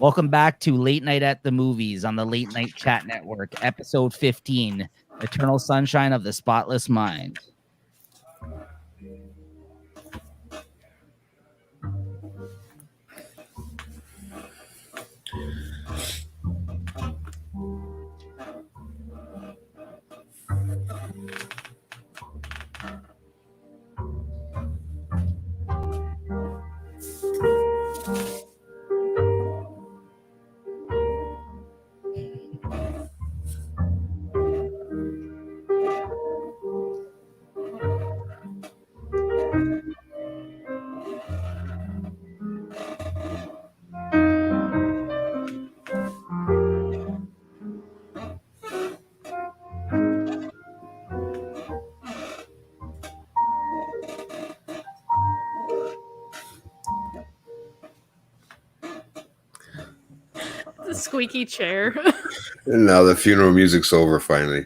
Welcome back to Late Night at the Movies on the Late Night Chat Network, episode 15, Eternal Sunshine of the Spotless Mind. The squeaky chair. And now the funeral music's over finally.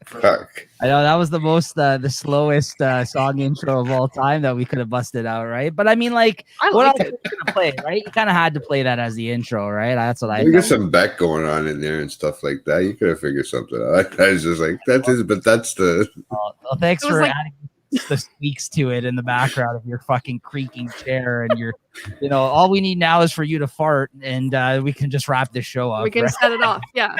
Fuck. I know that was the most, the slowest song intro of all time that we could have busted out, right? But I mean, like, I what liked else were you gonna play, right? You kind of had to play that as the intro, right? That's what I You get felt. some Beck going on in there and stuff like that. You could have figured something out. I was just like, that is, but that's the. Well, thanks It was for like- adding the squeaks to it in the background of your fucking creaking chair and your, you know, all we need now is for you to fart and we can just wrap this show up. We can right? set it off. Yeah.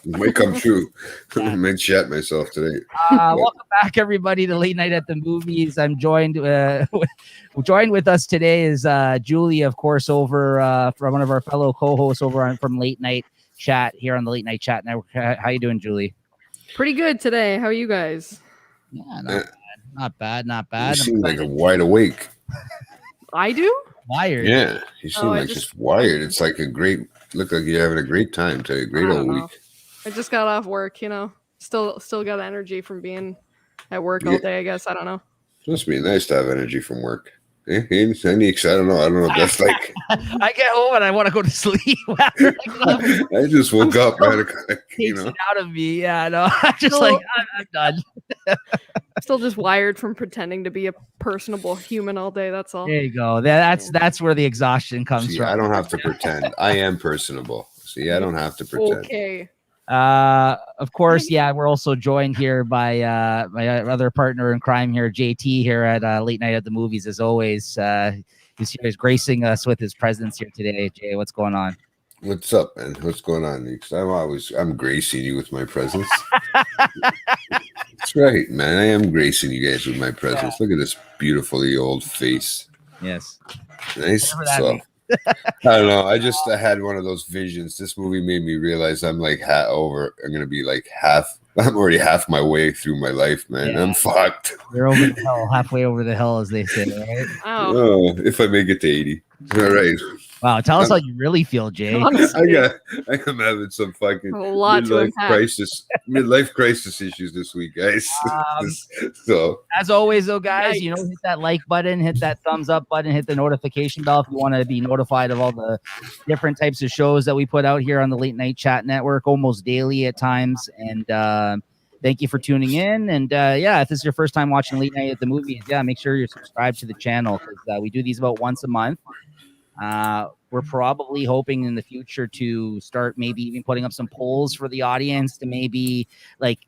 It might come true. I might chat myself today. Welcome back, everybody, to Late Night at the Movies. I'm joined with us today is Julie, of course, over from one of our fellow co-hosts over from Late Night Chat here on the Late Night Chat Network. How you doing, Julie? Pretty good today. How are you guys? Yeah, not bad. You seem like a wide awake. I do? Wired. Yeah, you seem I like just wired. It's like look like you're having a great time today. Great I old don't know. week. I just got off work, you know. Still got energy from being at work all day, I guess. I don't know. It must be nice to have energy from work. I don't know if that's like. I get home and I want to go to sleep. After I just woke up, man. You takes know, it out of me. Yeah, no, I'm just Still- like I'm done. Still just wired from pretending to be a personable human all day. That's all. There you go. That's where the exhaustion comes see, from. I don't have to pretend. I am personable. See, I don't have to pretend. Okay. Of course, yeah, we're also joined here by my other partner in crime here, JT, here at Late Night at the Movies. As always, he's gracing us with his presence here today. Jay, what's going on? What's up, man? What's going on? Because I'm gracing you with my presence. That's right, man. I am gracing you guys with my presence. Look at this beautifully old face. Yes. Nice. Whatever that So, means. I don't know. I had one of those visions. This movie made me realize I'm like I'm gonna be like I'm already half my way through my life, man. Yeah. I'm fucked. You're over the hill, halfway over the hill, as they say, right? Oh, If I make it to 80. All right. Wow, tell us how you really feel, Jay. honestly, I'm having some fucking a lot to unpack. midlife crisis issues this week, guys. So As always, though, guys, you know, Yikes. hit that like button, hit that thumbs up button, hit the notification bell if you want to be notified of all the different types of shows that we put out here on the Late Night Chat Network, almost daily at times. And thank you for tuning in. And yeah, if this is your first time watching Late Night at the Movies, yeah, make sure you're subscribed to the channel because we do these about once a month. We're probably hoping in the future to start maybe even putting up some polls for the audience to maybe like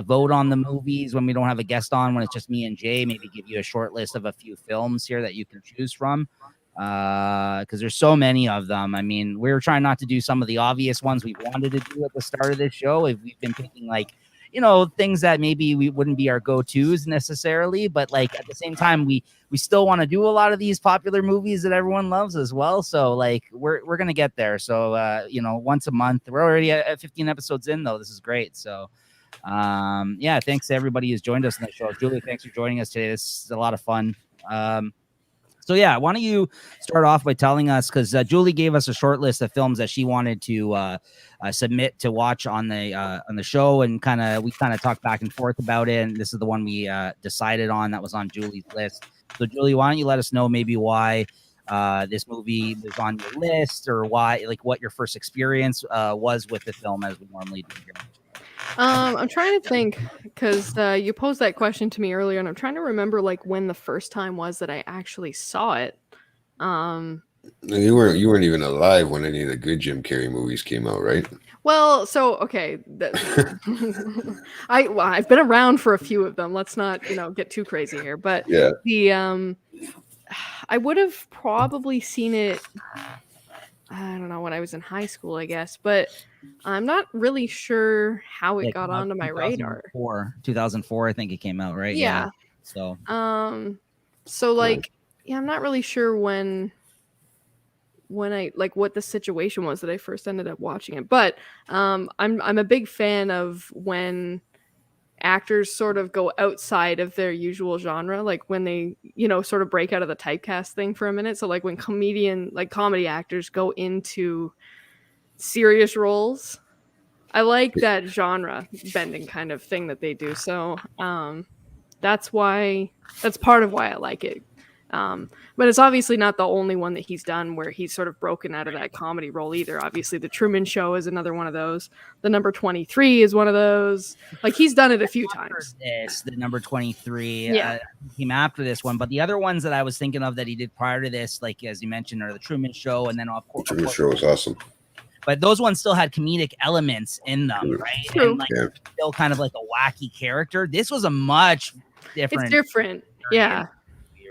vote on the movies when we don't have a guest on, when it's just me and Jay, maybe give you a short list of a few films here that you can choose from. Because there's so many of them. I mean, we were trying not to do some of the obvious ones we wanted to do at the start of this show. If we've been picking like, you know, things that maybe we wouldn't be our go-tos necessarily, but like at the same time, we still want to do a lot of these popular movies that everyone loves as well. So like we're gonna get there. So you know, once a month. We're already at 15 episodes in though. This is great. So yeah, thanks to everybody who's joined us in the show. Julie, thanks for joining us today. This is a lot of fun. So yeah, why don't you start off by telling us, because Julie gave us a short list of films that she wanted to submit to watch on the show, and we talked back and forth about it, and this is the one we decided on that was on Julie's list. So Julie, why don't you let us know maybe why this movie was on your list, or why, like, what your first experience was with the film, as we normally do here. I'm trying to think because you posed that question to me earlier, and I'm trying to remember like when the first time was that I actually saw it. You weren't even alive when any of the good Jim Carrey movies came out, right? Well, so okay, I've been around for a few of them. Let's not get too crazy here, but Yeah. the I would have probably seen it. I don't know, when I was in high school, I guess, but I'm not really sure how it Yeah, got came out onto my radar. 2004, I think it came out, right? Yeah. So So like, yeah, I'm not really sure when I like what the situation was that I first ended up watching it. But I'm a big fan of when actors sort of go outside of their usual genre, like when they, sort of break out of the typecast thing for a minute. So like when comedy actors go into serious roles. I like that genre bending kind of thing that they do. So that's part of why I like it. But it's obviously not the only one that he's done where he's sort of broken out of that comedy role either. Obviously, The Truman Show is another one of those. The Number 23 is one of those. Like, he's done it a few times. The Number 23 Yeah. came after this one, but the other ones that I was thinking of that he did prior to this, like as you mentioned, are The Truman Show, and then of course, The Truman Show was awesome. But those ones still had comedic elements in them, right? True. And like still kind of like a wacky character. This was a much different. It's different, yeah.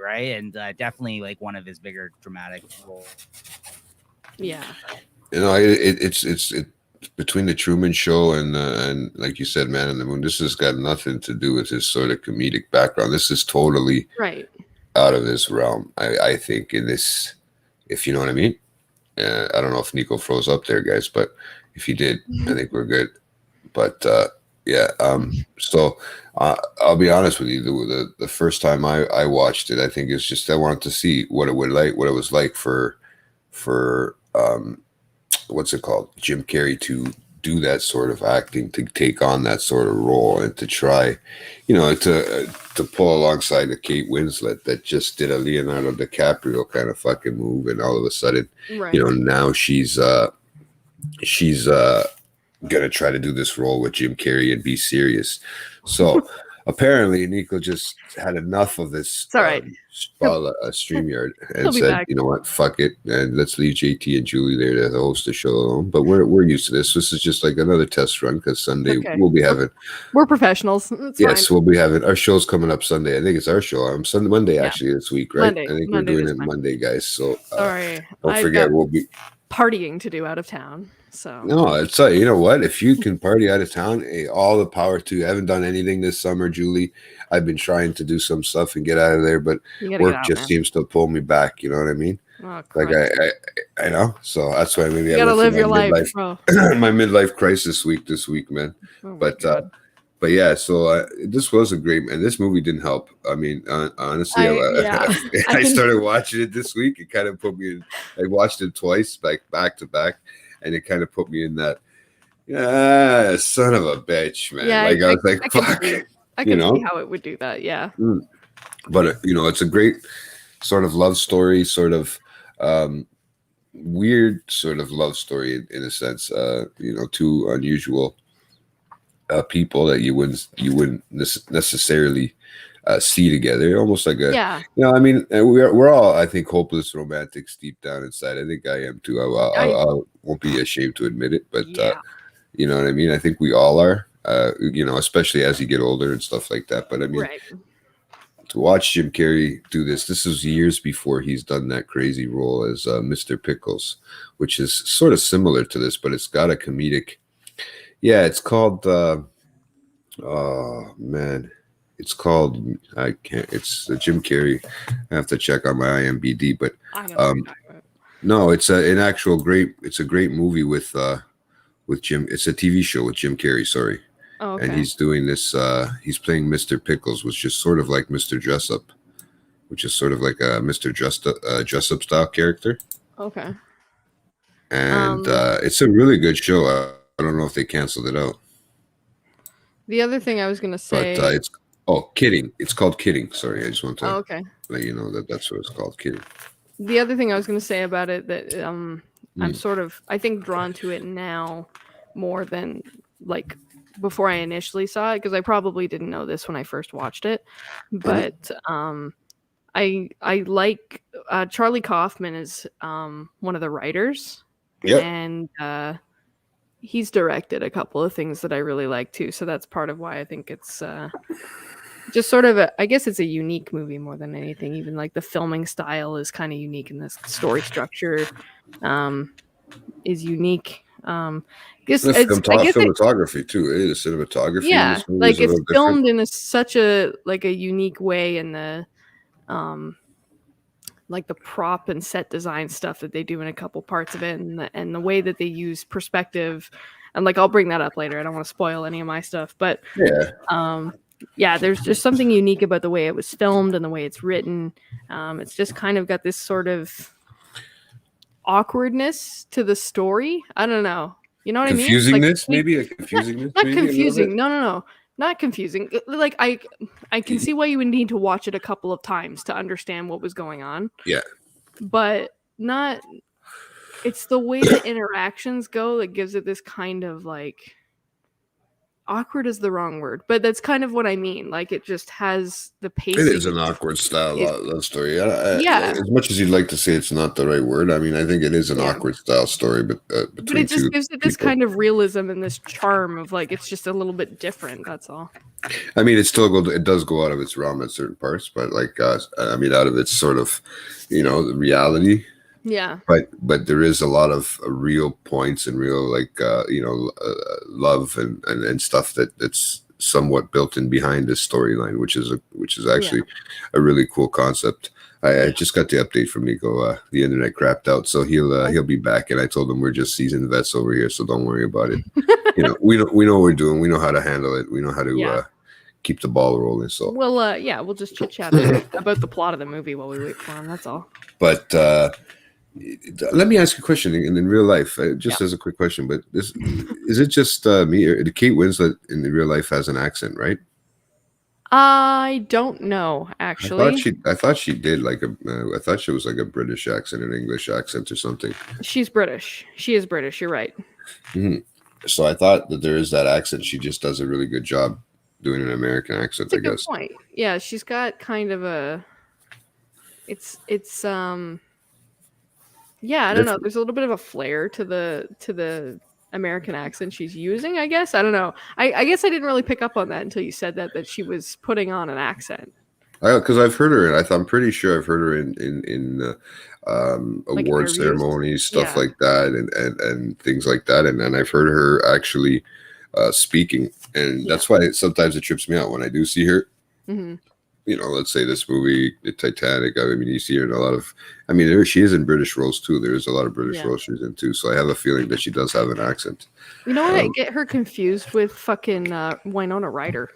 Right, and definitely like one of his bigger dramatic roles. Yeah. It's between the Truman Show and like you said, Man on the Moon. This has got nothing to do with his sort of comedic background. This is totally right out of this realm. I think in this, if you know what I mean. I don't know if Niko froze up there, guys, but if he did, I think we're good. But yeah, so I'll be honest with you. The first time I watched it, I think it's just I wanted to see what it was like for what's it called, Jim Carrey to do that sort of acting, to take on that sort of role, and to try, to pull alongside a Kate Winslet that just did a Leonardo DiCaprio kind of fucking move, and all of a sudden, now she's gonna try to do this role with Jim Carrey and be serious. So apparently Niko just had enough of this StreamYard and said, back. You know what, fuck it, and let's leave JT and Julie there to host the show. But we're used to this. This is just like another test run, because Sunday we'll be having. We're professionals. Yes, fine. We'll be having our show's coming up Sunday. I think it's our show. Monday actually this week, right? Monday. I think Monday we're doing it Monday, guys. So sorry, don't forget we'll be partying to do out of town. So no, it's you know what? If you can party out of town, all the power to you. I haven't done anything this summer, Julie. I've been trying to do some stuff and get out of there, but work just seems to pull me back. You know what I mean? Oh, like I know. So that's why maybe you gotta live your life. My midlife crisis this week, man. Oh but yeah, so this was a great, and this movie didn't help. I mean, honestly, I started watching it this week. It kind of put me in. I watched it twice, back to back, and it kind of put me in that. Yeah, son of a bitch, man. Yeah, I was like, fuck. I can see how it would do that. Yeah. But it's a great sort of love story, sort of weird sort of love story in a sense. Two unusual people that you wouldn't necessarily see together, almost like I mean, we're all, I think, hopeless romantics deep down inside. I think I am too. I won't be ashamed to admit it, but you know what I mean. I think we all are. Especially as you get older and stuff like that. But I mean, to watch Jim Carrey do this is years before he's done that crazy role as Mr. Pickles, which is sort of similar to this, but it's got a comedic. Yeah, it's called. Oh man, it's called. I can't. It's Jim Carrey. I have to check on my IMDb, but no, it's an actual great. It's a great movie with Jim. It's a TV show with Jim Carrey. Sorry. Oh, okay. And he's doing this. He's playing Mr. Pickles, which is sort of like Mr. Dressup, which is sort of like a Mr. Dressup style character. Okay. And it's a really good show. I don't know if they canceled it out. The other thing I was going to say, but Kidding. It's called Kidding. Sorry, I just want to let you know that's what it's called, Kidding. The other thing I was going to say about it that I'm sort of, I think, drawn to it now more than like before I initially saw it, because I probably didn't know this when I first watched it, but I like Charlie Kaufman is one of the writers. Yep. And he's directed a couple of things that I really like too. So that's part of why I think it's just sort of I guess it's a unique movie more than anything. Even like the filming style is kind of unique, and the story structure is unique. Cinematography too. The cinematography in this movie is a it's little filmed different. in such a unique way, and the like the prop and set design stuff that they do in a couple parts of it, and the way that they use perspective, and like I'll bring that up later. I don't want to spoil any of my stuff, but there's just something unique about the way it was filmed and the way it's written. It's just kind of got this sort of awkwardness to the story. I don't know. You know what I mean? Confusingness, maybe a confusingness. Not confusing. No. Not confusing. Like I can see why you would need to watch it a couple of times to understand what was going on. Yeah. But not. It's the way the interactions go that gives it this kind of like. Awkward is the wrong word, but that's kind of what I mean. Like it just has the pacing. It is an awkward style love story. As much as you'd like to say it's not the right word, I mean, I think it is an awkward style story, but between it just gives it this kind of realism and this charm of like it's just a little bit different. That's all. I mean, it does go out of its realm at certain parts, but like I mean, out of its sort of, the reality. Yeah. But there is a lot of real points and real like love and stuff that's somewhat built in behind this storyline, which is actually a really cool concept. I just got the update from Niko. The internet crapped out, so he'll be back. And I told him we're just seasoned vets over here, so don't worry about it. We know what we're doing. We know how to handle it. We know how to keep the ball rolling. So we'll just chit chat about the plot of the movie while we wait for him. That's all. But let me ask you a question in real life, just as a quick question. But is it just me, or Kate Winslet in the real life has an accent, right? I don't know, actually. I thought she did I thought she was like a British accent, an English accent, or something. She's British. She is British. You're right. Mm-hmm. So I thought that there is that accent. She just does a really good job doing an American accent. That's I guess. Good point. Yeah, she's got kind of a. It's Yeah, I don't know. There's a little bit of a flair to the American accent she's using, I guess. I don't know. I guess I didn't really pick up on that until you said that she was putting on an accent. Because I've heard her, and I'm pretty sure I've heard her in award ceremonies, stuff like that, and things like that, and I've heard her actually speaking, and that's why sometimes it trips me out when I do see her. Mm-hmm. Let's say this movie, the Titanic. I mean, you see her in a lot of. I mean, she is in British roles too. There's a lot of British roles she's in too. So I have a feeling that she does have an accent. You know what? I get her confused with fucking Winona Ryder.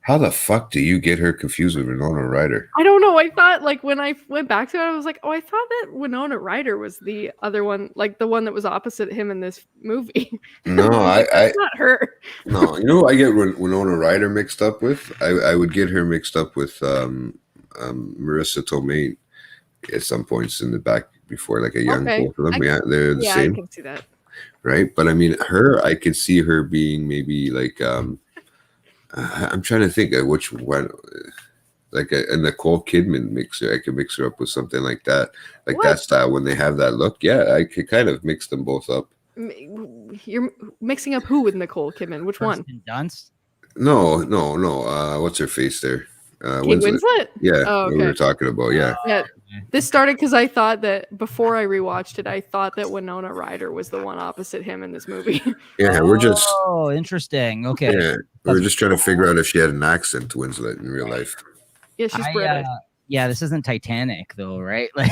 How the fuck do you get her confused with Winona Ryder? I don't know. I thought, like, when I went back to it, I was like, oh, I thought that Winona Ryder was the other one, like the one that was opposite him in this movie. No, that's not her. No, who I get Winona Ryder mixed up with? I would get her mixed up with Marissa Tomei at some points in the back before, like a young both of them. They're the same. I can see that. Right? But I mean, I could see her being maybe like... I'm trying to think of which one, like a Nicole Kidman mixer. I could mix her up with something like that, like that style when they have that look. Yeah, I could kind of mix them both up. You're mixing up who with Nicole Kidman? Which one? Dunst? No. What's her face there? Kate Winslet? Yeah, we were talking about. Yeah. This started because I thought that before I rewatched it, I thought that Winona Ryder was the one opposite him in this movie. Yeah, we're just. Oh, interesting. Okay. Yeah, we're just trying to figure out if she had an accent, Winslet, in real life. Yeah, she's British. This isn't Titanic though, right? Like,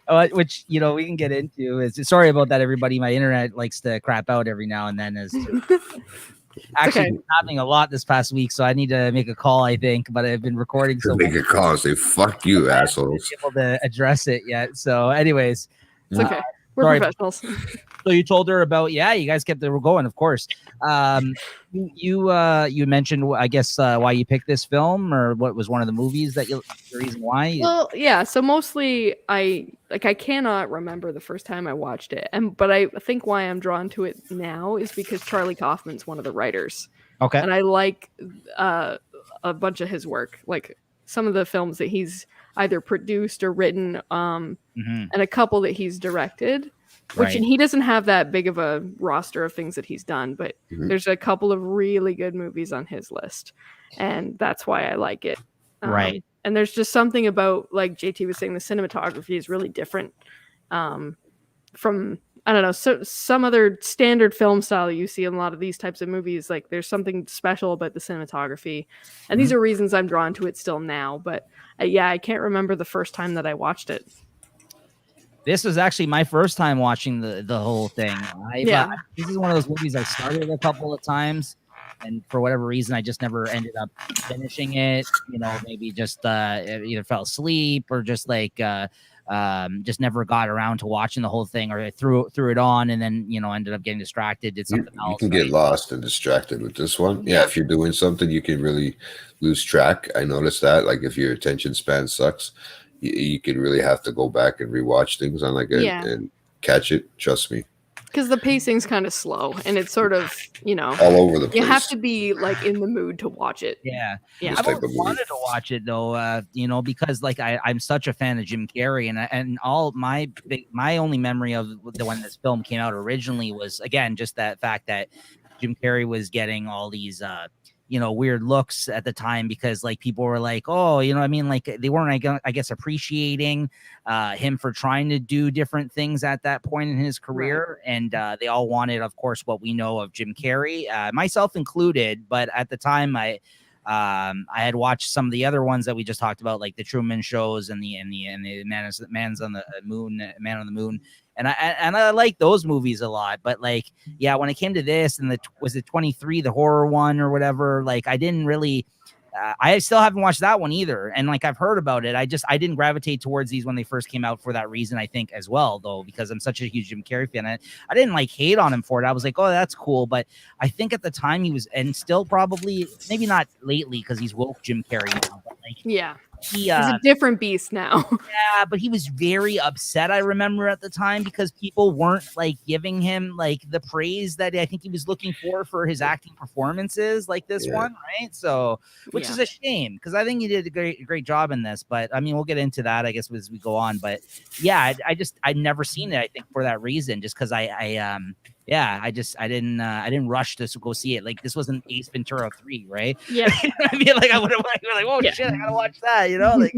right. Which we can get into. Sorry about that, everybody. My internet likes to crap out every now and then. Actually, been happening a lot this past week, so I need to make a call, I think. But I've been recording, so make a call and say "fuck you, assholes." Able to address it yet? So, anyways, it's okay. We're professionals. So you told her about you guys kept the going, of course. You mentioned, I guess, why you picked this film, or what was one of the movies that the reason why? Well, yeah. So mostly, I cannot remember the first time I watched it, but I think why I'm drawn to it now is because Charlie Kaufman's one of the writers. Okay. And I like a bunch of his work, like some of the films that he's either produced or written, and a couple that he's directed. Which and he doesn't have that big of a roster of things that he's done, but there's a couple of really good movies on his list, and that's why I like it. Right. And there's just something about, like JT was saying, the cinematography is really different from, I don't know, so some other standard film style that you see in a lot of these types of movies. Like there's something special about the cinematography, and these are reasons I'm drawn to it still now. But yeah, I can't remember the first time that I watched it. This was actually my first time watching the whole thing. This is one of those movies I started a couple of times, and for whatever reason, I just never ended up finishing it. You know, maybe just either fell asleep or just like just never got around to watching the whole thing, or I threw it on and then ended up getting distracted, did something else. You can get lost and distracted with this one. Yeah, if you're doing something, you can really lose track. I noticed that. Like if your attention span sucks, you can really have to go back and rewatch things on and catch it. Trust me. Because the pacing's kind of slow, and it's sort of, all over the place. You have to be like in the mood to watch it. Yeah. I've always wanted to watch it though, because like I'm such a fan of Jim Carrey, and all my only memory of when this film came out originally was, again, just that fact that Jim Carrey was getting all these weird looks at the time, because like people were like, oh, like they weren't, I guess, appreciating him for trying to do different things at that point in his career. Right. And they all wanted, of course, what we know of Jim Carrey, myself included. But at the time, I had watched some of the other ones that we just talked about, like the Truman Shows and the Man on the Moon. And I like those movies a lot, but like, yeah, when it came to this and was it 23, the horror one or whatever, like I didn't really, I still haven't watched that one either. And like, I've heard about it. I didn't gravitate towards these when they first came out for that reason, I think, as well, though, because I'm such a huge Jim Carrey fan. I didn't like hate on him for it. I was like, oh, that's cool. But I think at the time he was, and still probably, maybe not lately, because he's woke Jim Carrey now, but like, yeah. He's a different beast now. Yeah, but he was very upset, I remember, at the time, because people weren't like giving him like the praise that I think he was looking for his acting performances, like this one, right? So, which is a shame, because I think he did a great job in this. But I mean, we'll get into that, I guess, as we go on. But yeah, I'd never seen it, I think, for that reason, just because I didn't rush to go see it. Like this wasn't Ace Ventura 3, right? Yeah. I mean, like I would have like, oh shit, I gotta watch that, like.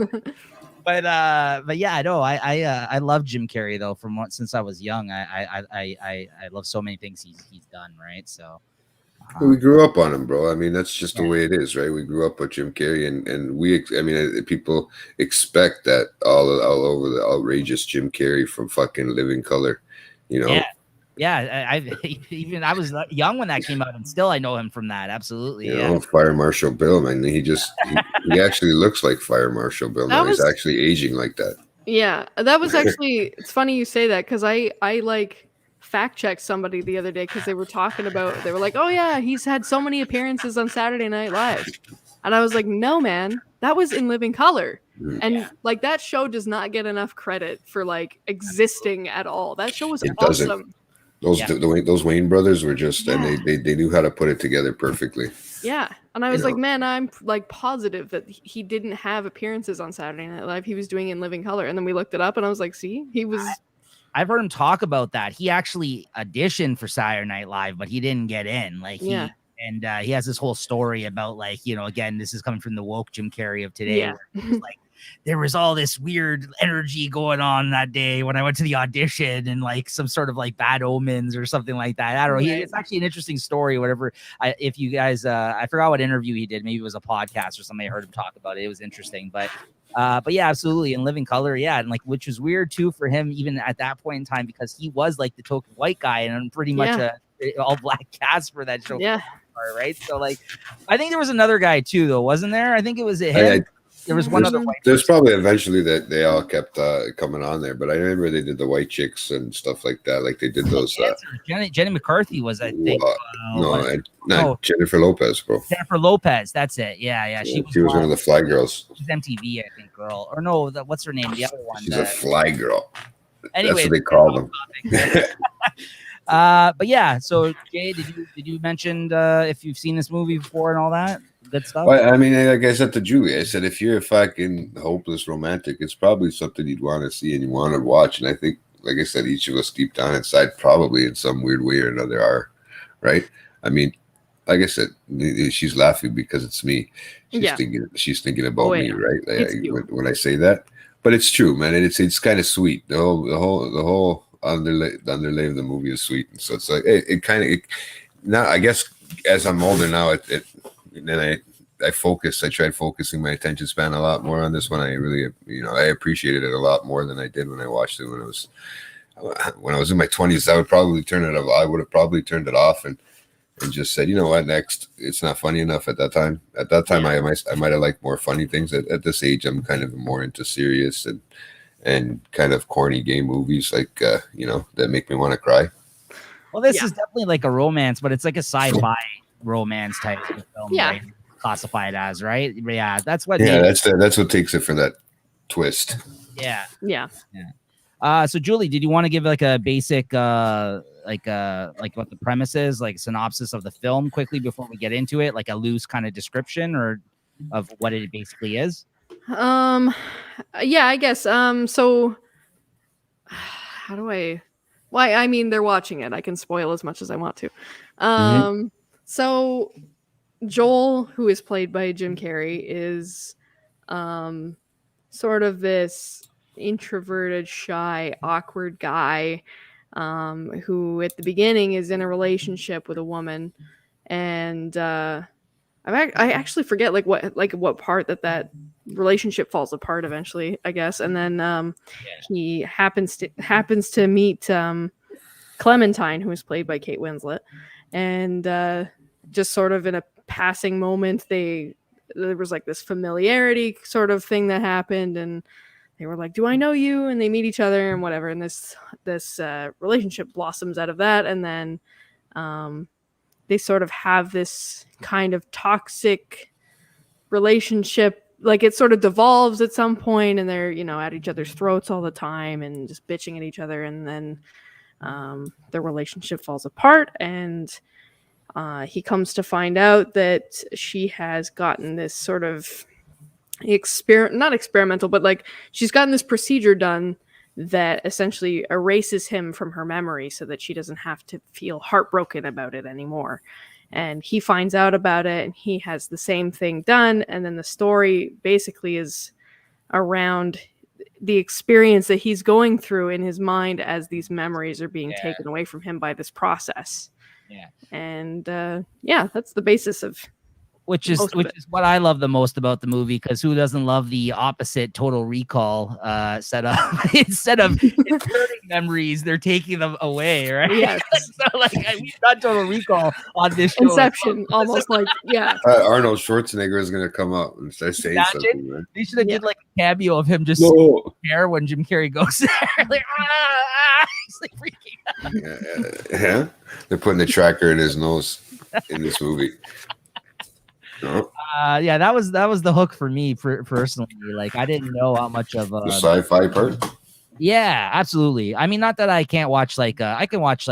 but yeah, I know I love Jim Carrey though since I was young. I love so many things he's done, right? So we grew up on him, bro. I mean, that's just the way it is, right? We grew up with Jim Carrey, and people expect that all over the outrageous Jim Carrey from fucking Living Color, Yeah, I was young when that came out, and still I know him from that. Absolutely, Fire Marshal Bill, man. He actually looks like Fire Marshal Bill now. He's actually aging like that. Yeah, that was actually. It's funny you say that, because I like fact checked somebody the other day, because they were like, oh yeah, he's had so many appearances on Saturday Night Live, and I was like, no, man, that was in Living Color. And like that show does not get enough credit for like existing at all. That show was awesome. Those Wayne brothers were just, and they knew how to put it together perfectly. Yeah. And I was like, man, I'm like positive that he didn't have appearances on Saturday Night Live. He was doing it in Living Color. And then we looked it up, and I was like, see, he was. I've heard him talk about that. He actually auditioned for Saturday Night Live, but he didn't get in. Like he has this whole story about like, again, this is coming from the woke Jim Carrey of today. Yeah. Where it was like, there was all this weird energy going on that day when I went to the audition, and like some sort of like bad omens or something like that. I don't know. It's actually an interesting story. Whatever. If you guys, I forgot what interview he did. Maybe it was a podcast or something. I heard him talk about it. It was interesting, but yeah, absolutely. In Living Color. Yeah. And like, which was weird too for him, even at that point in time, because he was like the token white guy and pretty much a all black cast for that show. Yeah. Right. So like, I think there was another guy too, though, wasn't there? I think it was him. There was one other white. There's probably eventually that they all kept coming on there, but I remember they did the white chicks and stuff like that. Like they did those. Jenny McCarthy was, I think. Jennifer Lopez, bro. Jennifer Lopez, that's it. Yeah. She was one of the Fly Girls. She's MTV, I think, girl. Or no, what's her name? The other one. She's a Fly Girl. Anyway, that's what they call them. But yeah, so Jay, did you mention if you've seen this movie before and all that good stuff? Well, I mean, like I said to Julie, I said if you're a fucking hopeless romantic, it's probably something you'd want to see and you want to watch. And I think, like I said, each of us deep down inside, probably in some weird way or another, are right. I mean, like I said, she's laughing because it's me. She's thinking about me, right? Like, when I say that, but it's true, man. And it's kind of sweet. The whole underlay of the movie is sweet, and so it's like it kind of now. I guess as I'm older now, then I tried focusing my attention span a lot more on this one. I really, I appreciated it a lot more than I did when I watched it when I was in my 20s. I would probably turn it off. I would have probably turned it off and just said, you know what, next. It's not funny enough at that time. At that time, I might have liked more funny things. At this age, I'm kind of more into serious and kind of corny gay movies, like that make me want to cry. Well, this is definitely like a romance, but it's like a sci-fi romance type of film, right? Classified as, right? Yeah, that's what. Yeah, that's what takes it for that twist. Yeah. So Julie, did you want to give like a basic like what the premise is, like synopsis of the film quickly before we get into it, like a loose kind of description or of what it basically is? Yeah, I guess. So how do I? Why? I mean, they're watching it. I can spoil as much as I want to. So Joel, who is played by Jim Carrey, is sort of this introverted, shy, awkward guy who at the beginning is in a relationship with a woman, and I actually forget what part that relationship falls apart eventually, I guess, and then he happens to meet Clementine, who is played by Kate Winslet, and just sort of in a passing moment, there was like this familiarity sort of thing that happened, and they were like, "Do I know you?" And they meet each other and whatever, and this relationship blossoms out of that, and then they sort of have this kind of toxic relationship. Like it sort of devolves at some point, and they're at each other's throats all the time and just bitching at each other, and then their relationship falls apart, and he comes to find out that she has gotten this sort of not experimental, but like she's gotten this procedure done that essentially erases him from her memory so that she doesn't have to feel heartbroken about it anymore. And he finds out about it and he has the same thing done. And then the story basically is around the experience that he's going through in his mind as these memories are being taken away from him by this process. Yeah. And that's the basis of which is what I love the most about the movie, because who doesn't love the opposite Total Recall setup? Instead of inserting memories, they're taking them away, right? Yes. So like we've got Total Recall on this show. Inception, almost like Arnold Schwarzenegger is gonna come out and start saying something. Man. They should have did like a cameo of him just hair when Jim Carrey goes there, like he's like freaking out. Yeah. They're putting the tracker in his nose in this movie. No. That was the hook for me personally. Like I didn't know how much of the sci-fi part. Yeah, absolutely. I mean, not that I can't watch I can watch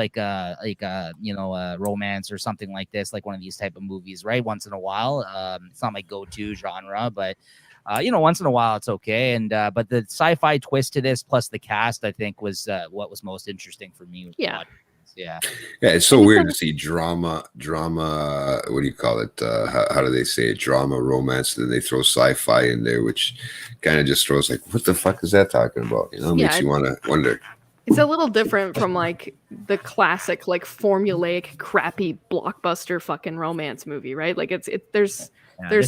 romance or something like this, like one of these type of movies, right? Once in a while. It's not my go-to genre, but once in a while it's okay. And but the sci-fi twist to this plus the cast, I think, was what was most interesting for me. Yeah. Yeah, it's so weird to see drama. What do you call it? How do they say it? Drama, romance. Then they throw sci-fi in there, which kind of just throws like, what the fuck is that talking about? Makes you want to wonder. It's a little different from like the classic, like formulaic, crappy blockbuster fucking romance movie, right? Like there's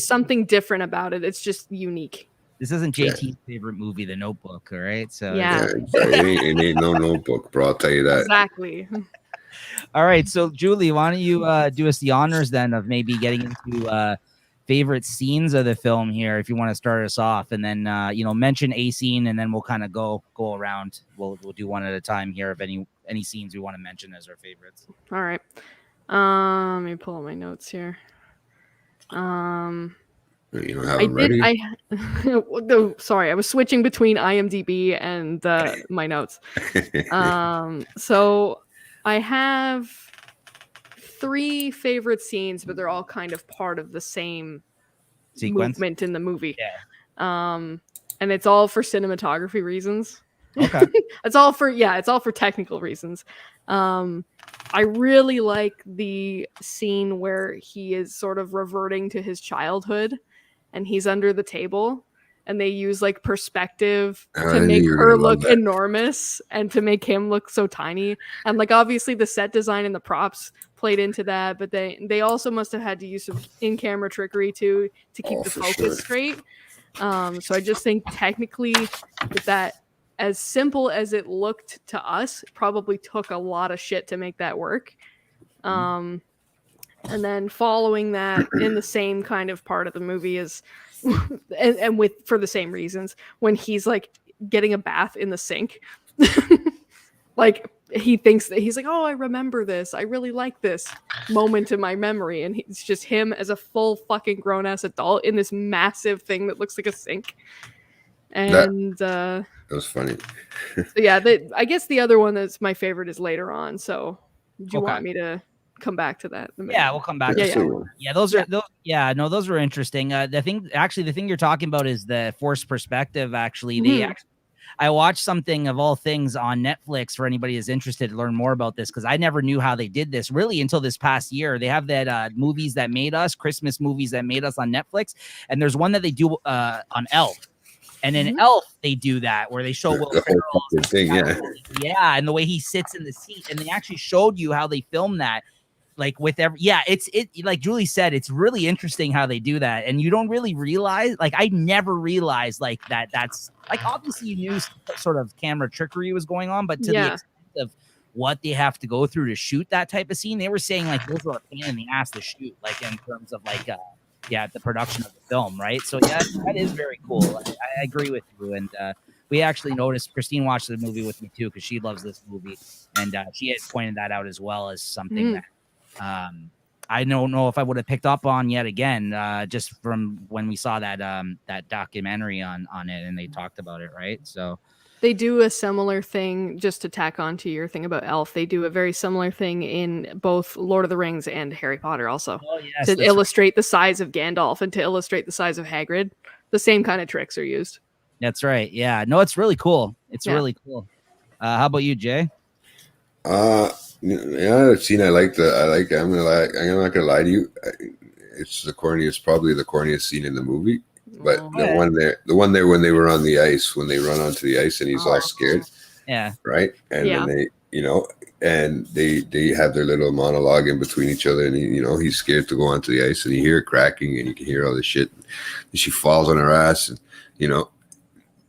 something different about it. It's just unique. This isn't JT's favorite movie, The Notebook, all right? So it ain't no Notebook, bro. I'll tell you that. Exactly. All right, so Julie, why don't you do us the honors then of maybe getting into favorite scenes of the film here, if you want to start us off, and then mention a scene, and then we'll kind of go around. We'll do one at a time here of any scenes we want to mention as our favorites. All right. Let me pull up my notes here. You don't have them ready? Sorry, I was switching between IMDb and my notes. So I have 3 favorite scenes, but they're all kind of part of the same sequence movement in the movie. Yeah. And it's all for cinematography reasons. Okay. It's all for technical reasons. I really like the scene where he is sort of reverting to his childhood and he's under the table and they use like perspective to make her look enormous and to make him look so tiny. And like obviously the set design and the props played into that, but they also must have had to use some in-camera trickery to keep the focus straight. So I just think technically that as simple as it looked to us, probably took a lot of shit to make that work. And then following that in the same kind of part of the movie is and with for the same reasons when he's like getting a bath in the sink. Like he thinks that he's like, oh, I remember this. I really like this moment in my memory. And it's just him as a full fucking grown ass adult in this massive thing that looks like a sink. And that was funny. So yeah, I guess the other one that's my favorite is later on. So do you want me to come back to that? Yeah, we'll come back. Those were interesting. The thing you're talking about is the forced perspective. Actually, I watched something of all things on Netflix for anybody who's interested to learn more about this because I never knew how they did this really until this past year. They have that movies that made us, Christmas movies that made us on Netflix, and there's one that they do on Elf. And in Elf, they do that where they show Will Ferrell thing, and the way he sits in the seat, and they actually showed you how they filmed that. Like with it's like Julie said, it's really interesting how they do that, and you don't really realize. Like I never realized like that's like obviously you knew sort of camera trickery was going on, but to the extent of what they have to go through to shoot that type of scene, they were saying like those were a pain in the ass to shoot, like in terms of like the production of the film, right? So yeah, that is very cool. I agree with you, and we actually noticed Christine watched the movie with me too because she loves this movie, and she had pointed that out as well as something that. I don't know if I would have picked up on yet again, just from when we saw that documentary on it and they talked about it, right? So they do a similar thing, just to tack on to your thing about Elf. They do a very similar thing in both Lord of the Rings and Harry Potter also. Oh, yes, to illustrate the size of Gandalf and to illustrate the size of Hagrid. The same kind of tricks are used. That's right. Yeah. No, it's really cool. It's really cool. How about you, Jay? Yeah, scene I'm not gonna lie to you. It's probably the corniest scene in the movie. But the one there when they were on the ice, when they run onto the ice and he's all scared. Yeah. Right. And then they, and they have their little monologue in between each other, and he's scared to go onto the ice, and you hear it cracking, and you can hear all this shit. And she falls on her ass, and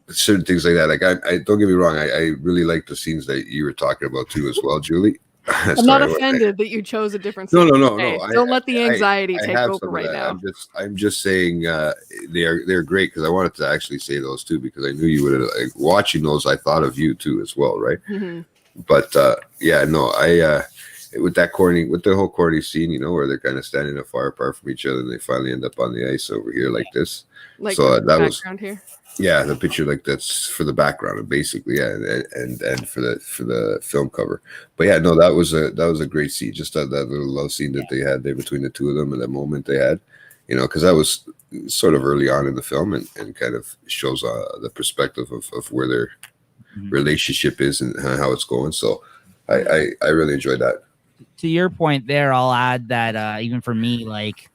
certain things like that. Like I don't get me wrong, I really like the scenes that you were talking about too as well, Julie. I'm not offended that you chose a different scene. No. Don't let the anxiety take over right now. I'm just saying they're great because I wanted to actually say those too because I knew you would like watching those. I thought of you too as well, right? Mm-hmm. But with the whole corny scene, where they're kind of standing far apart from each other and they finally end up on the ice over here like this. Like so that was here. Yeah, the picture like that's for the background, basically, and for the film cover. But yeah, no, that was a great scene. Just that little love scene that they had there between the two of them, and that moment they had, because that was sort of early on in the film, and kind of shows the perspective of where their relationship is and how it's going. So I really enjoyed that. To your point there, I'll add that even for me, like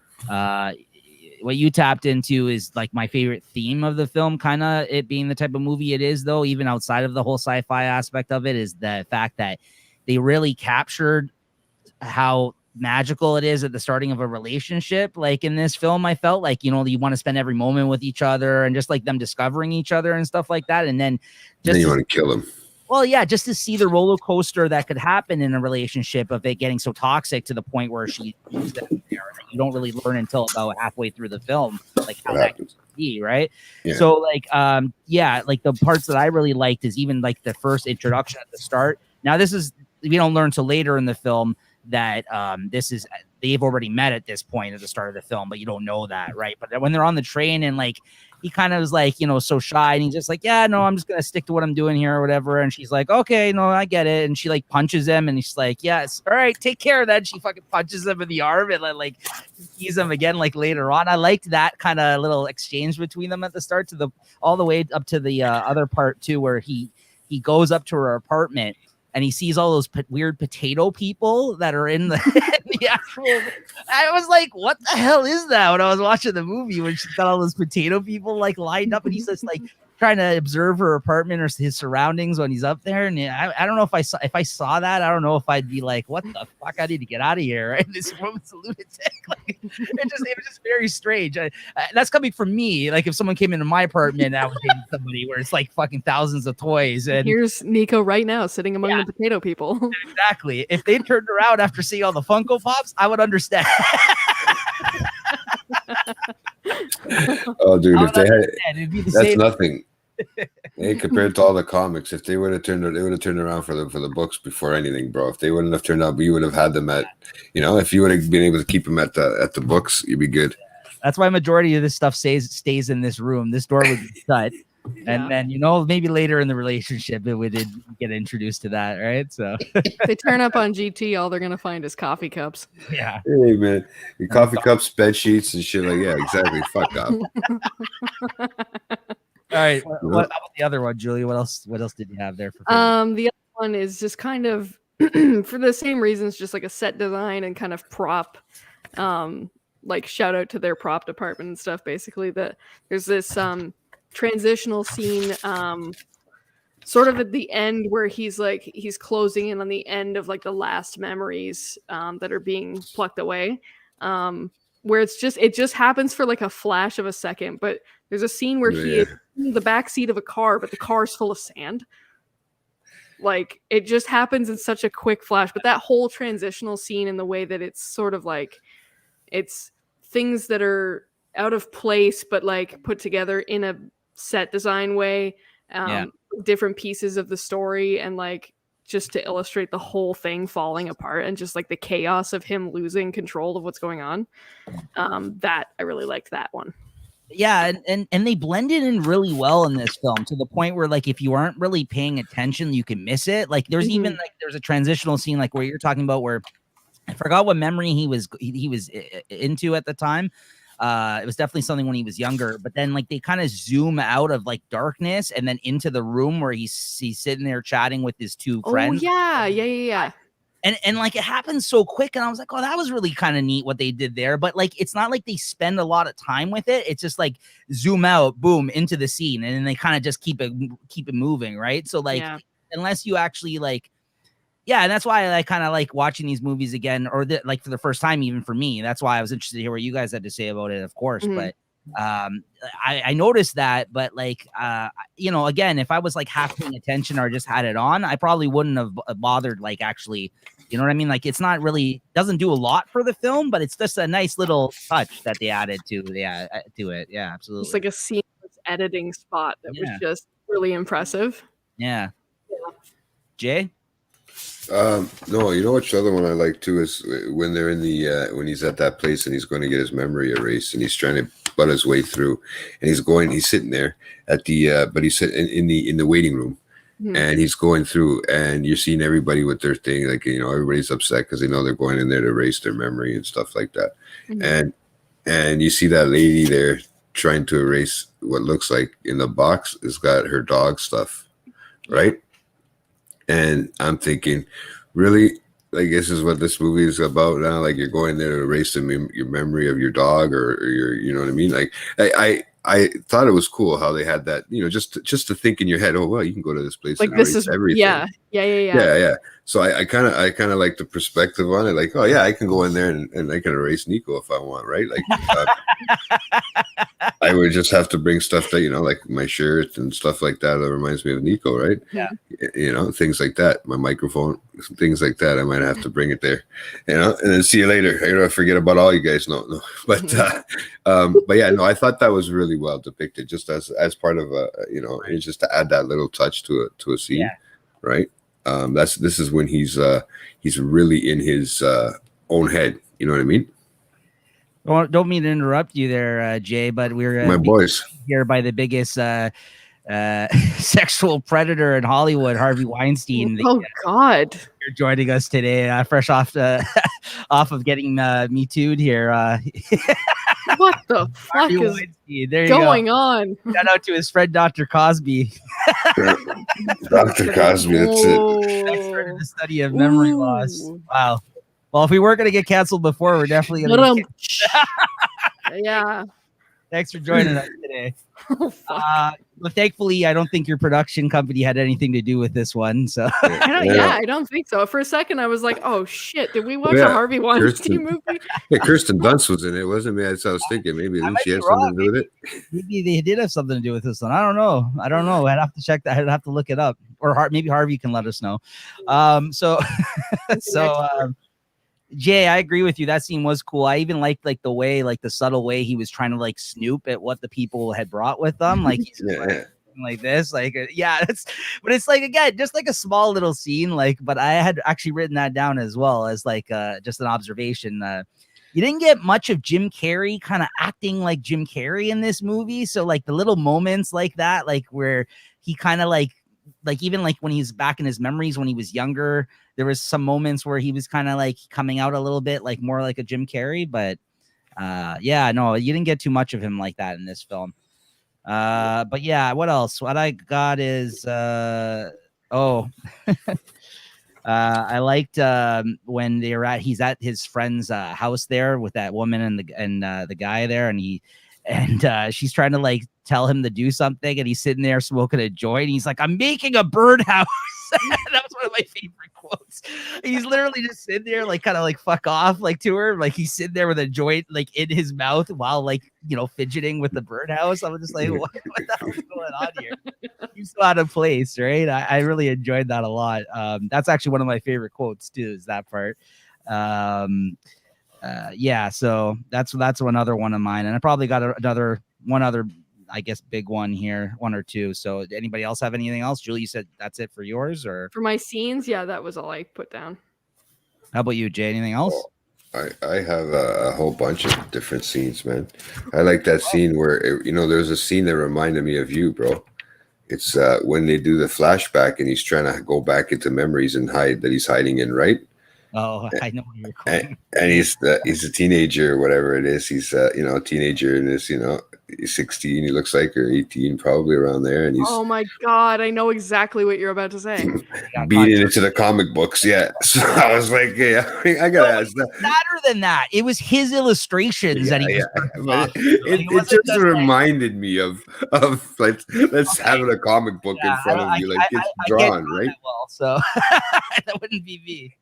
what you tapped into is like my favorite theme of the film, kind of it being the type of movie it is, though, even outside of the whole sci-fi aspect of it, is the fact that they really captured how magical it is at the starting of a relationship. Like in this film, I felt like, you want to spend every moment with each other and just like them discovering each other and stuff like that. And then you want to kill them. Well, yeah, just to see the roller coaster that could happen in a relationship of it getting so toxic to the point where you don't really learn until about halfway through the film, like how that could be, right? Yeah. So like, like the parts that I really liked is even like the first introduction at the start. Now we don't learn till later in the film that they've already met at this point at the start of the film, but you don't know that, right? But when they're on the train and like he kind of was like, you know, so shy, and he's just like, yeah, no, I'm just gonna stick to what I'm doing here or whatever. And she's like, okay, no, I get it. And she like punches him, and he's like, yes, all right, take care of that. She fucking punches him in the arm and like tease him again like later on. I liked that kind of little exchange between them at the start to the all the way up to the other part too, where he goes up to her apartment and he sees all those weird potato people that are in the, the actual. I was like, what the hell is that? When I was watching the movie, when she's got all those potato people like lined up, and he's just like trying to observe her apartment or his surroundings when he's up there. And I don't know if I saw that, I don't know if I'd be like, what the fuck? I need to get out of here. Right? This woman's a lunatic. Like, it was just very strange. That's coming from me. Like if someone came into my apartment and I was dating somebody where it's like fucking thousands of toys. And here's Niko right now sitting among the potato people. Exactly. If they turned around after seeing all the Funko Pops, I would understand. Oh, dude, if they had, that's nothing. Hey, compared to all the comics, if they would have turned around for the books before anything, bro. If they wouldn't have turned out, we would have had them at, you know, if you would have been able to keep them at the books, you'd be good. That's why majority of this stuff stays in this room. This door would be shut. And then, you know, maybe later in the relationship, we did get introduced to that, right? So they turn up on GT, all they're gonna find is coffee cups. Yeah. Hey man, your coffee cups, bed sheets, and shit like exactly. Fuck up. All right. What about the other one, Julia? What else did you have there for? The other one is just kind of for the same reasons, just like a set design and kind of prop. Like shout out to their prop department and stuff. Basically, there's this transitional scene sort of at the end where he's closing in on the end of like the last memories that are being plucked away, where it just happens for like a flash of a second, but there's a scene where he is in the back seat of a car, but the car's full of sand. Like it just happens in such a quick flash, but that whole transitional scene and the way that it's sort of like it's things that are out of place but like put together in a set design way, different pieces of the story, and like just to illustrate the whole thing falling apart and just like the chaos of him losing control of what's going on. That I really liked that one. Yeah, and they blended in really well in this film to the point where like if you aren't really paying attention, you can miss it. Like there's even like there's a transitional scene like where you're talking about where I forgot what memory he was into at the time. It was definitely something when he was younger, but then like they kind of zoom out of like darkness and then into the room where he's sitting there chatting with his two friends. Oh yeah. And like it happens so quick, and I was like, oh, that was really kind of neat what they did there. But like it's not like they spend a lot of time with it. It's just like zoom out, boom, into the scene, and then they kind of just keep it moving, right? So like unless you actually like. Yeah, and that's why I kind of like watching these movies again, or like for the first time, even for me. That's why I was interested to hear what you guys had to say about it, of course. But I noticed that, but like, you know, again, if I was like half paying attention or just had it on, I probably wouldn't have bothered like actually, you know what I mean? Like, it's not really doesn't do a lot for the film, but it's just a nice little touch that they added to it. Yeah, absolutely. It's like a seamless editing spot that was just really impressive. Yeah. Jay? No, you know what other one I like too is when they're in the when he's at that place and he's going to get his memory erased and he's trying to butt his way through, and he's sitting there at the but he's sitting in the waiting room, and he's going through, and you're seeing everybody with their thing, like, you know, everybody's upset because they know they're going in there to erase their memory and stuff like that, and you see that lady there trying to erase what looks like in the box has got her dog stuff, right? And I'm thinking, really, like, this is what this movie is about now? Like, you're going there to erase your memory of your dog or your, you know what I mean? Like, I thought it was cool how they had that, you know, just to think in your head, oh, well, you can go to this place like and this erase is everything. Yeah. So I kind of like the perspective on it. Like, oh yeah, I can go in there and I can erase Niko if I want, right? Like, I would just have to bring stuff that, you know, like my shirt and stuff like that reminds me of Niko, right? Yeah. You know, things like that. My microphone, things like that. I might have to bring it there, you know, and then see you later. I don't forget about all you guys. No. But yeah, no, I thought that was really well depicted, just as part of a, you know, it's just to add that little touch to a scene, right? This is when he's really in his own head. You know what I mean? Don't mean to interrupt you there, Jay, but we're my boys here by the biggest sexual predator in Hollywood, Harvey Weinstein. Oh God! You're joining us today, fresh off of getting Me Too'd here. What the fuck is going on? Shout out to his friend Dr. Cosby. Dr. Cosby, that's it. Expert in the study of memory loss. Wow. Well, if we weren't going to get canceled before, we're definitely going to. Yeah. Thanks for joining us today. Oh, but thankfully, I don't think your production company had anything to do with this one. So I don't think so. For a second, I was like, "Oh shit, did we watch a Harvey Weinstein movie?" Yeah, Kirsten Dunst was in it, wasn't it? I was thinking maybe she had something to do with it. Maybe they did have something to do with this one. I don't know. I'd have to check that. I'd have to look it up, or maybe Harvey can let us know. Jay, I agree with you. That scene was cool. I even liked the way, the subtle way he was trying to snoop at what the people had brought with them. Like he's like this, but it's again, just a small little scene. But I had actually written that down as well as just an observation. You didn't get much of Jim Carrey kind of acting like Jim Carrey in this movie. So the little moments like that, where he kind of even when he's back in his memories when he was younger, there was some moments where he was kind of coming out a little bit more like a Jim Carrey, but no, you didn't get too much of him like that in this film. But yeah, what else? What I got is I liked when he's at his friend's house there with that woman and the guy there, and she's trying to tell him to do something, and he's sitting there smoking a joint. And he's like, "I'm making a birdhouse." That was one of my favorite quotes. He's literally just sitting there, kind of fuck off, to her. He's sitting there with a joint in his mouth while fidgeting with the birdhouse. I'm just like, what the hell is going on here? He's so out of place, right? I really enjoyed that a lot. That's actually one of my favorite quotes too, is that part. So that's another one of mine, and I probably got one other, I guess, big one here, one or two. So anybody else have anything else? Julie, you said that's it for yours, or for my scenes? Yeah, that was all I put down. How about you, Jay? Anything else? I have a whole bunch of different scenes, man. I like that scene where there's a scene that reminded me of you, bro. It's when they do the flashback and he's trying to go back into memories and he's hiding in, right? Oh, I know where you're going. And he's a teenager or whatever it is. He's a teenager in this, he's 16, he looks like, or 18, probably around there. And he's, oh my God, I know exactly what you're about to say. Beating into the comic books, yeah. So I was like, I gotta ask that. Better than that, it was his illustrations that he was. It just reminded me of let's having a comic book in front of you, it's drawn, right? Well, so that wouldn't be me.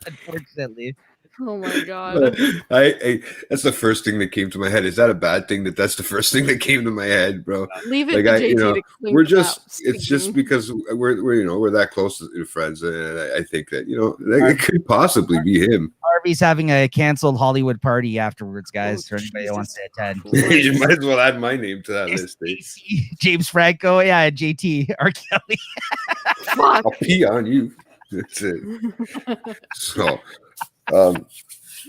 Unfortunately. Oh my God. I that's the first thing that came to my head. Is that a bad thing that that's the first thing that came to my head, bro? Leave it to JT to clean we're just up. It's just because we're that close to friends, and I think that it could possibly be him. Harvey's having a canceled Hollywood party afterwards, guys. For anybody who wants to attend, you might as well add my name to that list. James Franco, JT, R. Kelly. Fuck. I'll pee on you. That's it. So,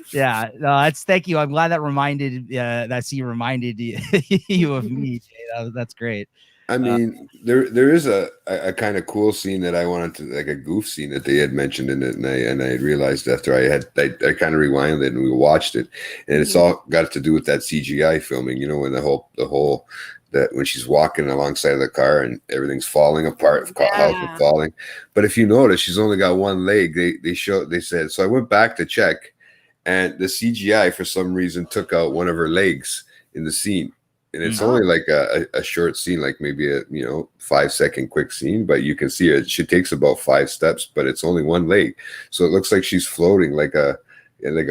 thank you. I'm glad that reminded you of me. That's great. I mean, there is a kind of cool scene that I wanted to, a goof scene that they had mentioned in it, and I realized after I kind of rewinded it and we watched it, and it's all got to do with that CGI filming. When the whole that when she's walking alongside of the car and everything's falling apart, house is falling. But if you notice, she's only got one leg. They said, so I went back to check, and the CGI for some reason took out one of her legs in the scene. And it's only a short scene, maybe a 5-second quick scene, but you can see it. She takes about 5 steps, but it's only one leg, so it looks like she's floating like a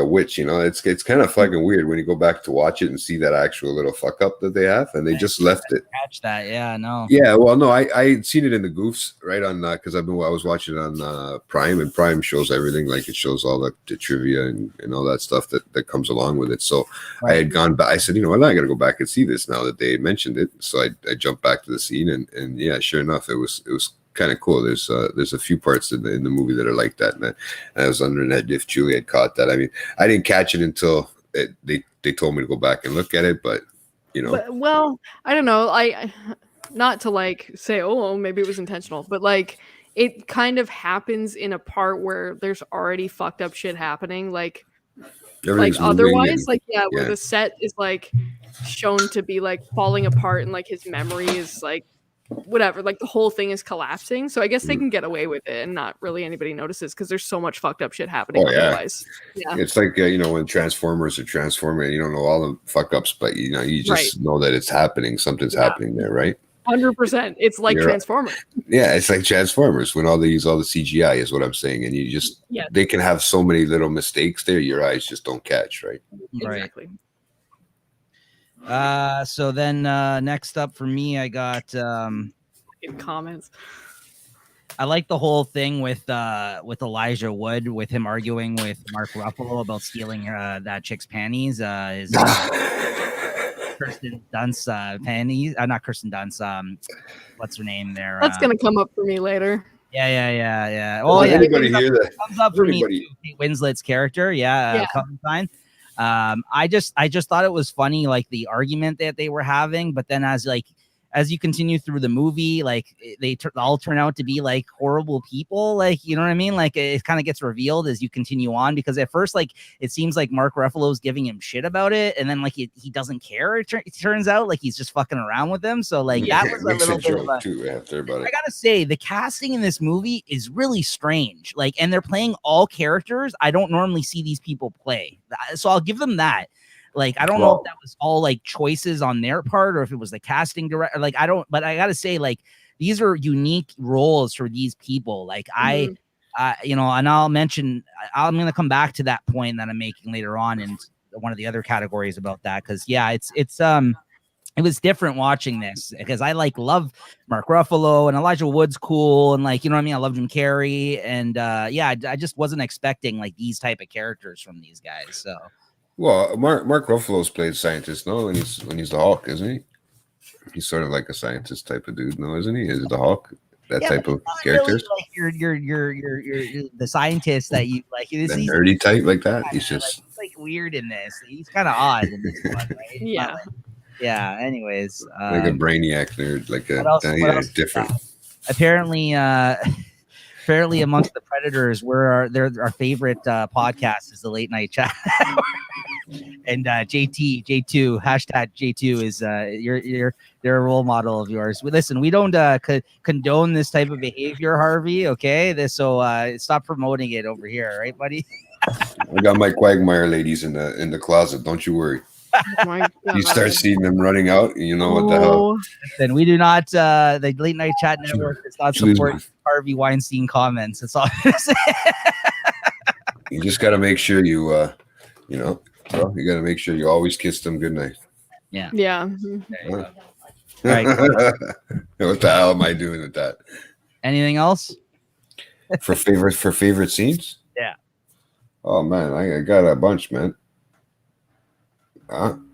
witch. It's kind of fucking weird when you go back to watch it and see that actual little fuck up that they have, and they just left it. Catch that, no. Yeah, well, no, I had seen it in the goofs right on because I was watching it on Prime, and Prime shows everything, it shows all the trivia and all that stuff that comes along with it. So I had gone back. I said, I got to go back and see this now that they mentioned it. So I jumped back to the scene, and yeah, sure enough, it was kind of cool. There's a few parts in the movie that are like that, and I was wondering if Julie had caught that. I mean, I didn't catch it until they they told me to go back and look at it, but well, I don't know. I not to like say, oh, maybe it was intentional, but like it kind of happens in a part where there's already fucked up shit happening, like otherwise, like where the set is like shown to be like falling apart and like his memory is like whatever, like the whole thing is collapsing. So I guess they can get away with it and not really anybody notices because there's so much fucked up shit happening otherwise. Yeah, it's like when Transformers are transforming, you don't know all the fuck ups, but you just know that it's happening. Something's happening there, right? 100%. It's like Transformers. Yeah, it's like Transformers when they use all the CGI is what I'm saying, and you just they can have so many little mistakes there. Your eyes just don't catch, right? Exactly. So then next up for me, I got in comments. I like the whole thing with Elijah Wood, with him arguing with Mark Ruffalo about stealing that chick's panties. Kirsten Dunst panties. Not Kirsten Dunst. What's her name there? That's gonna come up for me later. Yeah. Oh, anybody hear that? Comes up for me too. Kate Winslet's character. Clementine. I just thought it was funny, like the argument that they were having, but then as you continue through the movie, like they all turn out to be like horrible people, like, you know what I mean? Like it kind of gets revealed as you continue on, because at first, like, it seems like Mark Ruffalo's giving him shit about it, and then like he doesn't care. It turns out like he's just fucking around with them. So like that was a little bit of a too after about it. I gotta say, the casting in this movie is really strange. Like, and they're playing all characters I don't normally see these people play. So I'll give them that. Like, I don't know if that was all like choices on their part or if it was the casting director. Like, but I gotta say, like, these are unique roles for these people. Like, and I'll mention, I'm gonna come back to that point that I'm making later on in one of the other categories about that, because it was different watching this, because I love Mark Ruffalo, and Elijah Wood's cool, and like, you know what I mean, I love Jim Carrey, and I just wasn't expecting like these type of characters from these guys. So. Well, Mark Ruffalo's played scientist, no? When he's the Hulk, isn't he? He's sort of like a scientist type of dude, no? Isn't he? Is it the Hulk? That type of characters. Really, like you're the scientist that you like. The nerdy type like that. He's just like weird in this. He's kind of odd in this one, right? Yeah. Yeah. Anyways, like a brainiac nerd, like a different. Apparently, amongst the Predators, our favorite podcast is the Late Night Chat. And J2 #J2 is they're a role model of yours. Listen, we don't condone this type of behavior, Harvey. Okay, so stop promoting it over here, right, buddy? I got my Quagmire ladies in the closet. Don't you worry. Oh my God. You start seeing them running out, you know what the hell. Then we do not. The Late Night Chat Network does not support Harvey Weinstein comments. That's all I'm saying. You just got to make sure you got to make sure you always kiss them goodnight. Yeah. Yeah. All right. What the hell am I doing with that? Anything else? For favorite scenes? Yeah. Oh man, I got a bunch, man. That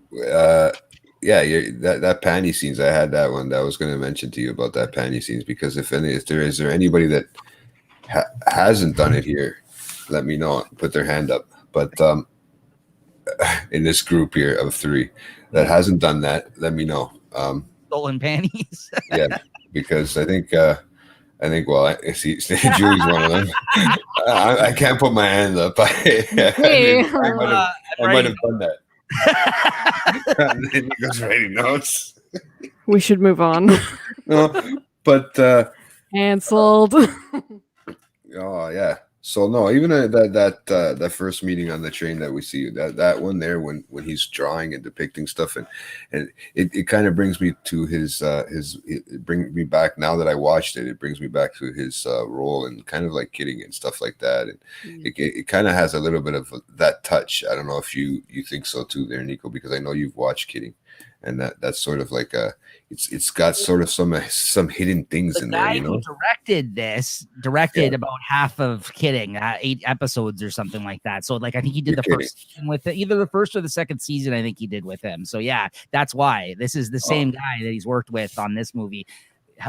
panty scenes. I had that one that I was going to mention to you about that panty scenes, because is there anybody that hasn't done it here, let me know. Put their hand up. But in this group here of 3 that hasn't done that, let me know. Stolen panties. Yeah, because I think well, I see Julie's one of them. I can't put my hand up. I might have done that. He goes writing notes. We should move on. No, but canceled. Oh yeah. So no, even that first meeting on the train that we see, that one there when he's drawing and depicting stuff, and it kind of brings me to it brings me back, now that I watched it brings me back to his role and kind of like Kidding and stuff like that, and it kind of has a little bit of that touch. I don't know if you think so too there, Niko, because I know you've watched Kidding, and that's sort of like it's got sort of some hidden things in there, you know. Directed about half of Kidding, 8 episodes or something like that. So like I think he did first season with it, either the first or the second season. I think he did with him. So yeah, that's why this is the same guy that he's worked with on this movie,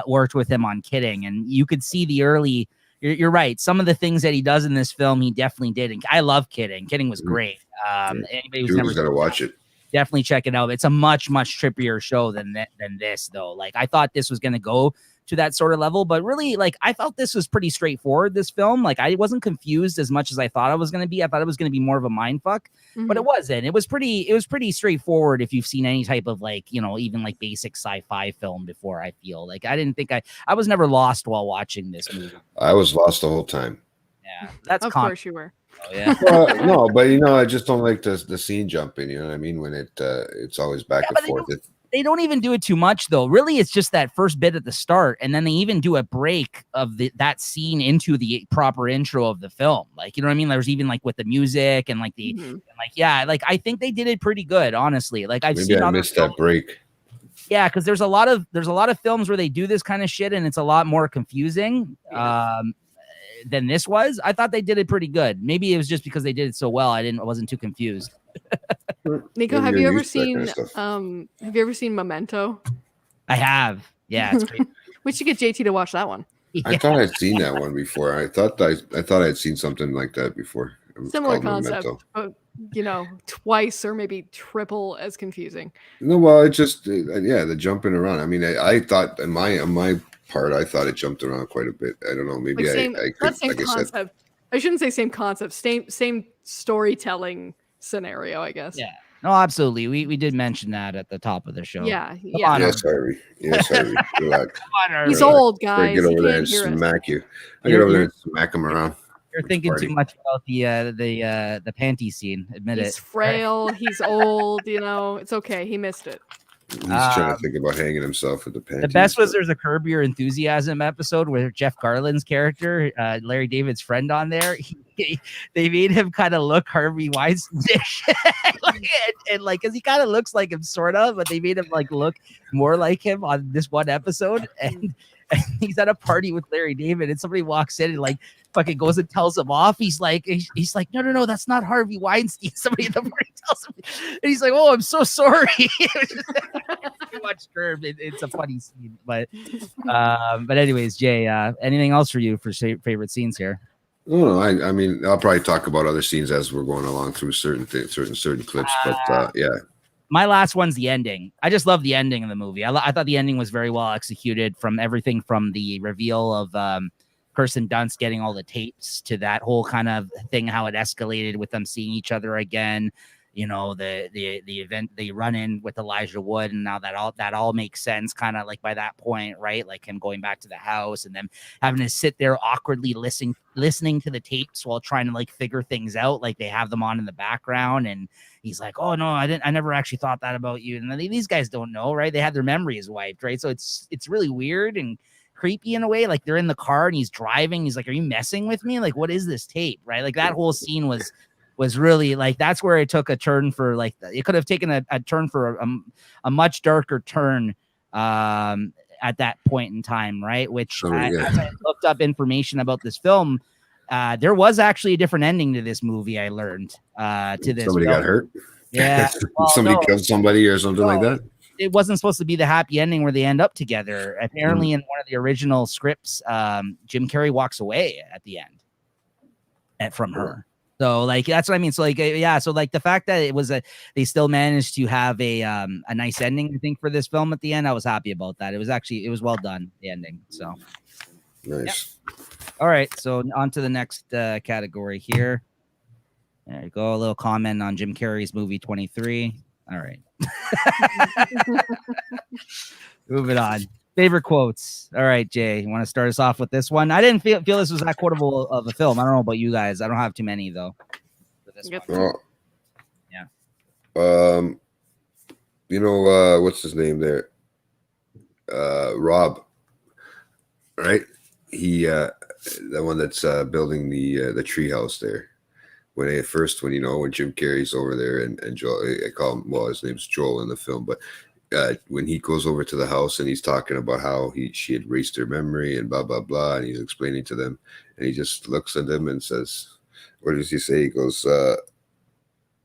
worked with him on Kidding, and you could see the early. You're right. Some of the things that he does in this film, he definitely did. And I love Kidding. Kidding was great. Anybody who's never got to watch it. definitely check it out. It's a much trippier show than this, though. Like, I thought this was going to go to that sort of level, but really, like, I felt this was pretty straightforward, this film. Like, I wasn't confused as much as I thought I was going to be. I thought it was going to be more of a mind fuck, but it wasn't. It was pretty straightforward if you've seen any type of, like, you know, even like basic sci-fi film before. I feel like I didn't think I was never lost while watching this movie. I was lost the whole time. Yeah, that's of course you were. Oh, yeah. No, but you know, I just don't like the scene jumping. You know what I mean? When it's always back and forth. They don't even do it too much, though. Really, it's just that first bit at the start, and then they even do a break of that scene into the proper intro of the film. Like, you know what I mean? There's even like with the music and like the like I think they did it pretty good, honestly. Like I missed that break. Yeah, because there's a lot of films where they do this kind of shit, and it's a lot more confusing. Than this was. I thought they did it pretty good. Maybe it was just because they did it so well. I wasn't too confused. Niko, have you ever seen Memento? I have. Yeah, it's great. We should get JT to watch that one. Yeah. I thought I'd seen that one before. I thought I'd seen something like that before. Similar concept, but, you know, twice or maybe triple as confusing. No, well, it just the jumping around. I mean, I thought on my part, I thought it jumped around quite a bit. I don't know. Maybe like same concept. I shouldn't say same concept. Same storytelling scenario, I guess. Yeah. No, absolutely. We did mention that at the top of the show. Yeah. Yes, Harvey. Relax. He's old, guys. Get over there and smack you. I get over there and smack him around. You're thinking too much about the panty scene. Admit it. He's frail. He's old. You know, it's okay. He missed it. He's trying to think about hanging himself with the panties. The best was there's a Curb Your Enthusiasm episode where Jeff Garland's character, Larry David's friend on there, they made him kind of look Harvey Weinstein-ish. and because he kind of looks like him sort of, but they made him like look more like him on this one episode. And he's at a party with Larry David, and somebody walks in and like fucking goes and tells him off. He's like, no, that's not Harvey Weinstein. Somebody at the party tells him, and he's like, oh, I'm so sorry. Too much Curb. It's a funny scene, but anyways, Jay, anything else for you for favorite scenes here? No, I mean, I'll probably talk about other scenes as we're going along through certain clips, but yeah. My last one's the ending. I just love the ending of the movie. I thought the ending was very well executed, from everything from the reveal of Kirsten Dunst getting all the tapes to that whole kind of thing, how it escalated with them seeing each other again. You know, the event they run in with Elijah Wood, and now that all makes sense kind of like by that point, right? Like him going back to the house and them having to sit there awkwardly listening to the tapes while trying to like figure things out. Like they have them on in the background, and he's like, oh no, I never actually thought that about you. And these guys don't know, right? They had their memories wiped, right? So it's really weird and creepy in a way. Like they're in the car and he's driving. He's like, are you messing with me? Like, what is this tape? Right? Like that whole scene was really like, that's where it took a turn for like, it could have taken a turn for a much darker turn at that point in time, right? Which as I looked up information about this film, there was actually a different ending to this movie. I learned to this. Somebody got hurt. Yeah, somebody killed somebody or something like that. It wasn't supposed to be the happy ending where they end up together. Apparently, in one of the original scripts, Jim Carrey walks away at the end from her. So like that's what I mean. So like so like the fact that it was they still managed to have a nice ending, I think, for this film at the end. I was happy about that. It was well done, the ending. So nice. Yeah. All right, so on to the next category here. There you go. A little comment on Jim Carrey's movie 23. All right. Moving on. Favorite quotes. All right, Jay, you want to start us off with this one? I didn't feel this was that quotable of a film. I don't know about you guys. I don't have too many though. For this one. Yeah. You know, what's his name there? Rob. Right? He the one that's building the treehouse there. When Jim Carrey's over there and Joel, I call him, well, his name's Joel in the film, but when he goes over to the house and he's talking about how she had erased her memory and blah, blah, blah, and he's explaining to them, and he just looks at them and says, what does he say? He goes,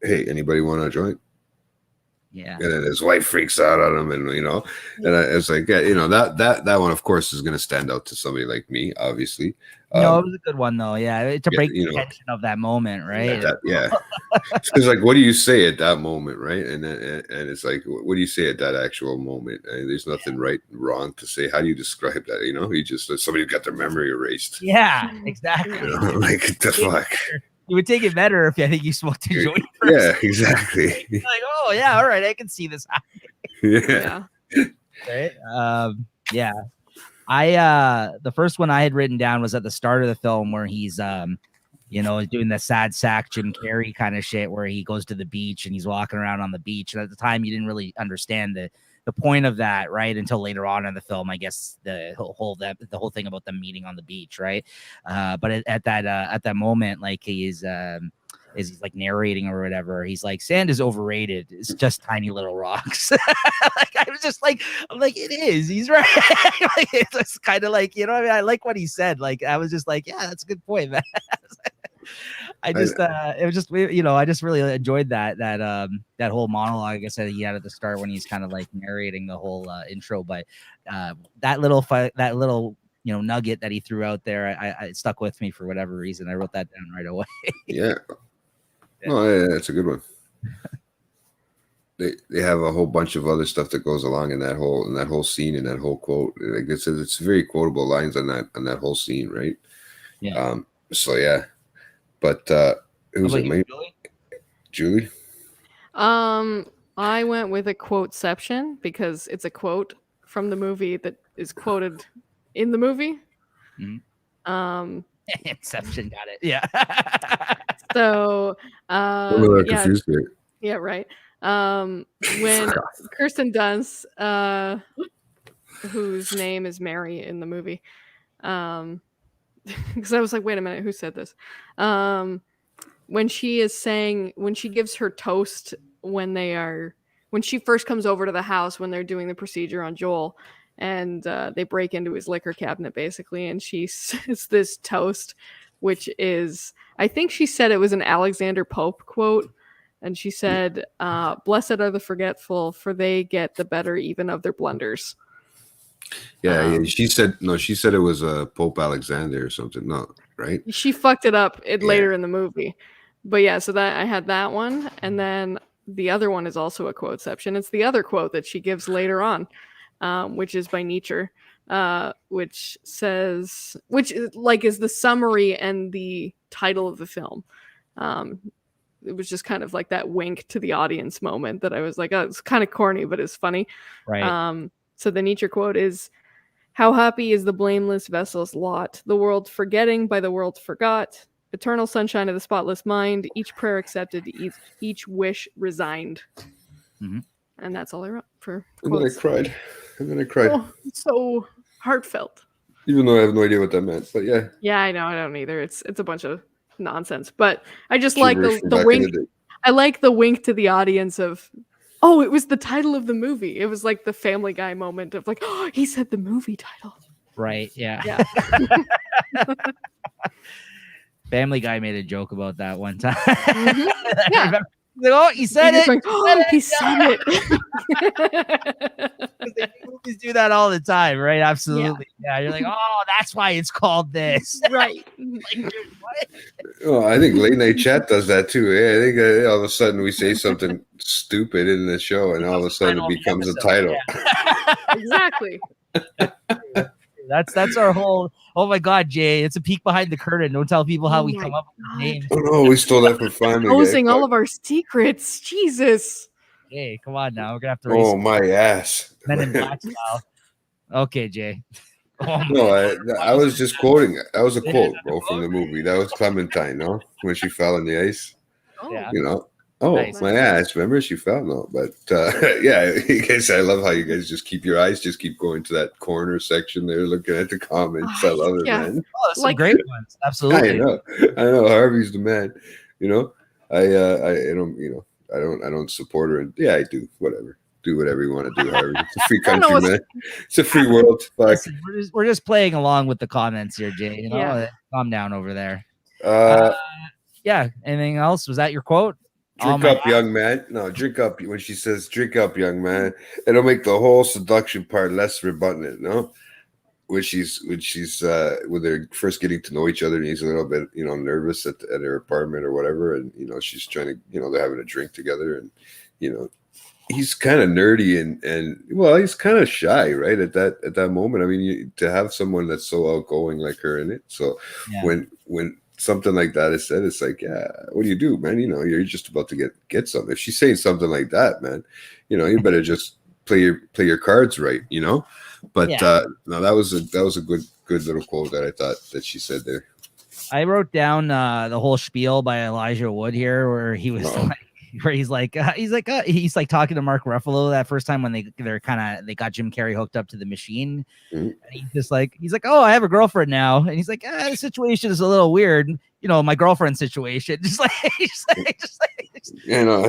hey, anybody want a joint? Yeah. And then his wife freaks out on him, and it's like, that one, of course, is going to stand out to somebody like me, obviously. No, it was a good one though. Yeah, to break the tension of that moment, right? It's like, what do you say at that moment, right? And it's like, what do you say at that actual moment? There's nothing right and wrong to say. How do you describe that? You just somebody got their memory erased. Yeah, exactly. Like the fuck. You would take it better if I think you smoked a joint. Yeah, exactly. Like, oh yeah, all right, I can see this happening. Right. Yeah. The first one I had written down was at the start of the film where he's doing the sad sack Jim Carrey kind of shit where he goes to the beach and he's walking around on the beach. And at the time you didn't really understand the point of that, right? Until later on in the film, I guess the whole thing about them meeting on the beach, right? But at that moment, like he's like narrating or whatever, he's like, sand is overrated. It's just tiny little rocks. Like I was just like, I'm like, it is. He's right. Like, it's kind of like, I mean, I like what he said. Like I was just like, yeah, that's a good point, man. I just it was just I just really enjoyed that whole monologue, I guess, that he had at the start when he's kind of like narrating the whole intro. But that little nugget that he threw out there, it stuck with me for whatever reason. I wrote that down right away. Yeah. Oh yeah, that's a good one. They have a whole bunch of other stuff that goes along in that whole scene and that whole quote. Like it's very quotable lines on that whole scene, right? Yeah. So yeah. But who's it? Julie? I went with a quoteception because it's a quote from the movie that is quoted in the movie. Mm-hmm. Inception, got it. Yeah. So yeah, right. When Kirsten Dunst, whose name is Mary in the movie, because I was like, wait a minute, who said this? When she gives her toast when she first comes over to the house when they're doing the procedure on Joel, and they break into his liquor cabinet basically, and she says this toast, which is, I think she said it was an Alexander Pope quote, and she said, "Blessed are the forgetful, for they get the better even of their blunders." Yeah. She said it was Pope Alexander or something. No, right? She fucked it up later in the movie. But yeah, so that I had that one, and then the other one is also a quoteception. It's the other quote that she gives later on, which is by Nietzsche, which is the summary and the title of the film. It was just kind of like that wink to the audience moment that I was like, oh, it's kind of corny, but it's funny. Right. So the Nietzsche quote is, "How happy is the blameless vessel's lot, the world forgetting by the world forgot, eternal sunshine of the spotless mind, each prayer accepted, each wish resigned." Mm-hmm. And that's all I wrote for quotes. And then I cried. Oh, so heartfelt. Even though I have no idea what that meant, but yeah. Yeah, I know, I don't either. It's a bunch of nonsense, but I just like the wink. I like the wink to the audience of, oh, it was the title of the movie. It was like the Family Guy moment of like, oh, he said the movie title. Right. Yeah. Family Guy made a joke about that one time. Mm-hmm. Yeah. Like, oh, he said it. Like, oh, he said it. Movies do that all the time, right? Absolutely. Yeah. You're like, oh, that's why it's called this. Right. Like, what? Oh, I think Late Night Chat does that too. Yeah, I think all of a sudden we say something stupid in the show, and all of a sudden it becomes a title. Yeah. Exactly. That's our whole. Oh my God, Jay! It's a peek behind the curtain. Don't tell people how we come up with names. Oh no, we stole that from Family Guy. Exposing all of our secrets. Jesus. Hey, come on now. We're gonna have to. Oh my ass. Men in Black style. Okay, Jay. Oh no, I was just quoting. That was a quote, bro, from the movie. That was Clementine, no? When she fell in the ice. Oh. Yeah. You know. Oh, nice. My ass. Remember, she fell? No, but yeah, you guys, I love how you guys just keep going to that corner section there, looking at the comments. I love it, man. Oh, some great ones. Absolutely. I know. Harvey's the man. You know, I don't support her, and yeah, I do. Whatever. Do whatever you want to do, Harvey. It's a free country, man. It's a free world. Listen, we're just playing along with the comments here, Jay. You know, calm down over there. Yeah. Anything else? Was that your quote? Drink up, young man. No, drink up. When she says drink up, young man, it'll make the whole seduction part less redundant, no? When they're first getting to know each other and he's a little bit, nervous at her apartment or whatever. And, she's trying to, they're having a drink together and, he's kind of nerdy and well, he's kind of shy, right? At that moment. I mean, to have someone that's so outgoing like her in it. So when something like that is said, it's like, yeah, what do you do, man? You're just about to get something. If she's saying something like that, man, you better just play your cards right, But no, that was a good little quote that I thought that she said there. I wrote down the whole spiel by Elijah Wood here, where he was he's like talking to Mark Ruffalo that first time when they got Jim Carrey hooked up to the machine. Mm-hmm. And he's like, oh, I have a girlfriend now, and he's like, the situation is a little weird, my girlfriend situation. Just like, I was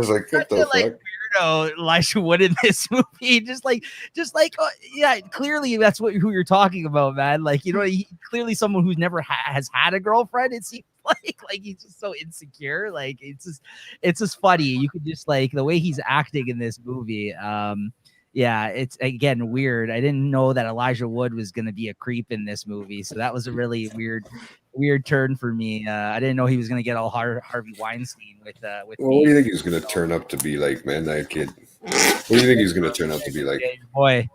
like, what the fuck? Weirdo Elijah Wood in this movie, just like, clearly that's who you're talking about, man. Like, clearly someone who's never has had a girlfriend. It seems like he's just so insecure. Like, it's just funny. You could just like the way he's acting in this movie. It's again weird. I didn't know that Elijah Wood was going to be a creep in this movie, so that was a really weird turn for me. I didn't know he was going to get all Harvey Weinstein with what do you think he's going to turn up to be like, man? That kid. What do you think he's going to turn out to be like? Boy.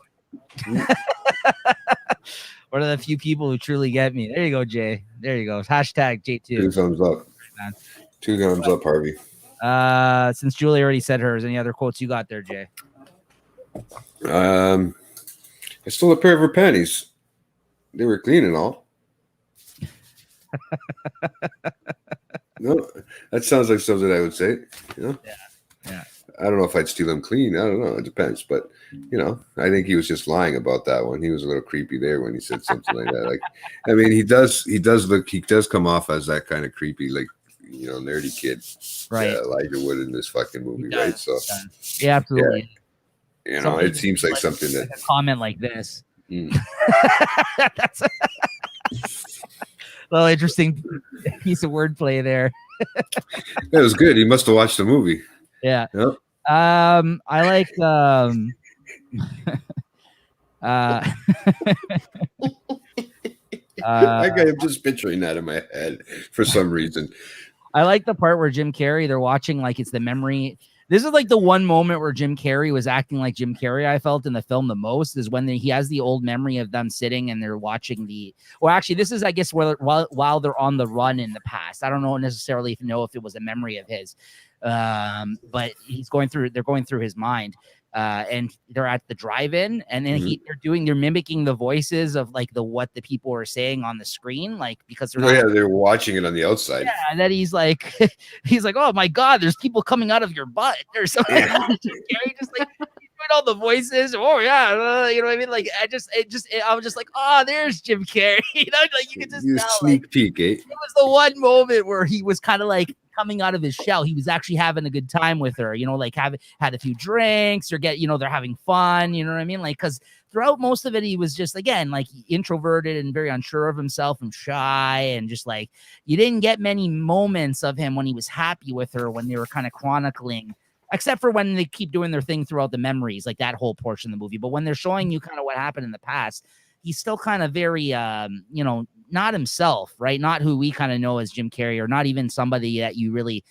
One of the few people who truly get me. There you go, Jay. There you go. Hashtag J2. 2 thumbs up. 2 thumbs up, Harvey. Since Julie already said hers, any other quotes you got there, Jay? I stole a pair of her panties. They were clean and all. No, that sounds like something I would say. Yeah. I don't know if I'd steal them clean. I don't know. It depends. But, I think he was just lying about that one. He was a little creepy there when he said something like that. Like, I mean, he does come off as that kind of creepy, like, nerdy kid. Right. Elijah Wood in this fucking movie, right? So, yeah, absolutely. Yeah. It seems like something that. A comment like this. That's a little interesting piece of wordplay there. That was good. He must have watched the movie. Yeah. Yep. I like I'm just picturing that in my head for some reason. I like the part where Jim Carrey, they're watching like it's the memory. This is like the one moment where Jim Carrey was acting like Jim Carrey, I felt, in the film the most, is when he has the old memory of them sitting and they're watching actually, this is, I guess, while they're on the run in the past. I don't know necessarily if it was a memory of his, but they're going through his mind. And they're at the drive-in, and then they're mimicking the voices of like what the people are saying on the screen, like because they're watching it on the outside. Yeah, and then he's like, oh my God, there's people coming out of your butt or something. Carrey just like doing all the voices. Oh yeah, you know what I mean? Like I was just like, oh, there's Jim Carrey. Like you could just tell, sneak peek. It was the one moment where he was kind of like coming out of his shell. He was actually having a good time with her, like had a few drinks or they're having fun, you know what I mean? Like, cause throughout most of it, he was just, again, like introverted and very unsure of himself and shy. And just like, you didn't get many moments of him when he was happy with her, when they were kind of chronicling, except for when they keep doing their thing throughout the memories, like that whole portion of the movie. But when they're showing you kind of what happened in the past, he's still kind of very, not himself, right? Not who we kind of know as Jim Carrey, or not even somebody that you really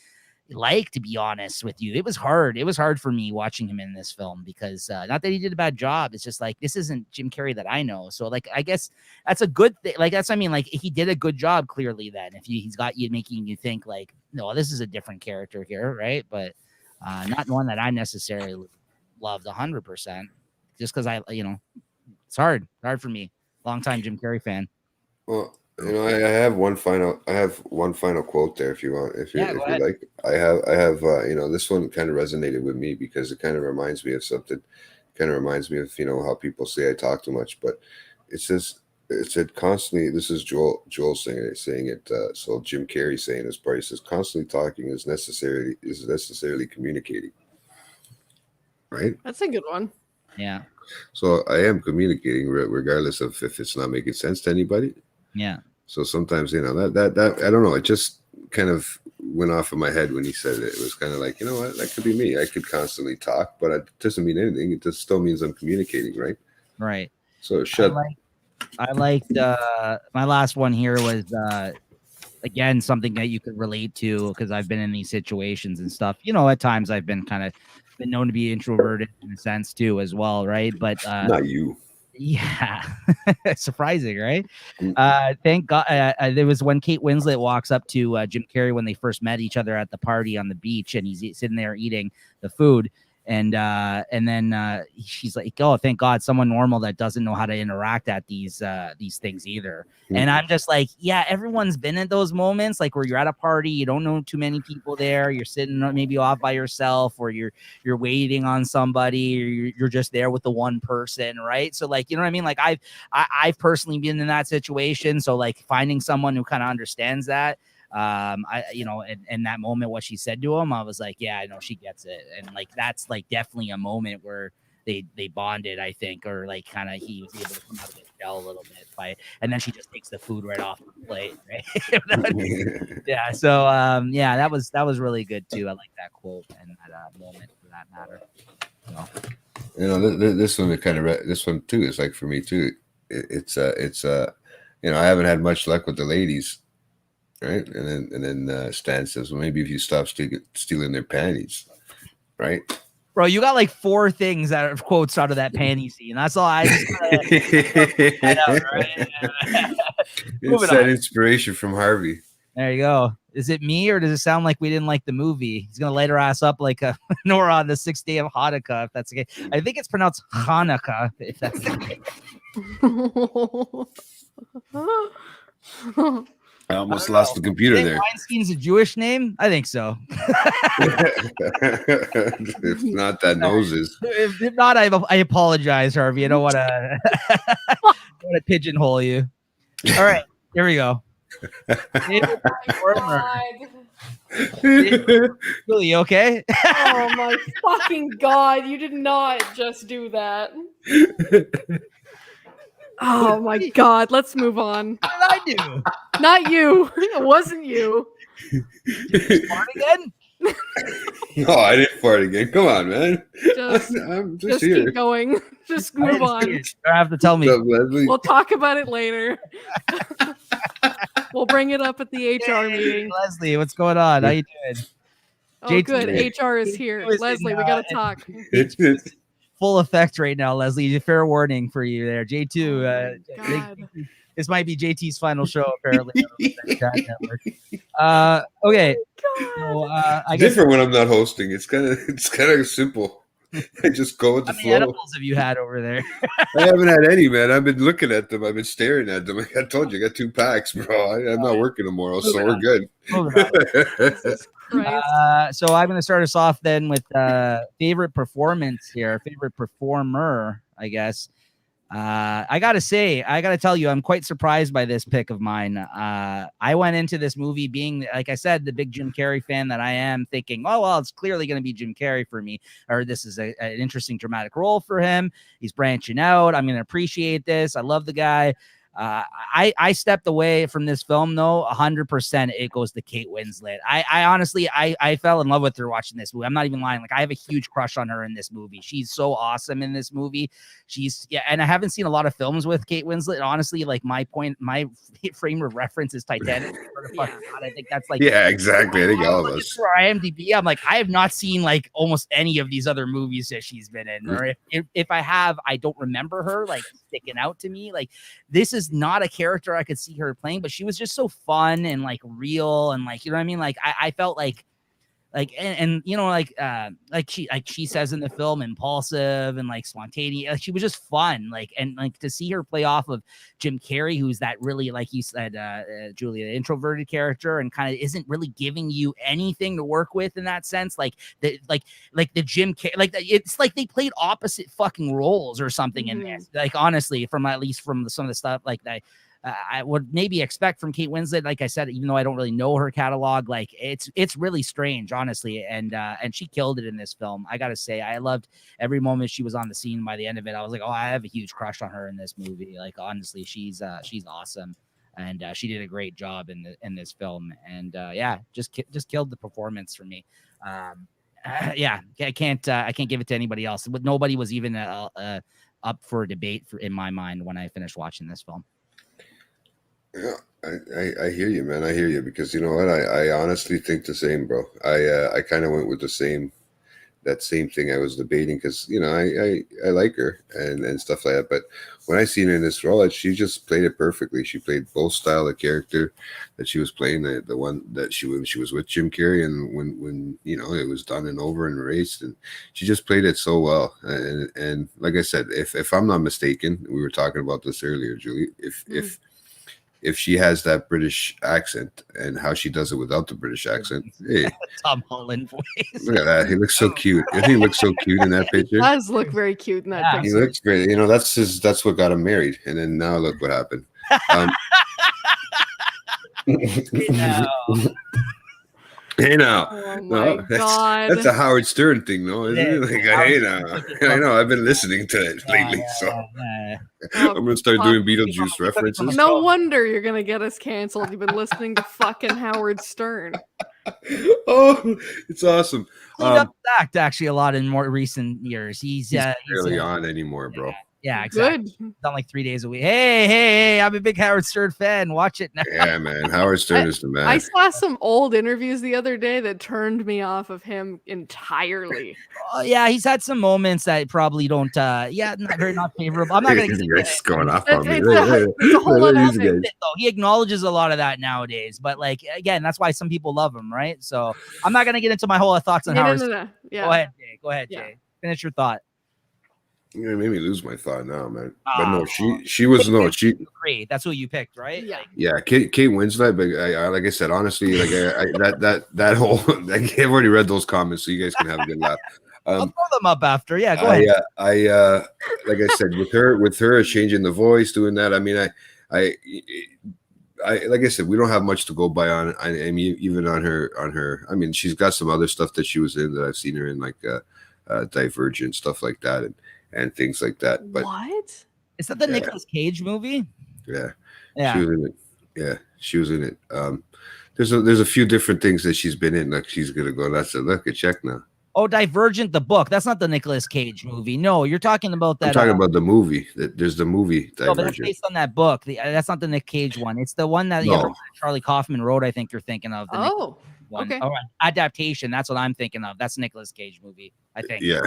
like, to be honest with you. It was hard. It was hard for me watching him in this film because not that he did a bad job. It's just like, this isn't Jim Carrey that I know. So like, I guess that's a good thing. Like, that's, I mean, like he did a good job clearly then, if he's got you making you think like, no, this is a different character here. Right. But not one that I necessarily loved 100%, just because it's hard for me. Long-time Jim Carrey fan. Well, I have one final quote there if you want, if you like. I have this one kind of resonated with me because it kind of reminds me of something. Kind of reminds me of how people say I talk too much, but it said constantly. This is Joel saying it. So Jim Carrey saying this part. He says constantly talking is necessarily communicating. Right. That's a good one. Yeah. So I am communicating regardless of if it's not making sense to anybody. Yeah. So sometimes, that I don't know. It just kind of went off in my head when he said it. It was kind of like, you know what, that could be me. I could constantly talk, but it doesn't mean anything. It just still means I'm communicating, right? Right. So shut. I liked my last one here was again something that you could relate to because I've been in these situations and stuff. You know, at times I've been known to be introverted in a sense too as well, right? But not you. Yeah, surprising, right? Thank God. There was when Kate Winslet walks up to Jim Carrey when they first met each other at the party on the beach, and he's sitting there eating the food, and then she's like, "Oh, thank God, someone normal that doesn't know how to interact at these things either." Mm-hmm. And I'm just like, yeah, everyone's been in those moments, like where you're at a party, you don't know too many people there, you're sitting maybe off by yourself, or you're waiting on somebody, or you're just there with the one person, right? So like, you know what I mean? Like I've personally been in that situation, so like finding someone who kind of understands that. In that moment, what she said to him, I was like, yeah, I know she gets it. And like, that's like definitely a moment where they bonded, I think, or like kind of he was able to come out of his shell a little bit and then she just takes the food right off the plate. Right? Yeah. So, yeah, that was really good too. I like that quote and that moment for that matter. So. You know, this one, this one too is like for me too. It's you know, I haven't had much luck with the ladies. Right, and then Stan says, "Well, maybe if you stop stealing their panties, right?" Bro, you got like 4 things that are quotes out of that panty scene. That's all I just out, right? It's that inspiration from Harvey. There you go. Is it me, or does it sound like we didn't like the movie? He's gonna light her ass up like a Nora on the 6th day of Hanukkah, if that's okay. I think it's pronounced Hanukkah, if that's the case. I almost lost the computer there. Weinstein's a Jewish name? I think so. If not, that nose is. If not, I apologize, Harvey. I don't want to pigeonhole you. All right, here we go. Really okay? Oh my fucking God! You did not just do that. Oh my God, let's move on. What did I do? Not you. It wasn't you. Did you fart again? No, I didn't fart again. Come on, man. I'm just here. Keep going. Just move on. You don't have to tell me. We'll talk about it later. We'll bring it up at the HR meeting. Leslie, what's going on? How you doing? Oh, JT, good. HR is here. Leslie, we got to talk. Full effect right now, Leslie. Fair warning for you there. J2. This might be JT's final show, apparently. Okay. So, I guess different when I'm not hosting. It's kind of simple. I just go with the flow. How many edibles have you had over there? I haven't had any, man. I've been looking at them. I've been staring at them. I told you, I got 2 packs, bro. I'm not working tomorrow, so we're good. So I'm going to start us off then with favorite performance here, favorite performer, I guess. I got to tell you, I'm quite surprised by this pick of mine. I went into this movie being, like I said, the big Jim Carrey fan that I am, thinking, oh, well, it's clearly going to be Jim Carrey for me, or this is an interesting dramatic role for him. He's branching out. I'm going to appreciate this. I love the guy. I stepped away from this film though 100%. It goes to Kate Winslet. I honestly I fell in love with her watching this movie. I'm not even lying. Like I have a huge crush on her in this movie. She's so awesome in this movie. And I haven't seen a lot of films with Kate Winslet. Honestly, like my frame of reference is Titanic. I think that's like exactly. I think all of us. For IMDb, I'm like I have not seen like almost any of these other movies that she's been in, or if I have, I don't remember her like sticking out to me. Like this is not a character I could see her playing, but she was just so fun and like real and like, you know what I mean? Like I felt like and you know, like she says in the film, impulsive and like spontaneous. Like she was just fun. Like, and like to see her play off of Jim Carrey, who's that really, like you said, Julia, the introverted character, and kind of isn't really giving you anything to work with in that sense. Like the Jim Carrey, like it's like they played opposite fucking roles or something in this. Like honestly, at least from some of the stuff like that. I would maybe expect from Kate Winslet, like I said, even though I don't really know her catalog, like it's really strange, honestly, and she killed it in this film. I gotta say, I loved every moment she was on the scene. By the end of it, I was like, oh, I have a huge crush on her in this movie. Like honestly, she's awesome. and she did a great job in this film. And just killed the performance for me. I can't give it to anybody else. But nobody was even up for debate in my mind when I finished watching this film. Yeah, I hear you, man. I hear you, because you know what? I honestly think the same, bro. I kind of went with that same thing I was debating, because you know I like her and stuff like that. But when I seen her in this role, she just played it perfectly. She played both style of character that she was playing, the one that she was with Jim Carrey, and when you know it was done and over and erased, and she just played it so well. And like I said, if I'm not mistaken, we were talking about this earlier, Julie. If she has that British accent and how she does it without the British accent, hey, Tom Holland voice. Look at that. He looks so cute. He looks so cute in that picture. He does look very cute in that picture. He looks great. You know, that's what got him married. And then now look what happened. Hey now. Oh my God. That's a Howard Stern thing, though, isn't it? Like, hey now. I know. I've been listening to it lately, so I'm gonna start doing Beetlejuice references. No wonder you're gonna get us canceled. You've been listening to fucking Howard Stern. Oh, it's awesome. Cleaned up the act actually a lot in more recent years. He's barely on anymore, bro. Yeah, exactly. Good. Done like 3 days a week. Hey, I'm a big Howard Stern fan. Watch it now. Yeah, man. Howard Stern is the man. I saw some old interviews the other day that turned me off of him entirely. Yeah, he's had some moments that probably don't not favorable. I'm not gonna get going off on me. It's a whole other thing. He acknowledges a lot of that nowadays, but like again, that's why some people love him, right? So I'm not gonna get into my whole thoughts on Howard. No. Yeah. Go ahead, Jay. Finish your thought. You made me lose my thought now, man. But no, she was great. That's who you picked, right? Yeah. Kate Winslet. But I like I said, honestly, like that whole I've already read those comments, so you guys can have a good laugh. I'll throw them up after. Yeah, go ahead. I like I said, with her changing the voice, doing that. I mean, I like I said, we don't have much to go by on. I mean, even on her. I mean, she's got some other stuff that she was in that I've seen her in, like Divergent, stuff like that, and things like that. But what is that? The Nicolas Cage movie? Yeah, she was in it. Yeah, she was in it. There's a few different things that she's been in. Like she's gonna go. That's a look at check now. Oh, Divergent, the book. That's not the Nicolas Cage movie. No, you're talking about that. I'm talking about the movie. There's the movie Divergent. No, but that's based on that book. That's not the Nick Cage one. It's the one that Charlie Kaufman wrote. I think you're thinking of. Oh, okay. All right. Adaptation. That's what I'm thinking of. That's Nicolas Cage movie. I think. Yeah.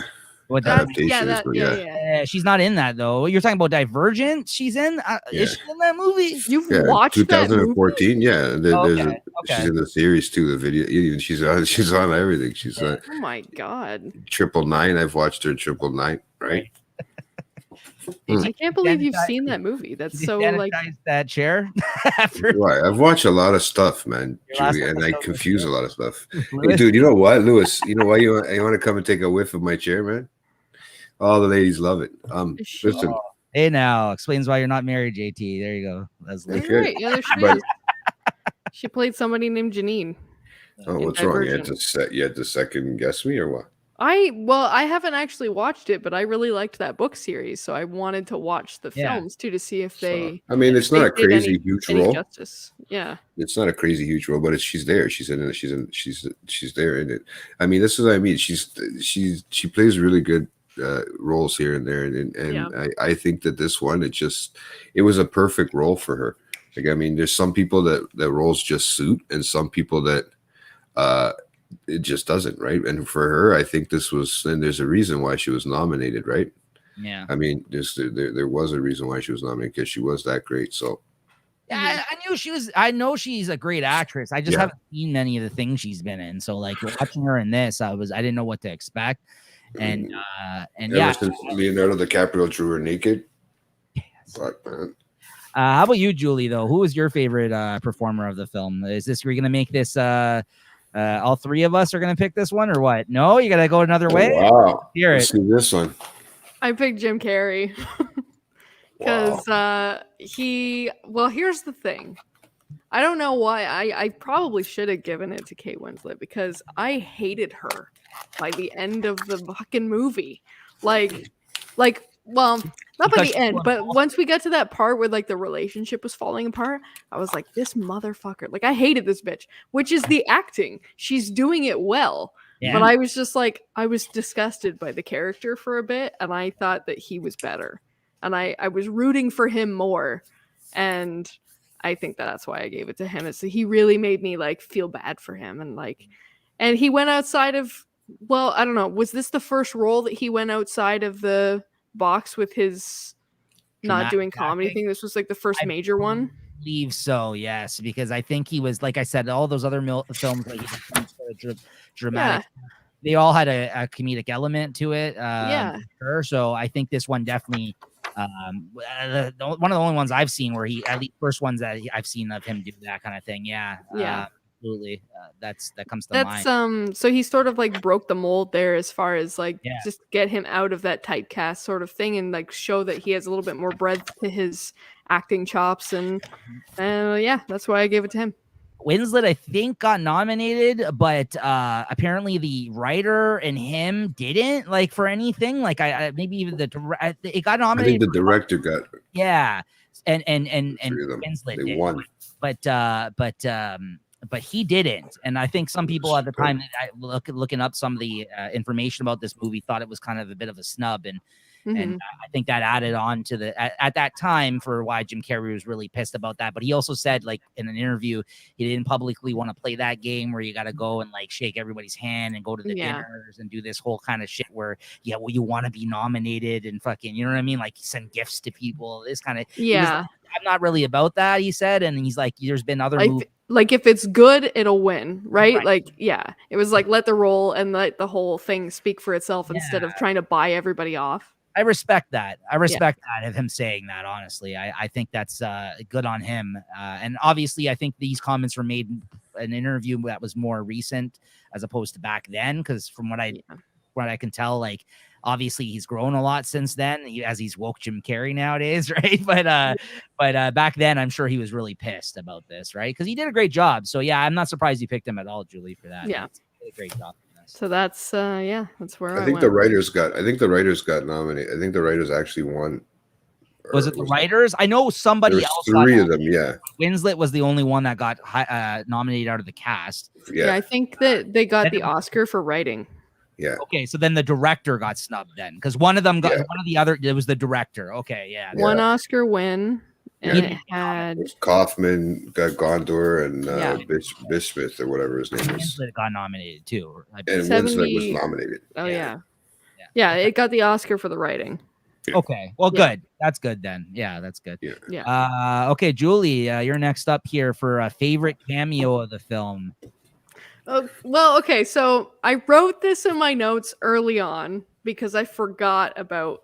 She's not in that though. You're talking about Divergent. She's in. Is she in that movie? You've watched 2014. That movie? She's in the series too. The video. Even she's on everything. She's on. Oh my God. 999. I've watched her in 999. Right. I can't believe you've seen that movie. That's so like that chair. Right. I've watched a lot of stuff, man, Julie, and I confuse a lot of stuff. Hey, dude, you know what, Lewis? You know why you want to come and take a whiff of my chair, man? All the ladies love it. Listen. Hey, now explains why you're not married, JT. There you go, Leslie. Okay. Right. Yeah, she played somebody named Janine. Oh, what's wrong? You had to second guess me or what? I haven't actually watched it, but I really liked that book series, so I wanted to watch the films too to see if they. I mean, it's not a crazy huge role. Justice. Yeah, it's not a crazy huge role, but she's there. She's in it. She's there in it. I mean, this is what I mean. She plays really good roles here and there, and I think that this one it was a perfect role for her. Like, I mean, there's some people that roles just suit, and some people that it just doesn't, right? And for her, I think this was, and there's a reason why she was nominated, right? Yeah. I mean, there was a reason why she was nominated, because she was that great. So yeah, I know she's a great actress. I just haven't seen many of the things she's been in. So like watching her in this, I didn't know what to expect. And ever since Leonardo DiCaprio drew her naked. Fuck, man. How about you, Julie, though? Who was your favorite performer of the film? Is this, we're going to make this, all three of us are going to pick this one or what? No, you got to go another way? Wow. Let's see this one. I picked Jim Carrey. Because here's the thing. I don't know why. I probably should have given it to Kate Winslet, because I hated her by the end of the fucking movie. Well, Not by the end, but once we got to that part where like the relationship was falling apart, I was like, this motherfucker. Like I hated this bitch, which is the acting. She's doing it well. Yeah. But I was just like, I was disgusted by the character for a bit, and I thought that he was better. And I was rooting for him more. And I think that's why I gave it to him. Is he really made me like feel bad for him, and he went outside of, well, I don't know, was this the first role that he went outside of the box with his not doing comedy thing? This was like the first major one. I believe so, yes, because I think he was, like I said, all those other films like dramatic, they all had a comedic element to it. Sure. So I think this one definitely. One of the only ones I've seen where he, at least first ones that I've seen of him do that kind of thing. Absolutely. That comes to mind. So he sort of like broke the mold there as far as like just get him out of that typecast sort of thing and like show that he has a little bit more breadth to his acting chops, and that's why I gave it to him. Winslet, I think, got nominated, but apparently the writer and him didn't, like, for anything. Like, I maybe even it got nominated. I think the director got. Yeah, and Winslet they won, but he didn't. And I think some people at the time, looking up some of the information about this movie, thought it was kind of a bit of a snub, and I think that added on to at that time for why Jim Carrey was really pissed about that. But he also said, like, in an interview, he didn't publicly want to play that game where you got to go and like shake everybody's hand and go to the dinners and do this whole kind of shit where, you want to be nominated and fucking, you know what I mean? Like send gifts to people, this kind of, I'm not really about that, he said. And he's like, there's been other movies. Like if it's good, it'll win, right? Like, it was like, let the role and let the whole thing speak for itself instead of trying to buy everybody off. I respect that. I respect that of him saying that, honestly. I think that's good on him. And obviously, I think these comments were made in an interview that was more recent as opposed to back then. Because from what I can tell, like, obviously he's grown a lot since then, as he's woke Jim Carrey nowadays, right? But back then, I'm sure he was really pissed about this, right? Because he did a great job. So, I'm not surprised you picked him at all, Julie, for that. Yeah. He did a great job. So that's that's where I think the writers got nominated. I think the writers actually won. Was it the writers? I know somebody else. Three of them, yeah. Winslet was the only one that got nominated out of the cast. Yeah, I think that they got the Oscar for writing. Yeah. Okay, so then the director got snubbed then, because one of them got one of the other. It was the director. Okay, one Oscar win. And it had Kaufman, got Gondor, and Bismuth or whatever his name is. Winslet got nominated too. And Winslet was nominated. Oh yeah, it got the Oscar for the writing. Yeah. Okay, well, good. That's good then. Yeah, that's good. Yeah. Okay, Julie, you're next up here for a favorite cameo of the film. Well, okay, so I wrote this in my notes early on because I forgot about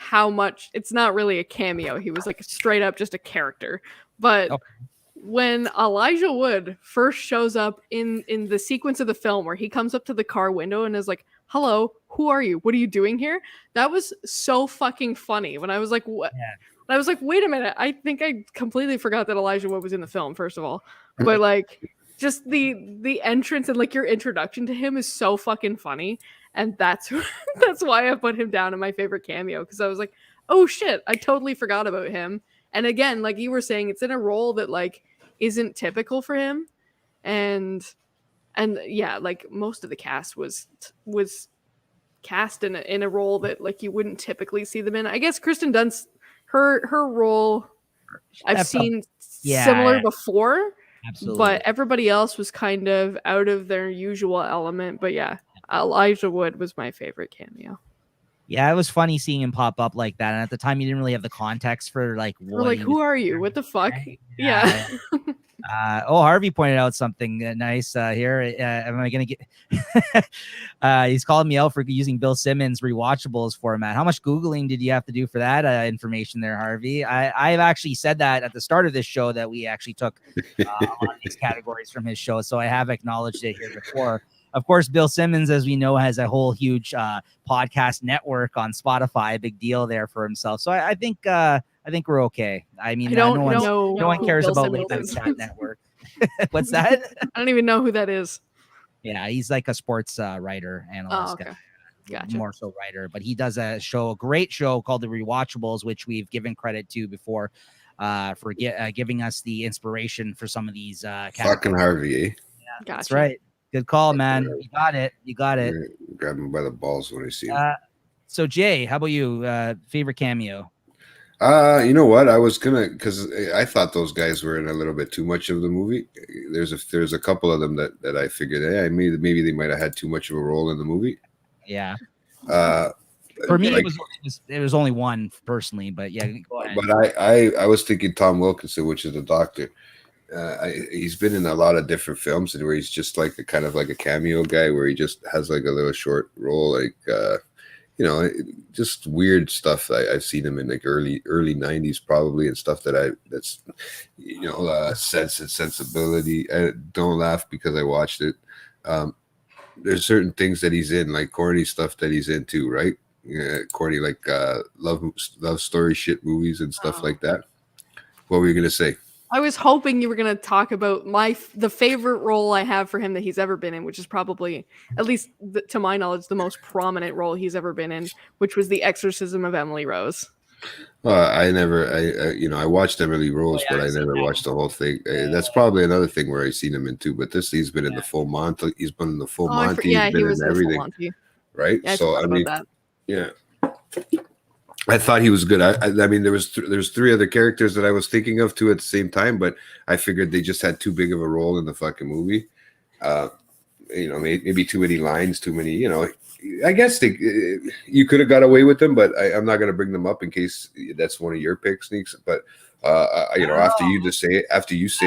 how much it's not really a cameo. He was like straight up just a character. But when Elijah Wood first shows up in the sequence of the film where he comes up to the car window and is like, "Hello, who are you? What are you doing here?" That was so fucking funny. When I was like, "What?" I was like, "Wait a minute. I think I completely forgot that Elijah Wood was in the film, first of all." But like just the entrance and like your introduction to him is so fucking funny. And that's why I put him down in my favorite cameo, because I was like, oh shit, I totally forgot about him. And again, like you were saying, it's in a role that like isn't typical for him. And like most of the cast was cast in a role that like you wouldn't typically see them in. I guess Kristen Dunst, her role I've seen similar before. Absolutely. But everybody else was kind of out of their usual element. But Elijah Wood was my favorite cameo. Yeah, it was funny seeing him pop up like that. And at the time, you didn't really have the context for like, who are you? What the fuck? Yeah. Harvey pointed out something nice here. Am I going to get? He's called me out for using Bill Simmons' rewatchables format. How much Googling did you have to do for that information there, Harvey? I've actually said that at the start of this show that we actually took a lot of these categories from his show. So I have acknowledged it here before. Of course, Bill Simmons, as we know, has a whole huge podcast network on Spotify. A big deal there for himself. So I think we're okay. I mean, no one cares about Late Night Chat Network. What's that? I don't even know who that is. Yeah, he's like a sports writer, analyst. Oh, okay. more so writer, but he does a great show called The Rewatchables, which we've given credit to before for giving us the inspiration for some of these fucking Harvey, eh? Yeah, that's right. Good call, man. You got it. Grab him by the balls when I see him. So Jay, how about you? Favorite cameo? You know what? I was because I thought those guys were in a little bit too much of the movie. There's a couple of them that I figured, maybe they might have had too much of a role in the movie. Yeah. For me, it was only one personally, but yeah. Go ahead. But I was thinking Tom Wilkinson, which is the doctor. He's been in a lot of different films, and where he's just like a kind of like a cameo guy, where he just has like a little short role, like just weird stuff. I've seen him in like early 90s probably, and stuff that's Sense and Sensibility. Don't laugh because I watched it. There's certain things that he's in, like corny stuff that he's in too, right? Corny, like love story shit movies and stuff like that. What were you gonna say? I was hoping you were going to talk about the favorite role I have for him that he's ever been in, which is probably, at least to my knowledge, the most prominent role he's ever been in, which was The Exorcism of Emily Rose. I watched Emily Rose, but I never watched the whole thing. That's probably another thing where I've seen him in too. But he's been in the full Monty. He's been in the full Monty. Yeah, he's been he was in everything, right? Yeah, so I mean, that. Yeah. I thought he was good. I mean, there's three other characters that I was thinking of too at the same time, but I figured they just had too big of a role in the fucking movie. Maybe too many lines, too many. I guess you could have got away with them, but I'm not going to bring them up in case that's one of your picks, Sneaks. But after you say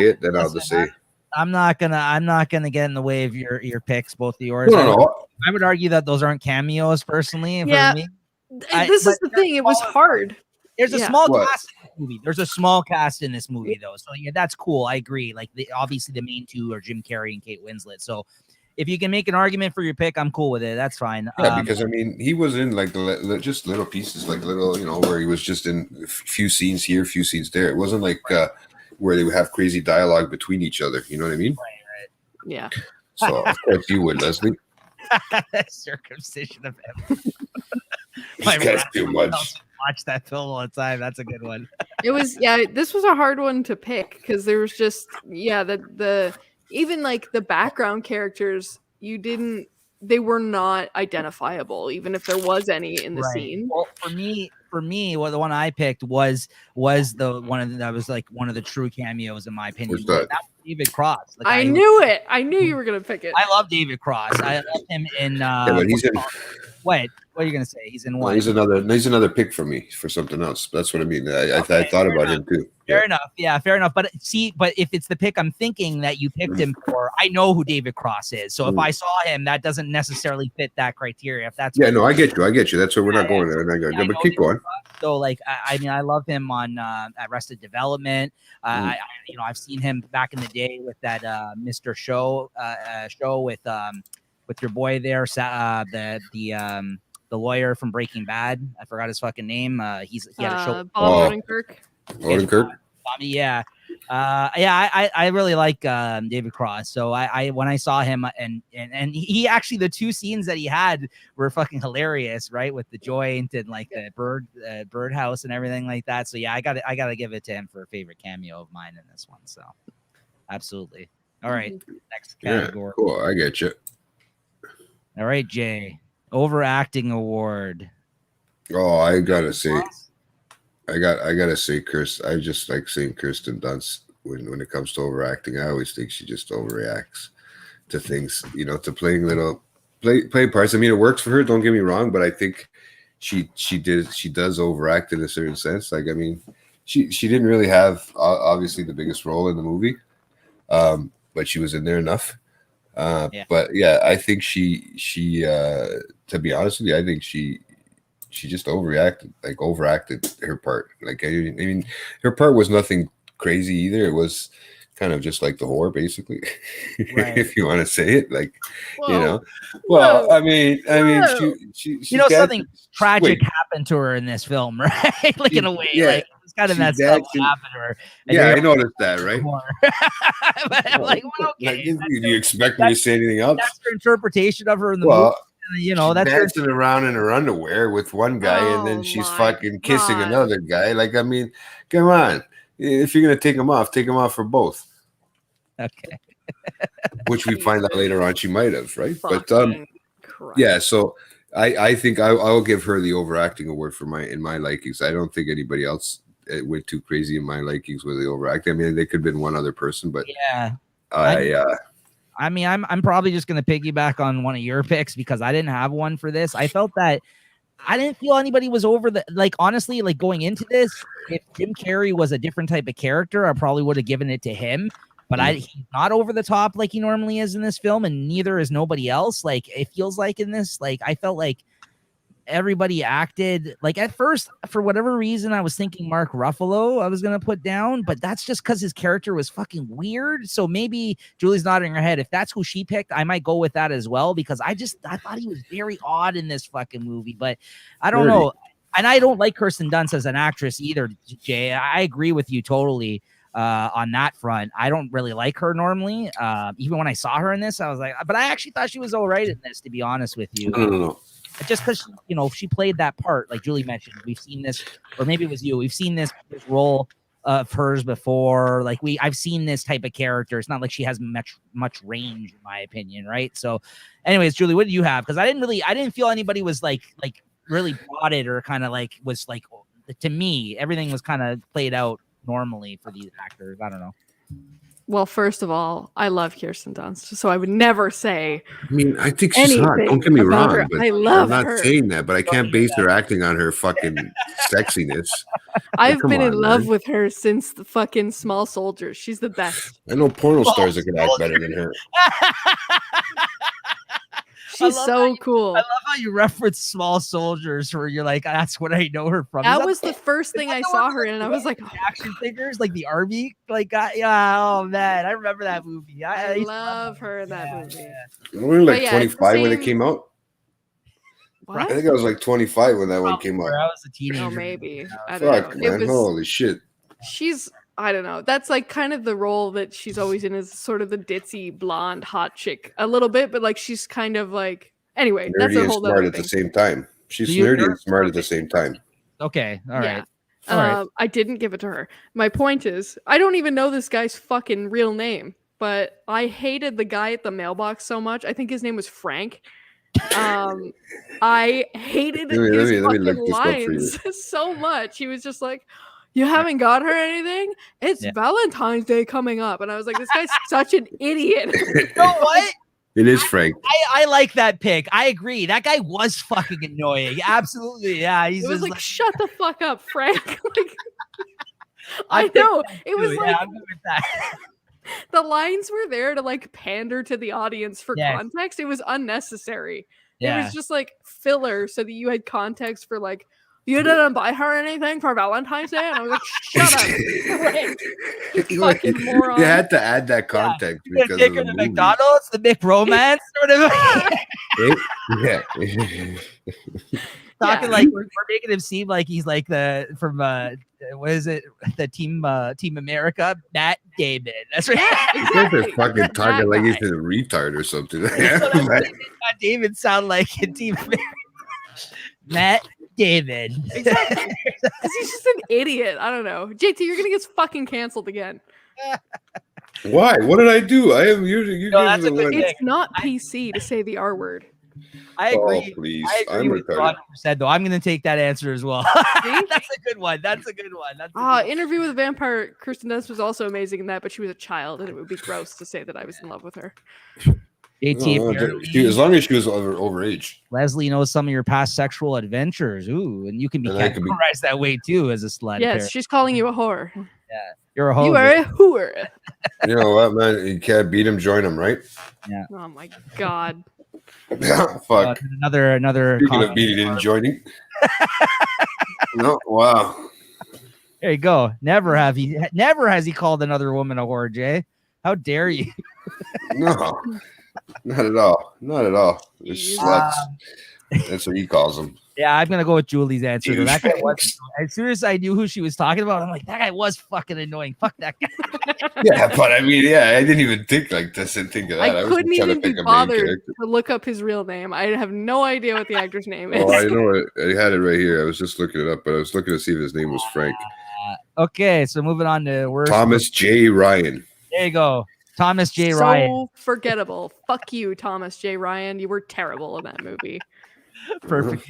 it, then I'll just say. I'm not gonna get in the way of your picks, both of yours. No. I would argue that those aren't cameos, personally. Yeah. For me. This is the thing. It was hard. There's a small cast in this movie. There's a small cast in this movie, though. So yeah, that's cool. I agree. Like obviously the main two are Jim Carrey and Kate Winslet. So if you can make an argument for your pick, I'm cool with it. That's fine. Yeah, because I mean, he was in like just little pieces, like little, where he was just in a few scenes here, a few scenes there. It wasn't like where they would have crazy dialogue between each other. You know what I mean? Right. Yeah. So of course you would, Leslie. Circumcision of him. That's too much. Watch that film all the time. That's a good one. It was, this was a hard one to pick because there was just, the even like the background characters, they were not identifiable, even if there was any in the scene. Well, for me, the one I picked was the one that was like one of the true cameos in my opinion. That was David Cross. Like, I knew it. I knew you were gonna pick it. I love David Cross. I love him in. But he's in. What are you gonna say? He's in what? Well, he's another pick for me for something else. That's what I mean. I thought about him too. Fair enough. Yeah, fair enough. But if it's the pick I'm thinking that you picked him for, I know who David Cross is. So if I saw him, that doesn't necessarily fit that criteria. If that's I get you. That's where we're not going there. But keep going. So like, I mean, I love him on Arrested Development. I've seen him back in the day with that Mr. Show with your boy there, the lawyer from Breaking Bad. I forgot his fucking name. He had a show. Bob Odenkirk. Odenkirk. Yeah. I really like David Cross. So I when I saw him and he actually, the two scenes that he had were fucking hilarious, right? With the joint and like the birdhouse and everything like that. So yeah, I gotta give it to him for a favorite cameo of mine in this one. So absolutely. All right, next category. Yeah, cool. I get you. All right, Jay. Overacting Award. Oh, I gotta say, Kirsten. I just like seeing Kirsten Dunst when it comes to overacting. I always think she just overreacts to things, to playing play parts. I mean, it works for her. Don't get me wrong, but I think she does overact in a certain sense. Like, I mean, she didn't really have obviously the biggest role in the movie, but she was in there enough. But yeah, I think she to be honest with you, I think she just overacted her part. Like, I mean, her part was nothing crazy either. It was kind of just like the whore, basically, if you want to say it. Like, well, I mean, she something tragic happened to her in this film, right? Like, in a way, like it's kind of messed up what happened to her. I noticed that, right? But I'm like, well, okay. Do you expect me to say anything else? That's her interpretation of her in the movie. you know, she's that's dancing around in her underwear with one guy, and then she's fucking kissing another guy. Like, I mean, come on. If you're gonna take them off for both. Okay. Which we find out later on she might have, right? But Christ. yeah, so I think I'll give her the overacting award for in my likings. I don't think anybody else went too crazy in my likings with the overacting. I mean, they could have been one other person, but yeah. I mean, I'm probably just gonna piggyback on one of your picks because I didn't have one for this. I felt that I didn't feel anybody was over the, like, honestly, like going into this, if Jim Carrey was a different type of character, I probably would have given it to him. But he's not over the top like he normally is in this film, and neither is nobody else. Like, it feels like in this, like, I felt like everybody acted like, at first, for whatever reason, I was thinking Mark Ruffalo I was gonna put down, but that's just because his character was fucking weird. So maybe Julie's nodding her head. If that's who she picked, I might go with that as well, because I thought he was very odd in this fucking movie. But I don't know, and I don't like Kirsten Dunst as an actress either, Jay. I agree with you totally on that front. I don't really like her normally. Even when I saw her in this, I was like, but I actually thought she was all right in this, to be honest with you. No. Just because, you know, she played that part, like Julie mentioned. We've seen this, or maybe it was you. We've seen this role of hers before. Like, I've seen this type of character. It's not like she has much range, in my opinion, right? So, anyways, Julie, what do you have? Because I didn't feel anybody was like really bought it, or kind of like was like, to me, everything was kind of played out normally for these actors. I don't know. Well, first of all, I love Kirsten Dunst, so I would never say. I mean, I think she's hot. Don't get me wrong, but I love her. I'm not saying that, but I can't base her acting on her fucking sexiness. I've been in love with her since the fucking Small Soldiers. She's the best. I know porno stars that can act better than her. She's so cool. I love how you reference Small Soldiers, where you're like, that's what I know her from. That was the first thing I saw her in, and I was like, action figures, like the army, like, yeah, oh man, I remember that movie. I love her in that movie. Yeah. We were like 25 when it came out. What? I think I was like 25 when that one came out. I was a teenager. Oh, maybe. I don't know. Man, holy shit. I don't know. That's like kind of the role that she's always in, is sort of the ditzy blonde hot chick a little bit, but like she's kind of like, anyway, nerdy that's a whole and smart other at thing. the same time. She's nerdy and smart at the same time. Okay, all right. I didn't give it to her. My point is, I don't even know this guy's fucking real name, but I hated the guy at the mailbox so much. I think his name was Frank. I hated his fucking lines so much. He was just like, you haven't got her anything? It's Valentine's Day coming up. And I was like, this guy's such an idiot. You know what? It is Frank. I like that pick. I agree. That guy was fucking annoying. Absolutely. Yeah. It was like, shut the fuck up, Frank. Like, I know. It was like, I'm good with that. The lines were there to like pander to the audience for context. It was unnecessary. It was just like filler so that you had context for like, you didn't buy her anything for Valentine's Day? And I was like, shut up. You fucking moron. You had to add that context because of the McDonald's, the McRomance, sort of. Talking like we're making him seem like he's like from what is it, the Team America, Matt Damon. That's right. Yeah, exactly. They're fucking talking like he's a retard or something. Matt Damon sound like in Team America. Matt David. Exactly. Because he's just an idiot. I don't know. JT, you're gonna get fucking canceled again. Why? What did I do? I am you. No, that's a good thing. It's not PC to say the R word. I agree. Oh, please. I agree with 100%, though. I'm going to take that answer as well. That's a good one. That's a good one. Interview with a Vampire. Kirsten Dunst was also amazing in that, but she was a child, and it would be gross to say that I was in love with her. JT, as long as she was overage. Leslie knows some of your past sexual adventures. Ooh, and you can be categorized that way too as a slut. Yes, she's calling you a whore. Yeah, you're a whore. You are a whore. You know what, man? You can't beat him, join him, right? Yeah. Oh my god. Fuck. Another. Speaking of beating and joining. No, wow. There you go. Never has he called another woman a whore, Jay. How dare you? No, not at all. Not at all. They're sluts. That's what he calls them. Yeah, I'm gonna go with Julie's answer. Though. That guy was. As soon as I knew who she was talking about, I'm like, that guy was fucking annoying. Fuck that guy. Yeah, but I mean, I didn't even think like this and think of that. I couldn't even be bothered to look up his real name. I have no idea what the actor's name is. Oh, I know it. I had it right here. I was just looking it up, but I was looking to see if his name was Frank. Okay, so moving on to worst. Thomas J. Ryan. There you go. Thomas J. Ryan. So forgettable. Fuck you, Thomas J. Ryan. You were terrible in that movie. Perfect.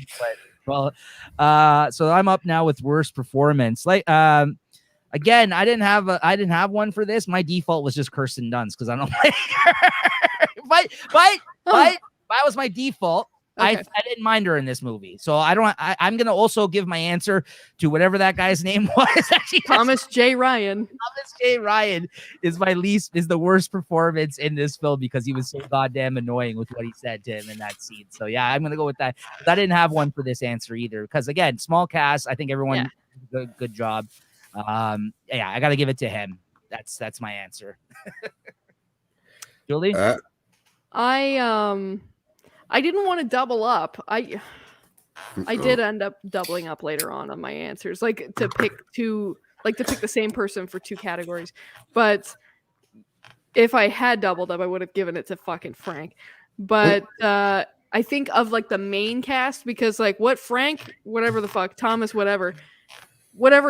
Well, so I'm up now with worst performance. Like, again, I didn't have one for this. My default was just Kirsten Dunst because I don't like her. but that was my default. Okay. I didn't mind her in this movie, so I'm gonna also give my answer to whatever that guy's name was. Thomas J. Ryan. Thomas J. Ryan is the worst performance in this film because he was so goddamn annoying with what he said to him in that scene. So yeah, I'm gonna go with that. But I didn't have one for this answer either because again, small cast. I think everyone did a good job. I gotta give it to him. That's my answer. Julie, I didn't want to double up. I did end up doubling up later on my answers, like to pick the same person for two categories. But if I had doubled up, I would have given it to fucking Frank. But I think of like the main cast because like what Frank, whatever the fuck, Thomas, whatever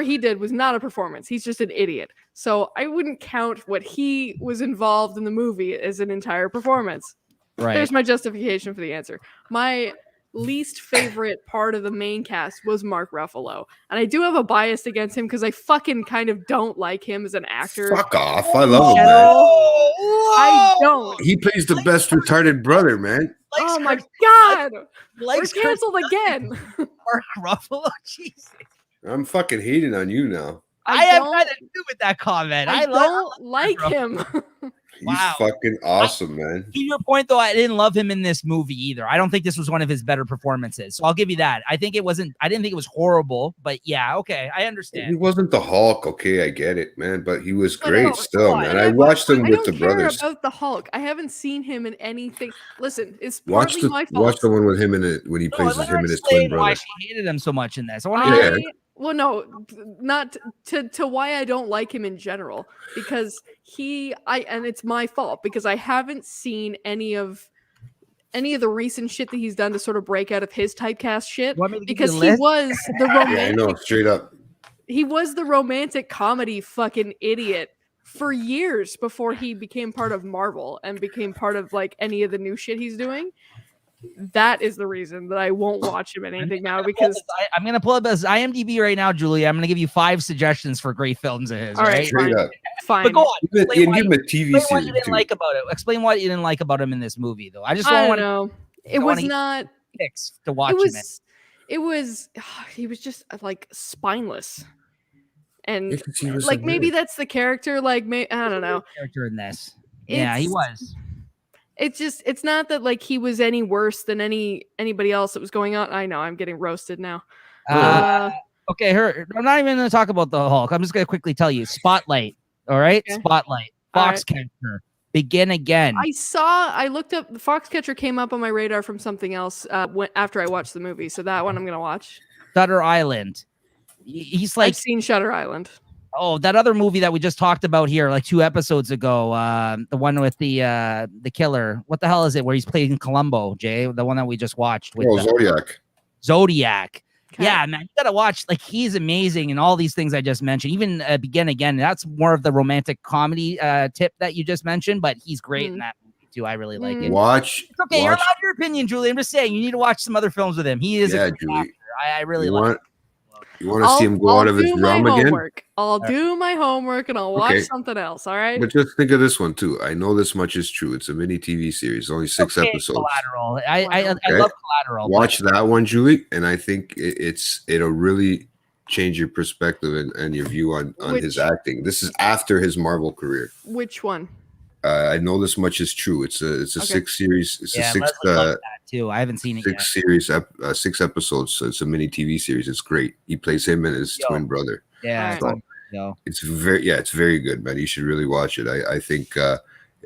he did was not a performance. He's just an idiot. So I wouldn't count what he was involved in the movie as an entire performance. Right. There's my justification for the answer. My least favorite part of the main cast was Mark Ruffalo. And I do have a bias against him because I fucking kind of don't like him as an actor. Fuck off. I love him, man. I don't. He plays the best retarded brother, man. Oh my God. We're canceled again. Mark Ruffalo? Jesus. I'm fucking hating on you now. I have nothing to do with that comment. I don't like him. He's fucking awesome, man. To your point, though, I didn't love him in this movie either. I don't think this was one of his better performances. So I'll give you that. I didn't think it was horrible, but yeah, okay. I understand. He wasn't the Hulk, okay, I get it, man. But he was great still, man. I watched him with the brothers. About the Hulk. I haven't seen him in anything. Listen, it's partly my fault. Watch the one with him in it when he plays him and his twin brother. Why she hated him so much in this. Well, no, not to why I don't like him in general, because and it's my fault because I haven't seen any of the recent shit that he's done to sort of break out of his typecast shit because he was the romantic. Yeah, I know, straight up. He was the romantic comedy fucking idiot for years before he became part of Marvel and became part of like any of the new shit he's doing. That is the reason that I won't watch him in anything now because I'm going to pull up his IMDb right now, Julie. I'm going to give you 5 suggestions for great films of his. All right, fine. But go on. Give him a TV series. What you didn't like about it. Explain what you didn't like about him in this movie, though. I don't know. It was not picks to watch him in. He was just like spineless. And like maybe that's the character. Like I don't know. Character in this. Yeah, he was. It's not that like he was any worse than anybody else that was going on. I know I'm getting roasted now. Okay, I'm not even going to talk about the Hulk. I'm just going to quickly tell you. Spotlight. All right, okay. Spotlight. Foxcatcher. Right. Begin Again. I looked up. The Foxcatcher came up on my radar from something else after I watched the movie. So that one I'm going to watch. Shutter Island. He's like I've seen Shutter Island. Oh, that other movie that we just talked about here, like 2 episodes ago, the one with the killer. What the hell is it? Where he's playing Columbo, Jay? The one that we just watched with Zodiac. Okay. Yeah, man, you gotta watch. Like he's amazing in all these things I just mentioned. Even Begin Again. That's more of the romantic comedy tip that you just mentioned, but he's great in that movie too. I really like it. It's okay. You're allowed your opinion, Julie. I'm just saying you need to watch some other films with him. He is a good actor. I really like it. You want to see him go out of his realm again? I'll do my homework and I'll watch something else. All right. But just think of this one too. I know this much is true. It's a mini TV series, only 6 episodes. Collateral. I love Collateral. Watch that one, Julie, and I think it'll really change your perspective and your view on his acting. This is after his Marvel career. Which one? I know this much is true. It's a 6 series. It's a 6 too. I haven't seen it yet. 6 series, 6 episodes. So it's a mini TV series. It's great. He plays him and his twin brother. Yeah. So it's very good, man. You should really watch it. I think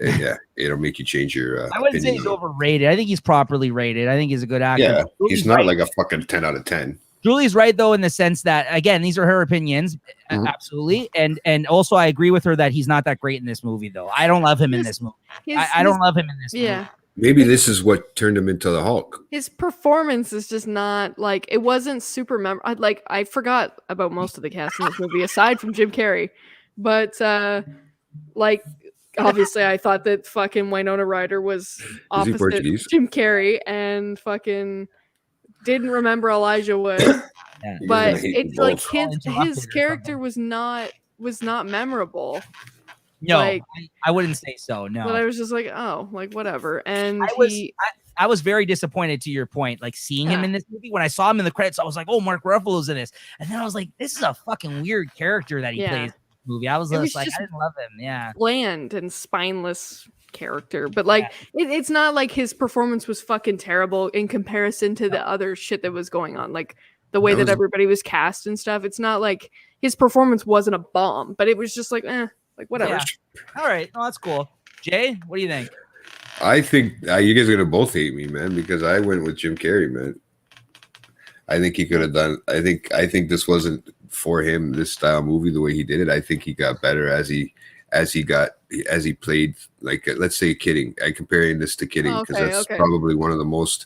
yeah, it'll make you change your I wouldn't say he's overrated. I think he's properly rated. I think he's a good actor. Yeah, he's not like a fucking 10 out of 10. Julie's right though, in the sense that, again, these are her opinions, absolutely, and also I agree with her that he's not that great in this movie though. I don't love him in this movie. I don't love him in this movie. Maybe this is what turned him into the Hulk. His performance is just not like, it wasn't super memorable. Like, I forgot about most of the cast in this movie aside from Jim Carrey, but like, obviously I thought that fucking Winona Ryder was opposite Jim Carrey, and fucking didn't remember Elijah Wood. Yeah. But it's like his character was not memorable. No, like, I wouldn't say so. No, but I was just like, oh, like whatever. And I was very disappointed, to your point, like seeing him in this movie. When I saw him in the credits, I was like, oh, Mark Ruffalo's in this, and then I was like, this is a fucking weird character that he plays in the movie. I was just like, I didn't love him. Yeah, bland and spineless character, but like it's not like his performance was fucking terrible in comparison to the other shit that was going on, like the way that everybody was cast and stuff. It's not like his performance wasn't a bomb, but it was just like like whatever. Yeah. All right, no, that's cool. Jay, what do you think? I think you guys are gonna both hate me, man, because I went with Jim Carrey, man. I think he could have done. I think this wasn't for him, this style movie, the way he did it. I think he got better as he played, like, let's say Kidding. I'm comparing this to Kidding because that's probably one of the most.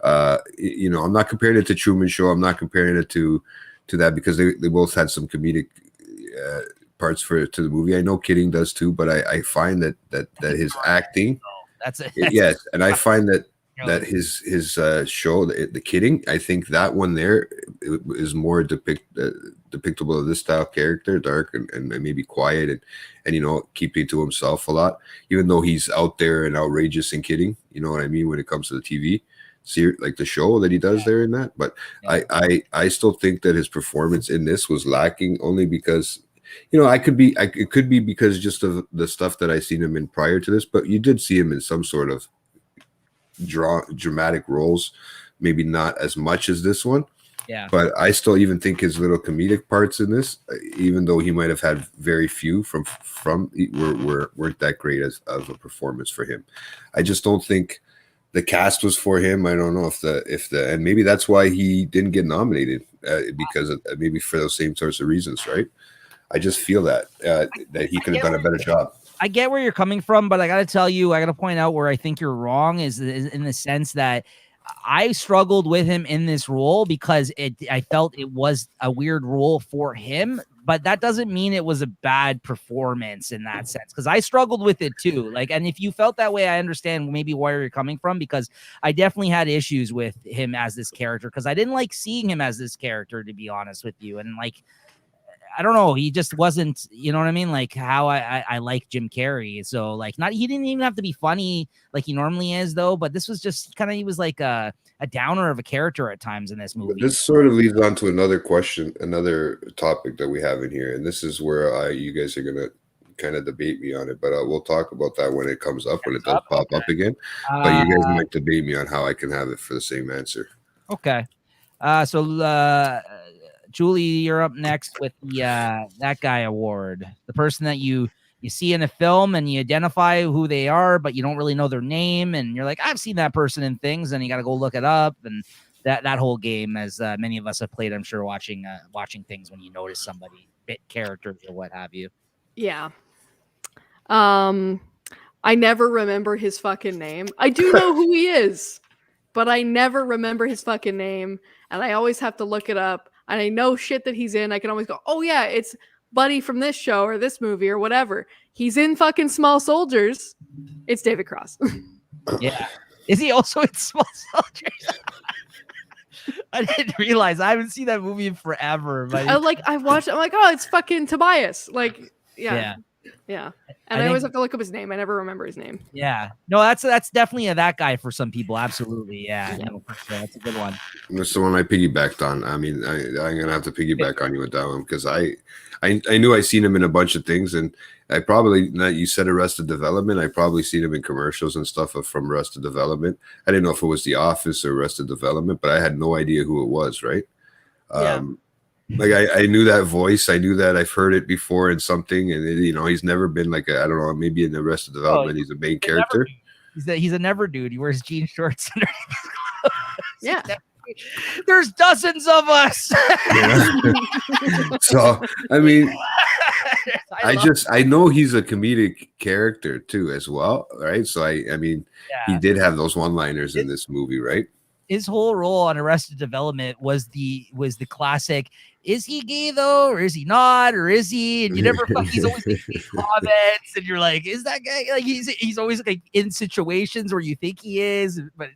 I'm not comparing it to Truman Show. I'm not comparing it to that because they both had some comedic parts to the movie. I know Kidding does too, but I find that his acting. Yes, and I find that his show, the Kidding, I think that one there is more depictable of this style character, dark and maybe quiet and keeping to himself a lot, even though he's out there and outrageous and Kidding. You know what I mean when it comes to the TV. See, like the show that he does there in that, but I still think that his performance in this was lacking, only because it could be because just of the stuff that I seen him in prior to this, but you did see him in some sort of dramatic roles, maybe not as much as this one. Yeah, but I still even think his little comedic parts in this, even though he might have had very few weren't that great as of a performance for him. I just don't think the cast was for him. I don't know if and maybe that's why he didn't get nominated, because maybe for those same sorts of reasons, right? I just feel that he could have done a better job. I get where you're coming from, but I got to point out where I think you're wrong is in the sense that I struggled with him in this role because I felt it was a weird role for him, but that doesn't mean it was a bad performance in that sense, because I struggled with it too. Like, and if you felt that way, I understand maybe where you're coming from, because I definitely had issues with him as this character because I didn't like seeing him as this character, to be honest with you. And like, I don't know, he just wasn't, you know what I mean? Like how I like Jim Carrey. So like, he didn't even have to be funny like he normally is though, but this was just he was like a downer of a character at times in this movie. But this sort of leads on to another topic that we have in here. And this is where you guys are going to kind of debate me on it, but we'll talk about that when it comes up, when it does pop up again. But you guys might debate me on how I can have it for the same answer. Okay. Julie, you're up next with the That Guy Award. The person that you see in a film and you identify who they are, but you don't really know their name, and you're like, I've seen that person in things, and you got to go look it up, and that whole game, as many of us have played, I'm sure, watching things when you notice somebody, bit characters or what have you. Yeah. I never remember his fucking name. I do know who he is, but I never remember his fucking name, and I always have to look it up. And I know shit that he's in. I can always go, oh yeah, it's Buddy from this show or this movie or whatever. He's in fucking Small Soldiers. It's David Cross. Yeah. Is he also in Small Soldiers? I didn't realize. I haven't seen that movie in forever. But I watched it. I'm like, oh, it's fucking Tobias. Like, yeah. And I always have to look up his name. I never remember his name. Yeah. No, that's definitely that guy for some people. Absolutely. Yeah. No, for sure. That's a good one. That's the one I piggybacked on. I mean, I'm going to have to piggyback on you with that one because I knew I seen him in a bunch of things, and I probably, you said Arrested Development, I probably seen him in commercials and stuff from Arrested Development. I didn't know if it was The Office or Arrested Development, but I had no idea who it was, right? Like I knew that voice. I knew that I've heard it before in something, and he's never been like I don't know, maybe in the Arrested Development he's a main character. He's a never dude. He wears jean shorts. Yeah. There's dozens of us. So I mean, I know he's a comedic character too as well, right? So I mean, he did have those one-liners in this movie, right? His whole role on Arrested Development was the classic. Is he gay though, or is he not, or is he? And you never. He's always making comments, and you're like, is that guy like he's always like in situations where you think he is, but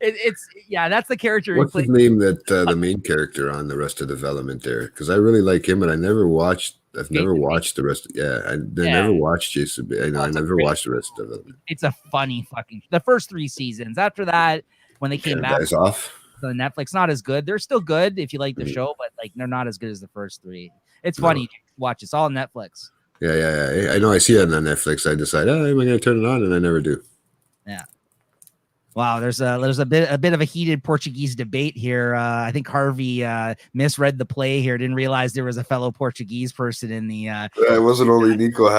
it's that's the character. What's his name? That the main character on the Arrested Development there? Because I really like him, and I've never watched the rest. I never watched Jason. I never watched the Arrested Development. It's a funny fucking the first 3 seasons. After that, when they came back off. The Netflix, not as good. They're still good if you like the show, but like they're not as good as the first 3. It's funny. Watch. It's all on Netflix. Yeah. I know. I see it on Netflix. I decide, am I going to turn it on? And I never do. Yeah. Wow. There's a bit of a heated Portuguese debate here. I think Harvey misread the play here. Didn't realize there was a fellow Portuguese person in the. It wasn't only Niko.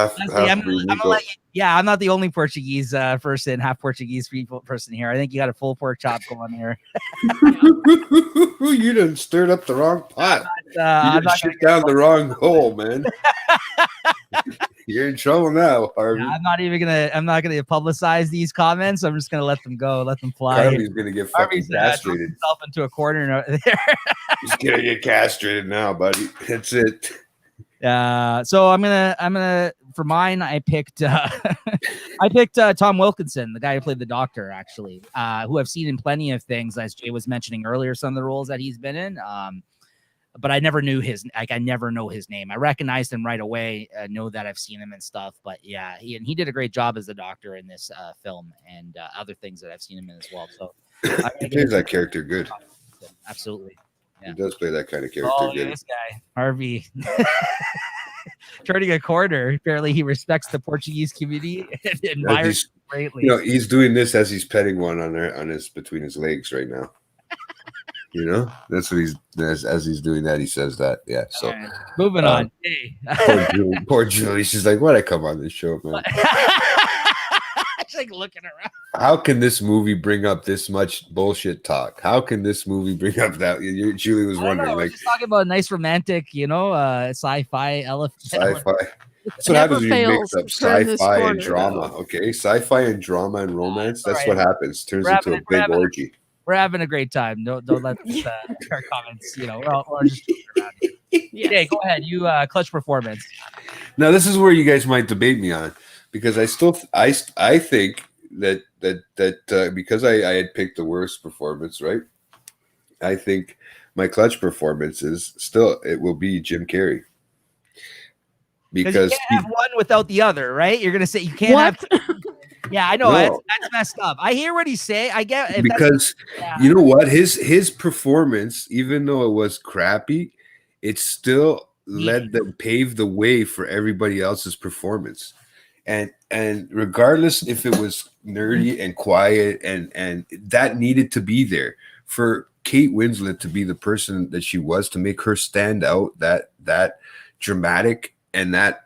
I'm not the only Portuguese person, half Portuguese person here. I think you got a full pork chop going here. You done stirred up the wrong pot. You done shit down the wrong hole, man. You're in trouble now, Harvey. I'm not gonna publicize these comments. I'm just gonna let them go, let them fly. Harvey's gonna get fucking castrated. Himself into a corner there. He's gonna get castrated now, buddy. That's it. So I'm gonna for mine. I picked Tom Wilkinson, the guy who played the Doctor, actually, who I've seen in plenty of things, as Jay was mentioning earlier, some of the roles that he's been in. But I never knew I never know his name. I recognized him right away. Know that I've seen him and stuff. But yeah, he did a great job as the Doctor in this film and other things that I've seen him in as well. So he plays that character good. Absolutely. Yeah. He does play that kind of character good. This guy, Harvey. Turning a corner. Apparently he respects the Portuguese community and admires it greatly. He's doing this as he's petting one on his between his legs right now. That's what he's as he's doing that. He says that. Yeah. So moving on. Hey. poor Julie. She's like, "Why'd I come on this show, man?" She's like looking around. How can this movie bring up this much bullshit talk? How can this movie bring up that? Julie was wondering. We're just talking about a nice romantic, sci-fi elephant. Sci-fi. That's what happens when you mix up sci-fi and drama. Okay, sci-fi and drama and romance. That's what happens. Turns into a big orgy. We're having a great time. Don't let our comments. We're just around here. Yes. Okay, go ahead. You clutch performance. Now this is where you guys might debate me on, because I think that because I had picked the worst performance, right? I think my clutch performance is it will be Jim Carrey. Because you can't have one without the other, right? You're gonna say you can't have. Yeah, I know. No. That's messed up. I hear what he's saying. I get because you know what, his performance, even though it was crappy, it still paved the way for everybody else's performance. And regardless if it was nerdy and quiet and that needed to be there for Kate Winslet to be the person that she was, to make her stand out, that dramatic and that,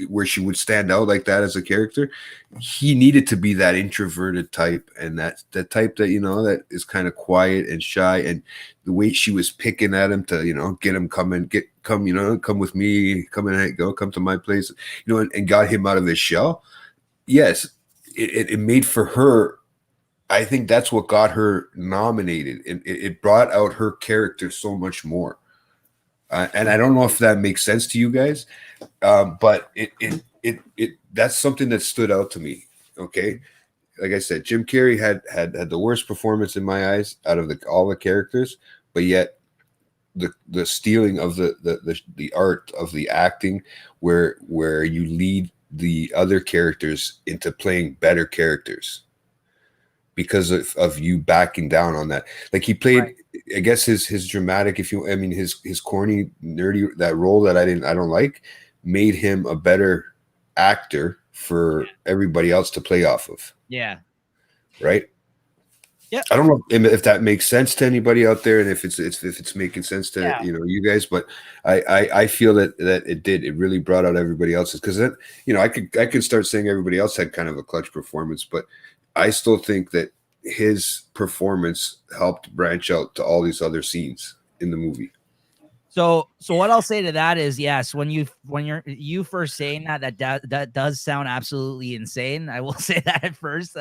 where she would stand out like that as a character. He needed to be that introverted type, and that type that, that is kind of quiet and shy, and the way she was picking at him to, get him come with me, come to my place, and got him out of his shell. Yes, it made for her. I think that's what got her nominated. It brought out her character so much more. And I don't know if that makes sense to you guys, but it that's something that stood out to me. Okay, like I said, Jim Carrey had the worst performance in my eyes out of all the characters, but yet the stealing of the art of the acting, where you lead the other characters into playing better characters because of you backing down on that. Like he played. Right. I guess his dramatic, his corny, nerdy, that role that I don't like, made him a better actor for everybody else to play off of. Yeah. Right. Yeah, I don't know if that makes sense to anybody out there, and if it's making sense to you guys, but I feel that it did. It really brought out everybody else's, because then I could start saying everybody else had kind of a clutch performance, but I still think that his performance helped branch out to all these other scenes in the movie. So what I'll say to that is, yes, when you first saying that does sound absolutely insane. I will say that at first,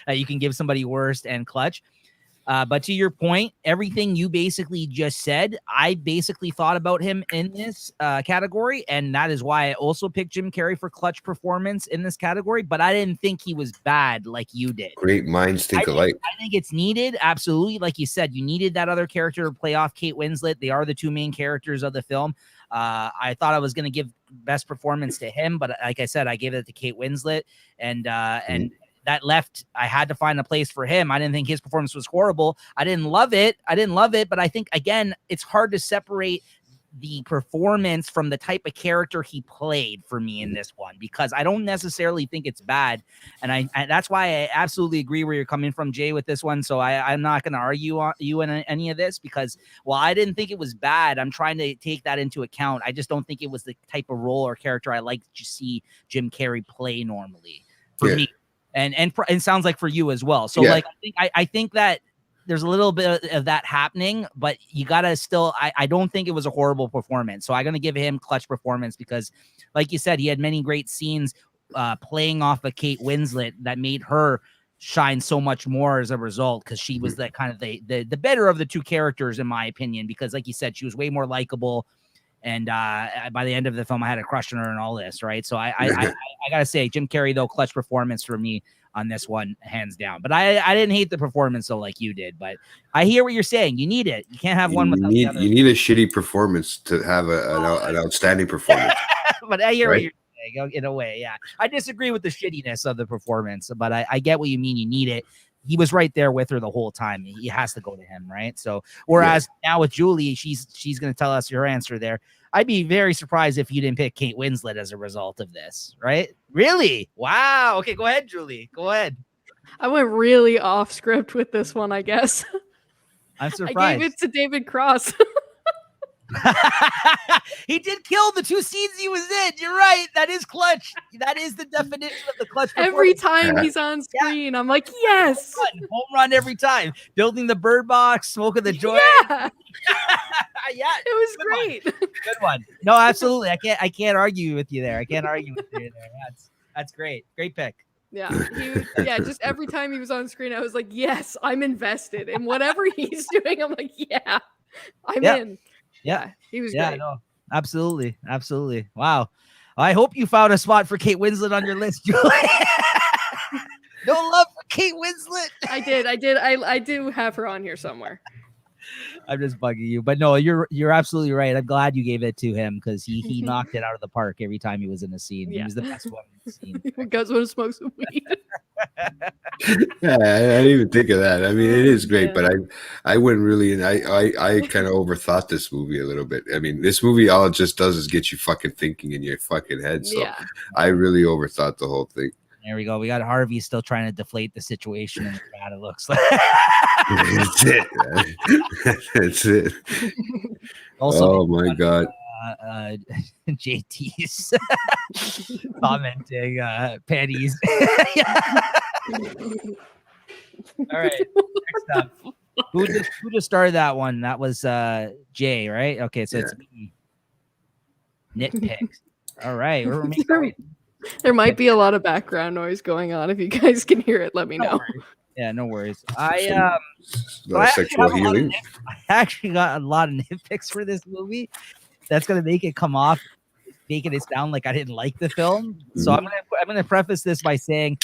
you can give somebody worst and clutch. But to your point, everything you basically just said, I basically thought about him in this category, and that is why I also picked Jim Carrey for clutch performance in this category. But I didn't think he was bad like you did. Great minds think alike. I think it's needed, absolutely. Like you said, you needed that other character to play off Kate Winslet. They are the two main characters of the film. I thought I was going to give best performance to him, but like I said, I gave it to Kate Winslet, and that left, I had to find a place for him. I didn't think his performance was horrible. I didn't love it, but I think, again, it's hard to separate the performance from the type of character he played for me in this one, because I don't necessarily think it's bad. And that's why I absolutely agree where you're coming from, Jay, with this one. So I'm not going to argue on you in any of this, because while I didn't think it was bad, I'm trying to take that into account. I just don't think it was the type of role or character I like to see Jim Carrey play normally for me. And it sounds like for you as well. So like, I think that there's a little bit of that happening, but you gotta still, I don't think it was a horrible performance. So I'm going to give him clutch performance, because like you said, he had many great scenes playing off of Kate Winslet that made her shine so much more as a result. Cause she was the kind of the better of the two characters, in my opinion, because like you said, she was way more likable. And by the end of the film, I had a crush on her and all this, right? So I gotta say, Jim Carrey, though, clutch performance for me on this one, hands down. But I didn't hate the performance though, like you did. But I hear what you're saying. You need it. You can't have one without the other. You need a shitty performance to have an outstanding performance. But I hear what you're saying in a way. Yeah, I disagree with the shittiness of the performance, but I get what you mean. You need it. He was right there with her the whole time. He has to go to him, right? So, whereas now with Julie, she's going to tell us your answer there. I'd be very surprised if you didn't pick Kate Winslet as a result of this, right? Really? Wow. Okay, go ahead, Julie. Go ahead. I went really off script with this one, I guess. I'm surprised. I gave it to David Cross. He did kill the two scenes he was in. You're right. That is clutch. That is the definition of the clutch. Every time he's on screen, I'm like, yes. Home run every time. Building the bird box, smoking the joint. Yeah. It was great. Good one. No, absolutely. I can't argue with you there. I can't argue with you there. That's great. Great pick. Yeah. Just every time he was on screen, I was like, yes, I'm invested. And whatever he's doing, I'm like, yeah, I'm in. Yeah, he was great. No, absolutely. Wow. I hope you found a spot for Kate Winslet on your list, Julie. No love for Kate Winslet. I did. I do have her on here somewhere. I'm just bugging you, but no, you're absolutely right. I'm glad you gave it to him, because he knocked it out of the park every time he was in a scene. He was the best one in the scene. He goes when to smoke some weed. Yeah, I didn't even think of that. I mean, it is great, but I went really, and I kind of overthought this movie a little bit. I mean, this movie, all it just does is get you fucking thinking in your fucking head. So I really overthought the whole thing. There we go. We got Harvey still trying to deflate the situation in the crowd, it looks like. That's it. That's it. Also, oh my God. JT's commenting panties. All right. Next up. Who just started that one? That was Jay, right? Okay, so it's me. Nit Picks. All right. There might be a lot of background noise going on. If you guys can hear it, let me know. Yeah, no worries. I actually got a lot of nitpicks for this movie. That's gonna make it come off, making it sound like I didn't like the film. So I'm gonna preface this by saying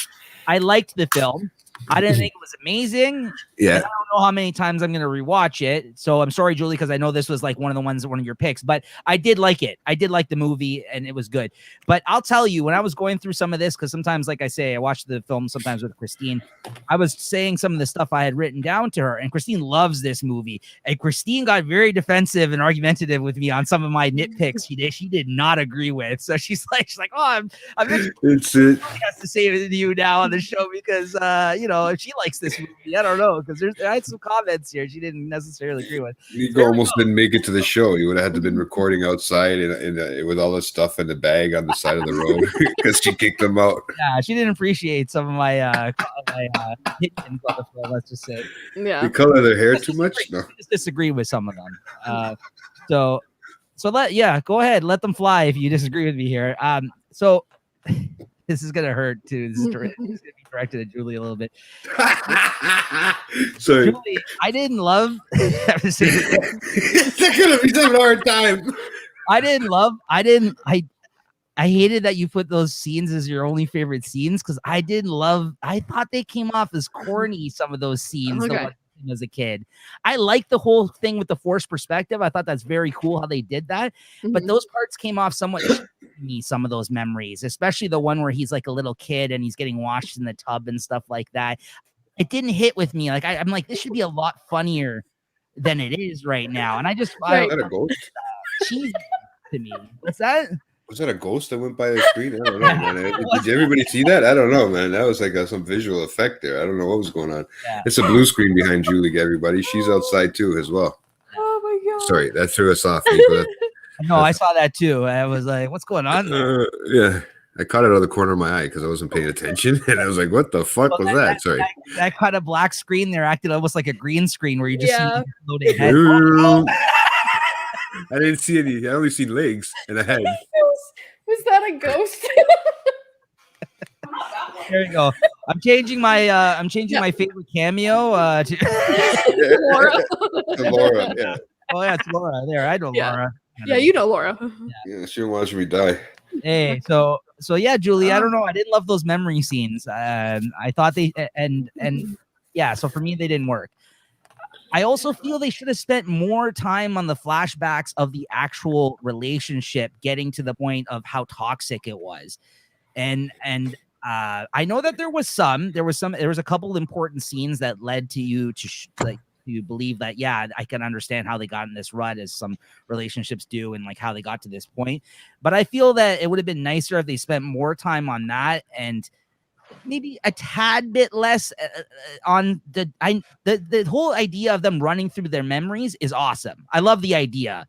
I liked the film. I didn't think it was amazing. Yeah. I don't know how many times I'm going to rewatch it. So I'm sorry, Julie, because I know this was like one of your picks, but I did like it. I did like the movie and it was good. But I'll tell you, when I was going through some of this, because sometimes, like I say, I watch the film sometimes with Christine, I was saying some of the stuff I had written down to her, and Christine loves this movie. And Christine got very defensive and argumentative with me on some of my nitpicks she did not agree with. So she's like, oh, I'm it's it. has to say it to you now on the show because, if she likes this movie, I don't know, because I had some comments here she didn't necessarily agree with. Nico almost didn't make it to the show. He would have had to been recording outside with all the stuff in the bag on the side of the road because she kicked him out. Yeah, she didn't appreciate some of my opinions on the film. Let's just say. Yeah. You color their hair too much? No. Just disagree with some of them. So go ahead, let them fly if you disagree with me here. So this is gonna hurt too. This is gonna be directed at Julie a little bit. Sorry, Julie, I didn't love. It's gonna be such a hard time. I hated that you put those scenes as your only favorite scenes because I thought they came off as corny. Some of those scenes, the ones as a kid, I liked the whole thing with the forced perspective. I thought that's very cool how they did that, but those parts came off somewhat. Me some of those memories, especially the one where he's like a little kid and he's getting washed in the tub and stuff like that. It didn't hit with me. Like I'm like, this should be a lot funnier than it is right now. And I just Was that a ghost? Cheesy to me. What's that? Was that a ghost that went by the screen? I don't know, man. Did everybody see that? I don't know, man. That was like some visual effect there. I don't know what was going on. Yeah. It's a blue screen behind Julie, everybody. She's outside too as well. Oh my god! Sorry, that threw us off. Nico. No, I saw that too. I was like, what's going on there? Yeah. I caught it out of the corner of my eye because I wasn't paying attention. And I was like, what the fuck was that? Sorry. That kind of black screen there acted almost like a green screen where you just see floating head. I didn't see any. I only seen legs and a head. Was that a ghost? There you go. I'm changing my my favorite cameo to Laura. To Laura, yeah. Oh yeah, it's Laura. There, I know Laura. Yeah, you know Laura. Yeah, she watched me die. Hey, so yeah, Julie. I don't know. I didn't love those memory scenes. I thought they and yeah. So for me, they didn't work. I also feel they should have spent more time on the flashbacks of the actual relationship, getting to the point of how toxic it was. And I know that there was a couple important scenes that led to you to believe that, yeah, I can understand how they got in this rut as some relationships do and like how they got to this point. But I feel that it would have been nicer if they spent more time on that and maybe a tad bit less on the whole idea of them running through their memories is awesome. I love the idea.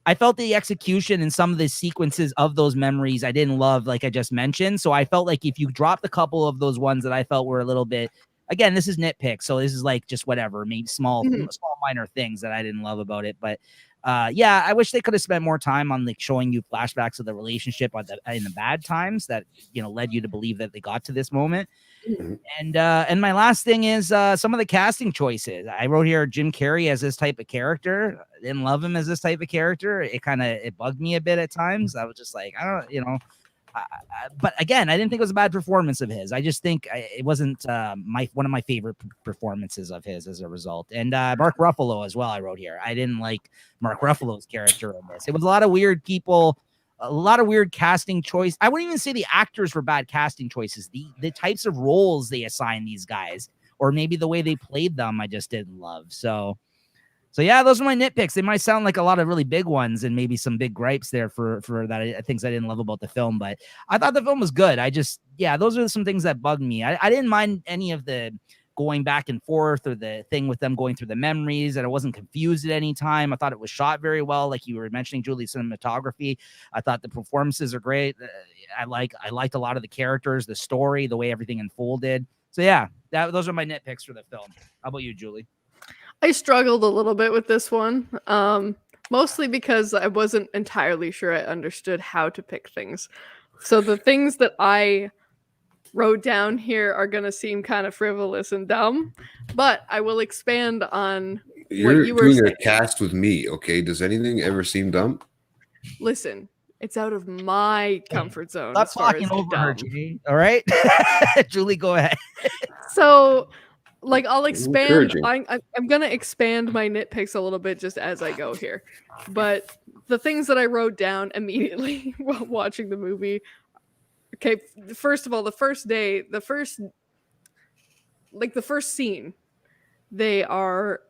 I felt the execution in some of the sequences of those memories I didn't love, like I just mentioned. So I felt like if you dropped a couple of those ones that I felt were a little bit, again, this is nitpicks, so this is like just whatever, maybe small minor things that I didn't love about it. But yeah, I wish they could have spent more time on like showing you flashbacks of the relationship in the bad times that led you to believe that they got to this moment. And my last thing is some of the casting choices. I wrote here Jim Carrey as this type of character. I didn't love him as this type of character. It bugged me a bit at times. I was just like, I don't, but again, I didn't think it was a bad performance of his. I just think it wasn't one of my favorite performances of his as a result. And Mark Ruffalo as well, I wrote here. I didn't like Mark Ruffalo's character in this. It was a lot of weird people, a lot of weird casting choice. I wouldn't even say the actors were bad casting choices. The types of roles they assigned these guys, or maybe the way they played them, I just didn't love. So yeah, those are my nitpicks. They might sound like a lot of really big ones and maybe some big gripes there for that things I didn't love about the film, but I thought the film was good. Those are some things that bugged me. I didn't mind any of the going back and forth or the thing with them going through the memories, and I wasn't confused at any time. I thought it was shot very well. Like you were mentioning, Julie, cinematography. I thought the performances are great. I liked a lot of the characters, the story, the way everything unfolded. So yeah, those are my nitpicks for the film. How about you, Julie? I struggled a little bit with this one, mostly because I wasn't entirely sure I understood how to pick things. So the things that I wrote down here are going to seem kind of frivolous and dumb, but I will expand on what you were doing saying. a cast with me, okay? Does anything ever seem dumb? Listen, it's out of my comfort zone. Stop talking over her, Julie. All right? Julie, go ahead. So... like I'll expand. I'm gonna expand my nitpicks a little bit just as I go here, but the things that I wrote down immediately while watching the movie. Okay, first of all, the first scene, they are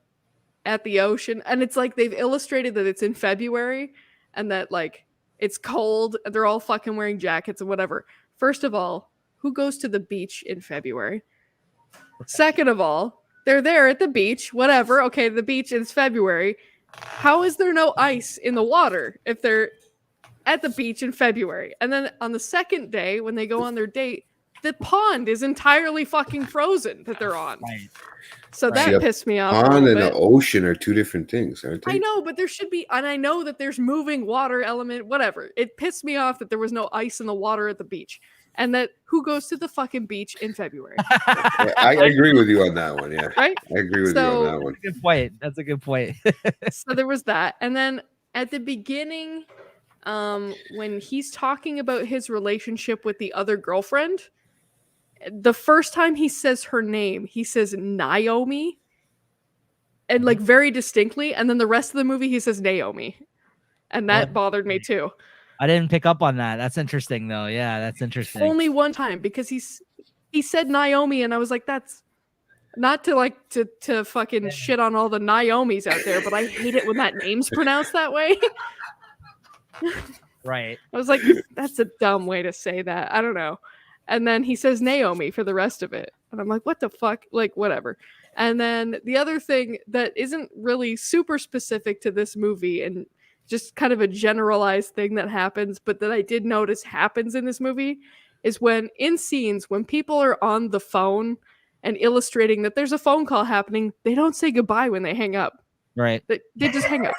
at the ocean, and it's like they've illustrated that it's in February, and that like it's cold, and they're all fucking wearing jackets and whatever. First of all, who goes to the beach in February? Second of all, they're there at the beach, whatever. Okay, the beach, it's February. How is there no ice in the water if they're at the beach in February? And then on the second day, when they go on their date, the pond is entirely fucking frozen that they're on. Right. So that pissed me off. Pond and the ocean are two different things, aren't they? I know, but there should be, and I know that there's moving water element, whatever. It pissed me off that there was no ice in the water at the beach. And that who goes to the fucking beach in February? I agree with you on that one. Yeah, right. I agree with you on that one. That's a good point. That's a good point. So there was that, and then at the beginning, when he's talking about his relationship with the other girlfriend, the first time he says her name, he says Naomi, and like very distinctly, and then the rest of the movie he says Naomi, and that bothered me too. I didn't pick up on that. That's interesting, though. Yeah, that's interesting. Only one time, because he said Naomi, and I was like, that's not to like to fucking shit on all the Naomis out there, but I hate it when that name's pronounced that way. Right. I was like, that's a dumb way to say that. I don't know. And then he says Naomi for the rest of it, and I'm like, what the fuck? Like, whatever. And then the other thing that isn't really super specific to this movie, and just kind of a generalized thing that happens, but that I did notice happens in this movie, is when in scenes when people are on the phone and illustrating that there's a phone call happening, they don't say goodbye when they hang up. Right. They just hang up.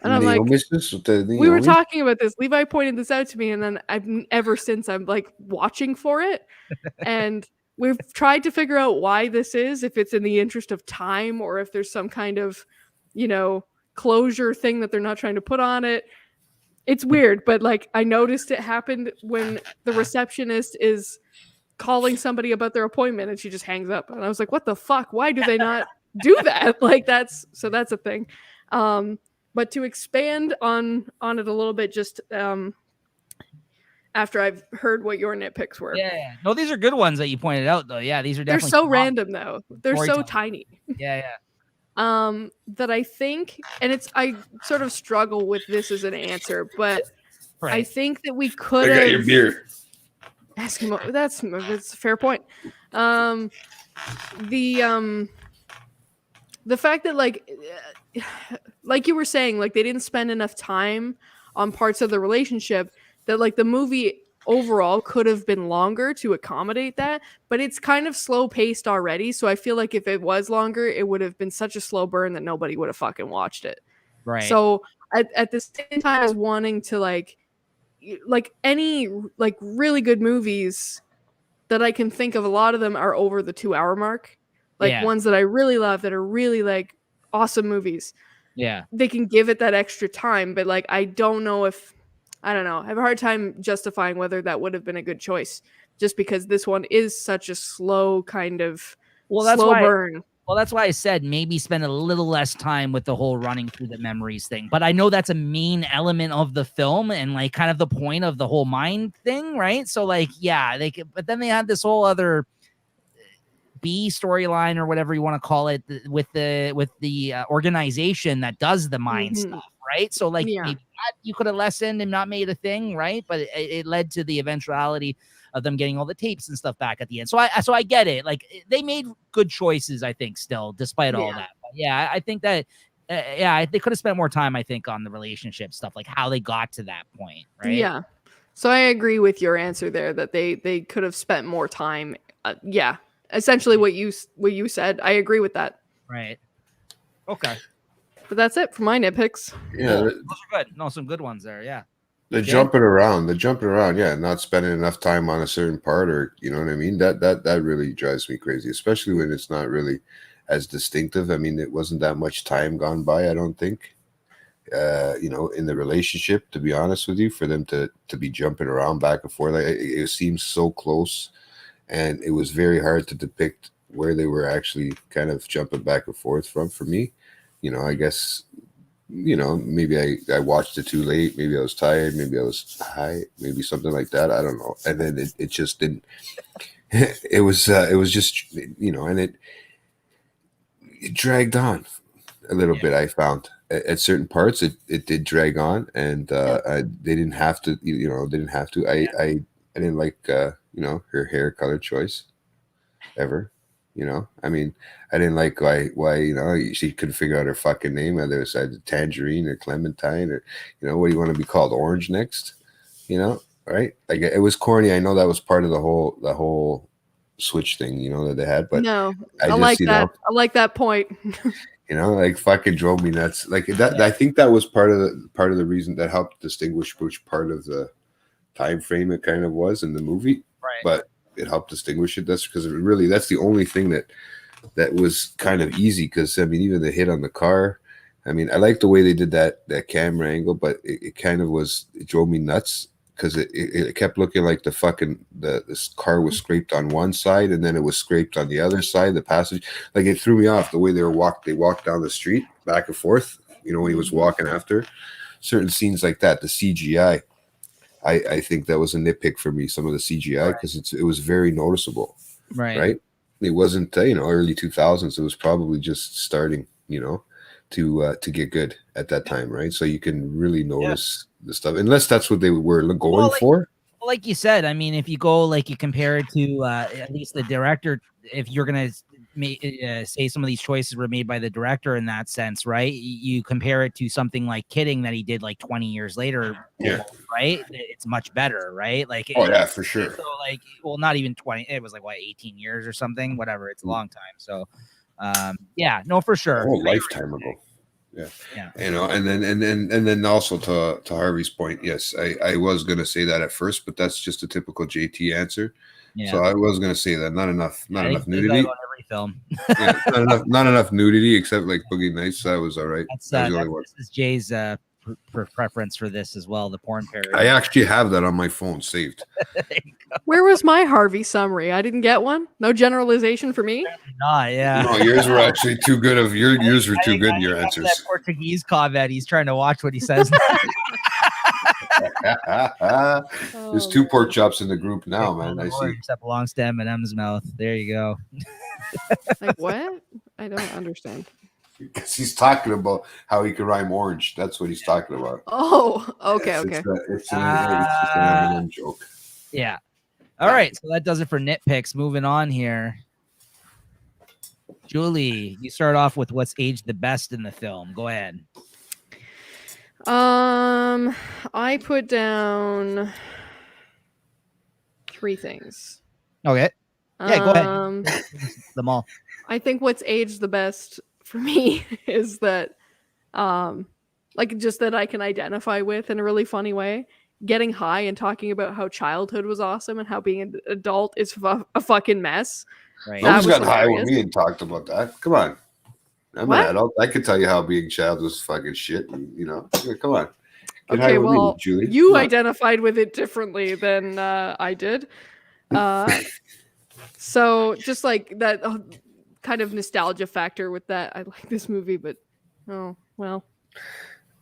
And I'm like, we were talking about this. Levi pointed this out to me, and then ever since I'm like watching for it, and we've tried to figure out why this is, if it's in the interest of time or if there's some kind of, closure thing that they're not trying to put on it. It's weird, but like I noticed it happened when the receptionist is calling somebody about their appointment and she just hangs up, and I was like, what the fuck? Why do they not do that? Like that's a thing. But to expand on it a little bit, just after I've heard what your nitpicks were. Yeah. No, these are good ones that you pointed out, though. Yeah, these are definitely. They're so random, though. They're so tiny. Yeah. That I think, and I sort of struggle with this as an answer, but I think that we could have. I got your beer. Ask him. That's a fair point. The fact that like you were saying, like they didn't spend enough time on parts of the relationship, that like the movie overall could have been longer to accommodate that, but it's kind of slow paced already. So I feel like if it was longer, it would have been such a slow burn that nobody would have fucking watched it. Right. So at the same time as wanting to like any like really good movies that I can think of, a lot of them are over the 2-hour mark. Like ones that I really love that are really like awesome movies. Yeah. They can give it that extra time, but like I don't know. I have a hard time justifying whether that would have been a good choice, just because this one is such a slow kind of slow burn. Well, that's why I said maybe spend a little less time with the whole running through the memories thing. But I know that's a main element of the film and like kind of the point of the whole mind thing, right? So like, yeah, but then they had this whole other B storyline or whatever you want to call it with the organization that does the mind stuff, right? So like maybe you could have lessened and not made a thing, right? But it led to the eventuality of them getting all the tapes and stuff back at the end. So I get it. Like they made good choices, I think, still, despite all that. But yeah, I think that they could have spent more time, I think, on the relationship stuff, like how they got to that point, right? Yeah. So I agree with your answer there that they could have spent more time. Essentially what you said. I agree with that. Right. Okay. But that's it for my nitpicks. Yeah, those are good. No, some good ones there. Yeah. The jumping around. Yeah, not spending enough time on a certain part, or you know what I mean. That really drives me crazy, especially when it's not really as distinctive. I mean, it wasn't that much time gone by, I don't think. In the relationship, to be honest with you, for them to be jumping around back and forth, it seems so close, and it was very hard to depict where they were actually kind of jumping back and forth from. For me, I guess. Maybe I watched it too late. Maybe I was tired. Maybe I was high. Maybe something like that. I don't know. And then it just didn't. It was just and it dragged on a little bit. I found at certain parts it did drag on, and they didn't have to. They didn't have to. I didn't like her hair color choice. ever. I mean, I didn't like why she couldn't figure out her fucking name, either side of Tangerine or Clementine, or what do you want to be called, Orange next? Right? Like, it was corny. I know that was part of the whole Switch thing, that they had, but no, I just, like that. I like that point. like, fucking drove me nuts. Like that. I think that was part of the reason that helped distinguish which part of the time frame it kind of was in the movie. Right. But it helped distinguish it. That's because that's the only thing that was kind of easy. Because I mean, even the hit on the car. I mean, I like the way they did that camera angle, but it kind of it drove me nuts because it kept looking like this car was scraped on one side and then it was scraped on the other side. The passage, like, it threw me off the way they walked down the street back and forth. When he was walking after certain scenes like that, the CGI. I think that was a nitpick for me, some of the CGI, because it was very noticeable. Right. It wasn't early 2000s. It was probably just starting, to get good at that time, right? So you can really notice the stuff, unless that's what they were going for. Like you said, I mean, if you go, like, you compare it to at least the director, if you're gonna say some of these choices were made by the director in that sense, right? You compare it to something like Kidding that he did like 20 years later, right? It's much better, right? Like, for sure. So, like, well, not even 20. It was like 18 years or something, whatever. It's a long time. So, no, for sure. A whole lifetime ago. Yeah. And then also to Harvey's point, yes, I was gonna say that at first, but that's just a typical JT answer. Yeah. So I was gonna say that not enough nudity. On every film. not enough nudity, except like Boogie Nights. That was all right. This is Jay's preference for this as well. The porn parody. I actually have that on my phone saved. Where was my Harvey summary? I didn't get one. No generalization for me. Yeah. No, yours were actually too good. Yours were too good. Your answers. That Portuguese comment. He's trying to watch what he says. There's 2 pork chops in the group now, man. I see. Except belongs to Eminem's mouth. There you go. Like, what? I don't understand. Because he's talking about how he can rhyme orange. That's what he's talking about. Oh, okay, yes, okay. It's just an Eminem joke. Yeah. All right. So that does it for Nit Picks. Moving on here. Julie, you start off with what's aged the best in the film. Go ahead. I put down 3 things. Okay. Yeah, go ahead. Them all. I think what's aged the best for me is that, like, just that I can identify with in a really funny way. Getting high and talking about how childhood was awesome and how being an adult is a fucking mess. Right. Nobody's got high with me and talked about that. Come on. I'm an adult. I could tell you how being a child was fucking shit. And, come on. Get okay, well, me, Julie. You identified with it differently than I did. So just like that kind of nostalgia factor with that. I like this movie, but oh, well.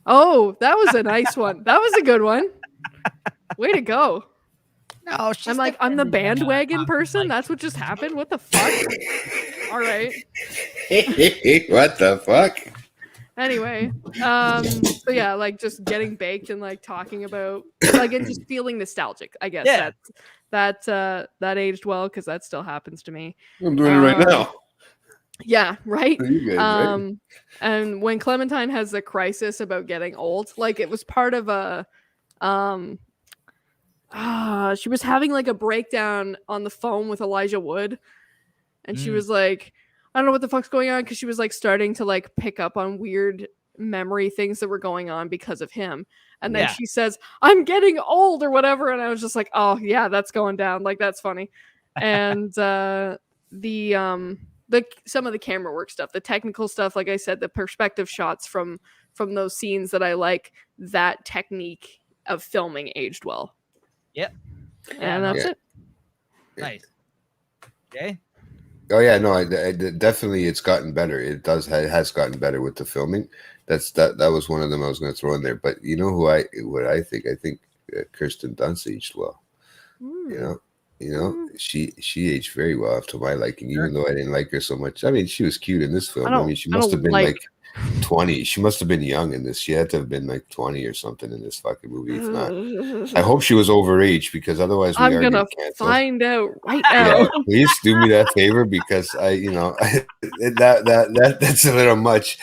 Oh, that was a nice one. That was a good one. Way to go. No, I'm the bandwagon person. That's what just happened. What the fuck? All right. What the fuck? Anyway, so yeah, like just getting baked and like talking about like and just feeling nostalgic. I guess that aged well because that still happens to me. I'm doing it right now. Yeah, right. You guys, right? And when Clementine has the crisis about getting old, like it was part of a she was having like a breakdown on the phone with Elijah Wood, and she was like, I don't know what the fuck's going on, because she was like starting to like pick up on weird memory things that were going on because of him. And then she says, I'm getting old or whatever. And I was just like, oh yeah, that's going down. Like, that's funny. And some of the camera work stuff, the technical stuff, like I said, the perspective shots from those scenes that I like, that technique of filming aged well. Yep. And that's it. Nice. Okay. Oh yeah, no, I definitely it's gotten better. It has gotten better with the filming. That was one of them I was going to throw in there. But you know I think Kirsten Dunst aged well. She aged very well to my liking, even though I didn't like her so much. I mean, she was cute in this film. I mean, she must have been like 20. She must have been young in this. She had to have been like 20 or something in this fucking movie. If not, I hope she was overage because otherwise I'm gonna find out right now. Yeah, please do me that favor because that's a little much.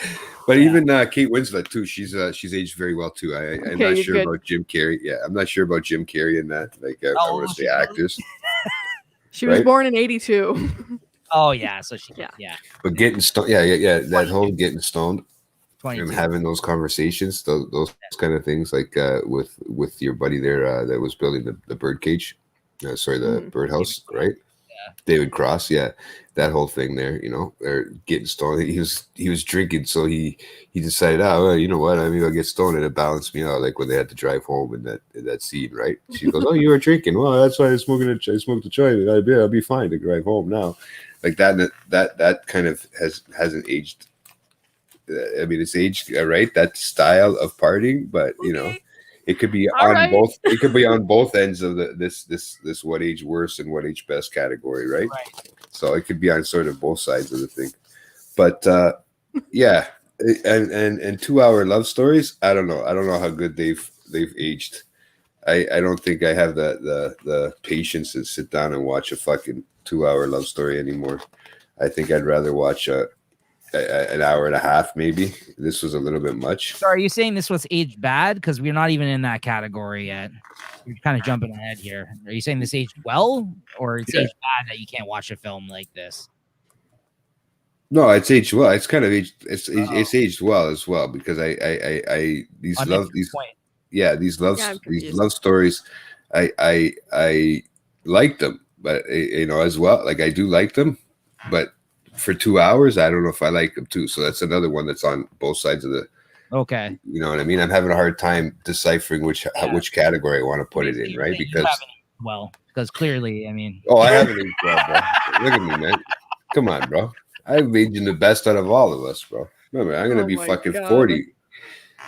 But even Kate Winslet too. She's aged very well too. I'm not sure about Jim Carrey. Yeah, I'm not sure about Jim Carrey in that. Like I want to say actors. She was born in 82. Oh yeah, so yeah. But getting stoned, yeah. That whole getting stoned 22. and having those conversations, those kind of things, like with your buddy there that was building the bird cage, the birdhouse, right? Yeah. David Cross, that whole thing there, or getting stoned. He was drinking, so he decided, well, you know what? I mean, I'll get stoned, and it balanced me out. Like when they had to drive home in that scene, right? She goes, "Oh, you were drinking. Well, that's why I smoked the joint. I'll be fine to drive home now." Like that kind of hasn't aged. I mean, it's aged right, that style of partying, but it could be both. It could be on both ends of this what age worse and what age best category, right? So it could be on sort of both sides of the thing. But yeah, and 2-hour love stories. I don't know how good they've aged. I don't think I have the patience to sit down and watch a fucking 2-hour love story anymore. I think I'd rather watch an hour and a half, maybe. This was a little bit much. So are you saying this was aged bad? Because we're not even in that category yet. You're kind of jumping ahead here. Are you saying this aged well, or it's aged bad that you can't watch a film like this? No, it's aged well. It's kind of aged. It's aged well as well because these love stories. I like them, but as well. Like I do like them, but for 2 hours, I don't know if I like them too. So that's another one that's on both sides of the. Okay. You know what I mean? I'm having a hard time deciphering which category I want to put it in, right? Because clearly, I mean. Oh, I haven't aged well, bro. Look at me, man. Come on, bro. I've aged the best out of all of us, bro. Remember, I'm gonna be fucking 40.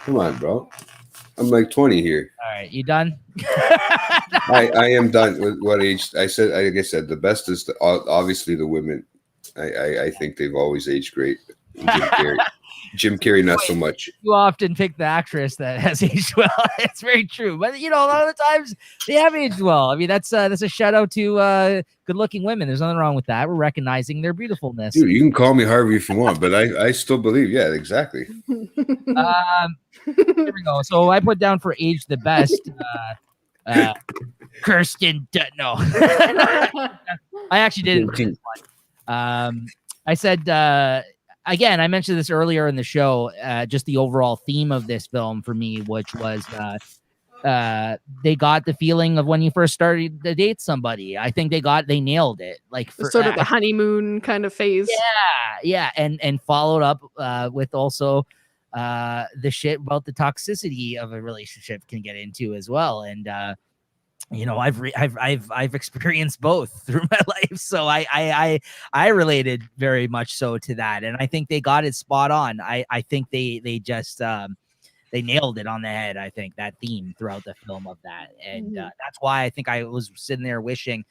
Come on, bro. I'm like 20 here. All right, you done? I am done with what age I said. Like I said, the best is obviously the women. I think they've always aged great. Jim Carrey, not so much. You often pick the actress that has aged well. It's very true, but a lot of the times they have aged well. I mean, that's a shout out to good-looking women. There's nothing wrong with that. We're recognizing their beautifulness. Dude, you can call me Harvey if you want, but I still believe, exactly. Here we go. So I put down for age the best. Kirsten, no. I actually didn't. This one. I said. Again, I mentioned this earlier in the show, just the overall theme of this film for me, which was they got the feeling of when you first started to date somebody. I think they nailed it. Like for, sort of the honeymoon kind of phase. Yeah. And followed up with also the shit about the toxicity of a relationship can get into as well. And I've experienced both through my life, so I related very much so to that, and I think they got it spot on. I think they just they nailed it on the head. I think that theme throughout the film of that, and that's why I think I was sitting there wishing.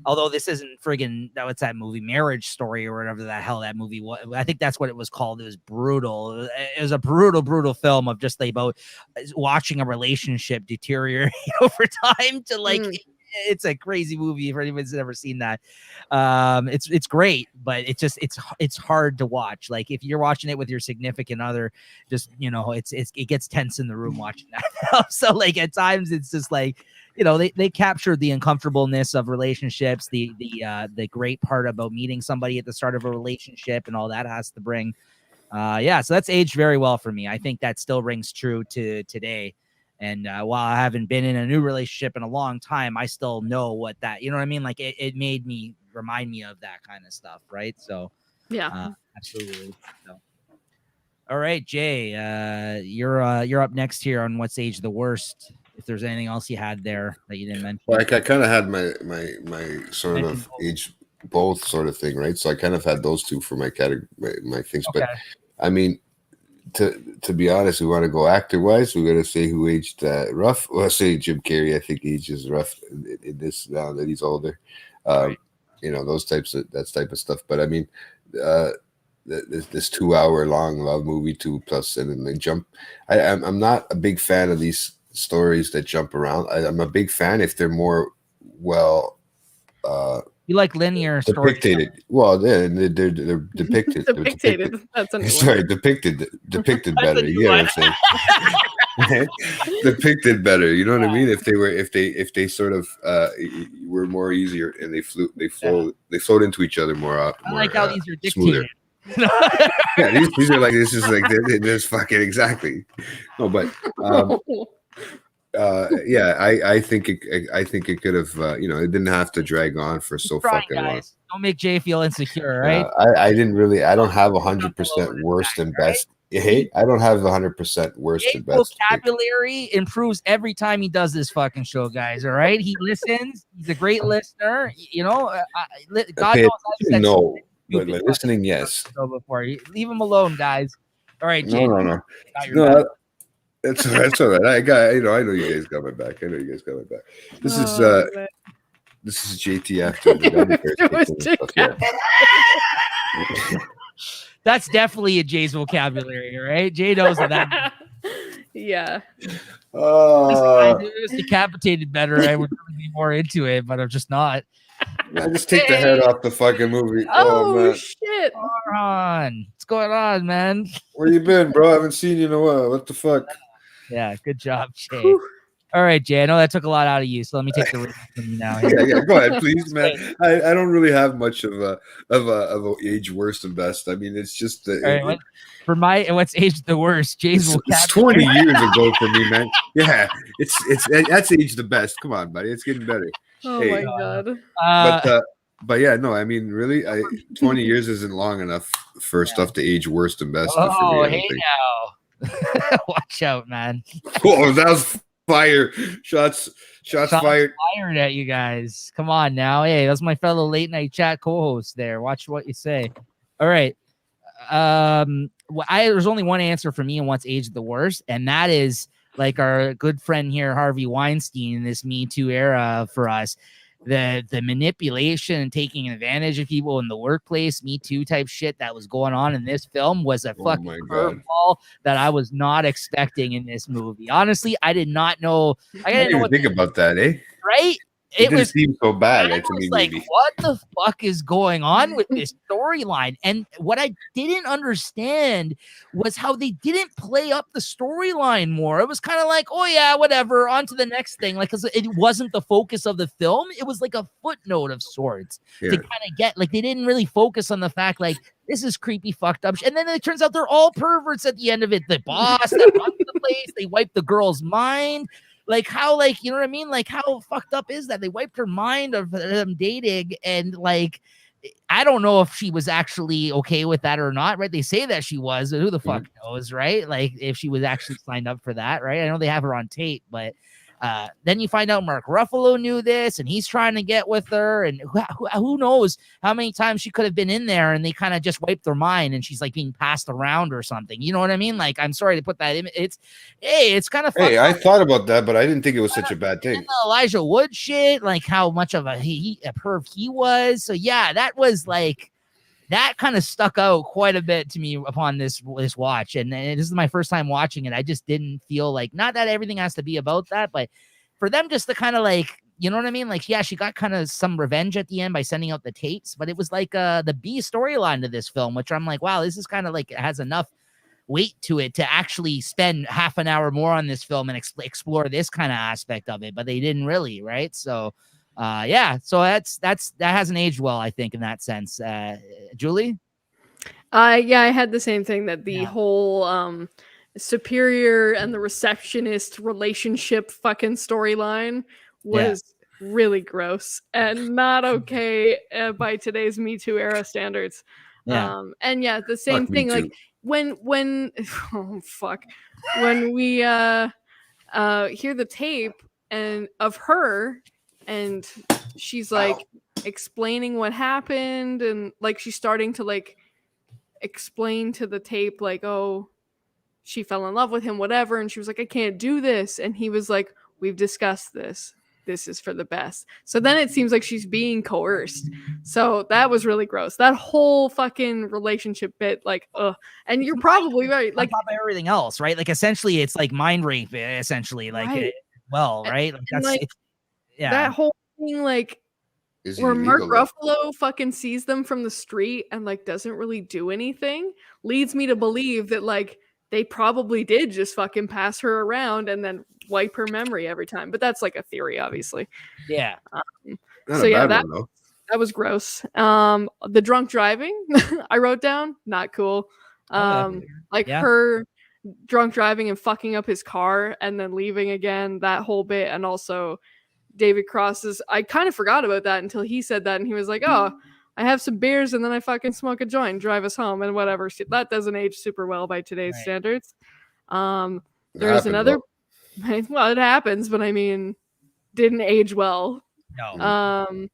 Although this isn't friggin' what's that movie, Marriage Story or whatever the hell that movie was. I think that's what it was called. It was brutal. It was a brutal film of just about watching a relationship deteriorate over time to it's a crazy movie for anyone who's ever seen that. It's great, but it's hard to watch. Like if you're watching it with your significant other, just it gets tense in the room watching that. So like at times it's just like. They captured the uncomfortableness of relationships, the great part about meeting somebody at the start of a relationship and all that has to bring. So that's aged very well for me. I think that still rings true to today. And while I haven't been in a new relationship in a long time, I still know what that, you know what I mean? Like it remind me of that kind of stuff. Right. So yeah, absolutely. So. All right, Jay, you're up next here on what's aged the worst. If there's anything else you had there that you didn't mention. Well, I kind of had my sort of age both sort of thing, right? So I kind of had those two for my category, my things. Okay. But I mean, to be honest, we want to go actor wise. We got to say who aged rough. Well, I say Jim Carrey. I think he ages rough in this now that he's older. Right. That type of stuff. But I mean, this 2 hour long love movie 2+, and then they jump. I'm not a big fan of these stories that jump around. I'm a big fan if they're more you like linear stories. Depicted. Well, they're depicted. Depicted. That's a new sorry, one. depicted better. You get what I'm saying? Depicted better. You know what I mean? If they sort of were more easier and they flowed into each other more. I like how these are dictated. Yeah, these are like this is like this fucking exactly. No, but I think it could have it didn't have to drag on for so fucking long. Don't make Jay feel insecure, right? I don't have 100% worse than best. Hey, I don't have 100% worse than best. Vocabulary improves every time he does this fucking show, guys. All right, he listens. He's a great listener. God knows no, but listening, yes. So before leave him alone, guys. All right, Jay. No. That's all right. I know you guys got my back. This is JT after the That's definitely a Jay's vocabulary, right? Jay knows that. Yeah. If it was decapitated better, I would be more into it, but I'm just not. I just take the head off the fucking movie. Oh shit! What's going on, man? Where you been, bro? I haven't seen you in a while. What the fuck? Yeah, good job, Jay. Whew. All right, Jay. I know that took a lot out of you, so let me take the risk from you now. Yeah, go ahead, please, man. I don't really have much of a age worse than best. I mean, it's just what's age the worst? Jay's it's 20 years ago for me, man. Yeah, that's age the best. Come on, buddy, it's getting better. Oh my god. But yeah, no, I mean, really, 20 years isn't long enough for stuff to age worse than best. Oh, hey now. Watch out, man. Whoa, that was fire. Shots fired at you guys. Come on now. Hey, that's my fellow late night chat co-host there. Watch what you say. All right. There's only one answer for me and what's aged the worst, and that is like our good friend here, Harvey Weinstein, in this Me Too era for us. The manipulation and taking advantage of people in the workplace, Me Too type shit that was going on in this film was a fucking curveball that I was not expecting in this movie. Honestly, I did not know. I didn't even think about that, eh? Right? It didn't seem so bad. I was like, what the fuck is going on with this storyline? And what I didn't understand was how they didn't play up the storyline more. It was kind of like, oh yeah, whatever, on to the next thing. Like, because it wasn't the focus of the film. It was like a footnote of sorts to kind of get, like, they didn't really focus on the fact, like, this is creepy, fucked up. And then it turns out they're all perverts at the end of it. The boss that runs the place, they wipe the girl's mind. Like, how, like, you know what I mean? Like, how fucked up is that? They wiped her mind of them dating, and, like, I don't know if she was actually okay with that or not, right? They say that she was, but who the fuck knows, right? Like, if she was actually signed up for that, right? I know they have her on tape, but then you find out Mark Ruffalo knew this, and he's trying to get with her, and who knows how many times she could have been in there, and they kind of just wiped her mind, and she's like being passed around or something. You know what I mean? Like, I'm sorry to put that in. It's kind of hey, I thought about that, but I didn't think it was such a bad thing. Elijah Wood shit, like how much of a perv he was. So yeah, that was like. That kind of stuck out quite a bit to me upon this watch. And this is my first time watching it. I just didn't feel like, not that everything has to be about that, but for them just to kind of like, you know what I mean? Like, yeah, she got kind of some revenge at the end by sending out the tapes, but it was like the B storyline to this film, which I'm like, wow, this is kind of like, it has enough weight to it to actually spend half an hour more on this film and explore this kind of aspect of it, but they didn't really, right? So so that hasn't aged well, I think, in that sense. Julie? I had the same thing, that the whole superior and the receptionist relationship fucking storyline was really gross and not okay by today's Me Too era standards. And the same thing, like when oh fuck, when we hear the tape and of her, and she's like explaining what happened, and like she's starting to like explain to the tape, like, oh, she fell in love with him, whatever, and she was like, I can't do this, and he was like, we've discussed this, this is for the best. So then it seems like she's being coerced. So that was really gross. That whole fucking relationship bit, like, and you're probably right. Like, on top of everything else, right? Like, essentially, it's like mind rape, essentially. Like, right. Right? Like, that's like, yeah. That whole thing, like, where Mark Ruffalo fucking sees them from the street and like doesn't really do anything, leads me to believe that like they probably did just fucking pass her around and then wipe her memory every time. But that's like a theory, obviously. Yeah. So yeah, that was gross. The drunk driving, I wrote down, not cool. Her drunk driving and fucking up his car and then leaving again, that whole bit, and also David Cross's, I kind of forgot about that until he said that, and he was like, oh, I have some beers and then I fucking smoke a joint, drive us home and whatever. That doesn't age super well by today's standards. There's another, well, it happens, but I mean, didn't age well. No.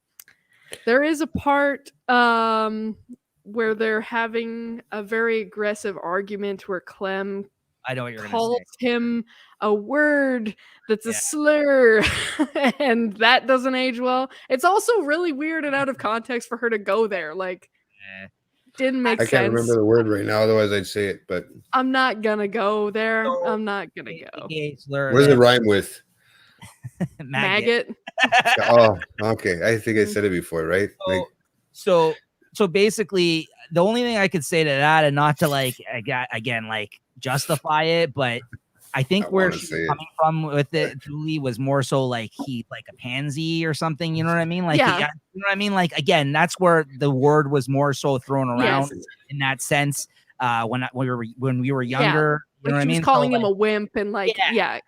There is a part where they're having a very aggressive argument where Clem I know what you're calls him a word that's a slur, and that doesn't age well. It's also really weird and out of context for her to go there. Like, didn't make sense. I can't remember the word right now, otherwise I'd say it, but I'm not gonna go there. I'm not gonna go. What does it rhyme with? Maggot. Oh, okay. I think I said it before, right? So basically, the only thing I could say to that, and not to like again like justify it, but I think where she's coming from with it, Julie, was more so like he like a pansy or something. You know what I mean? Like, you know what I mean? Like, again, that's where the word was more so thrown around in that sense. When we were younger, you know what I mean? Calling him a wimp and like, yeah.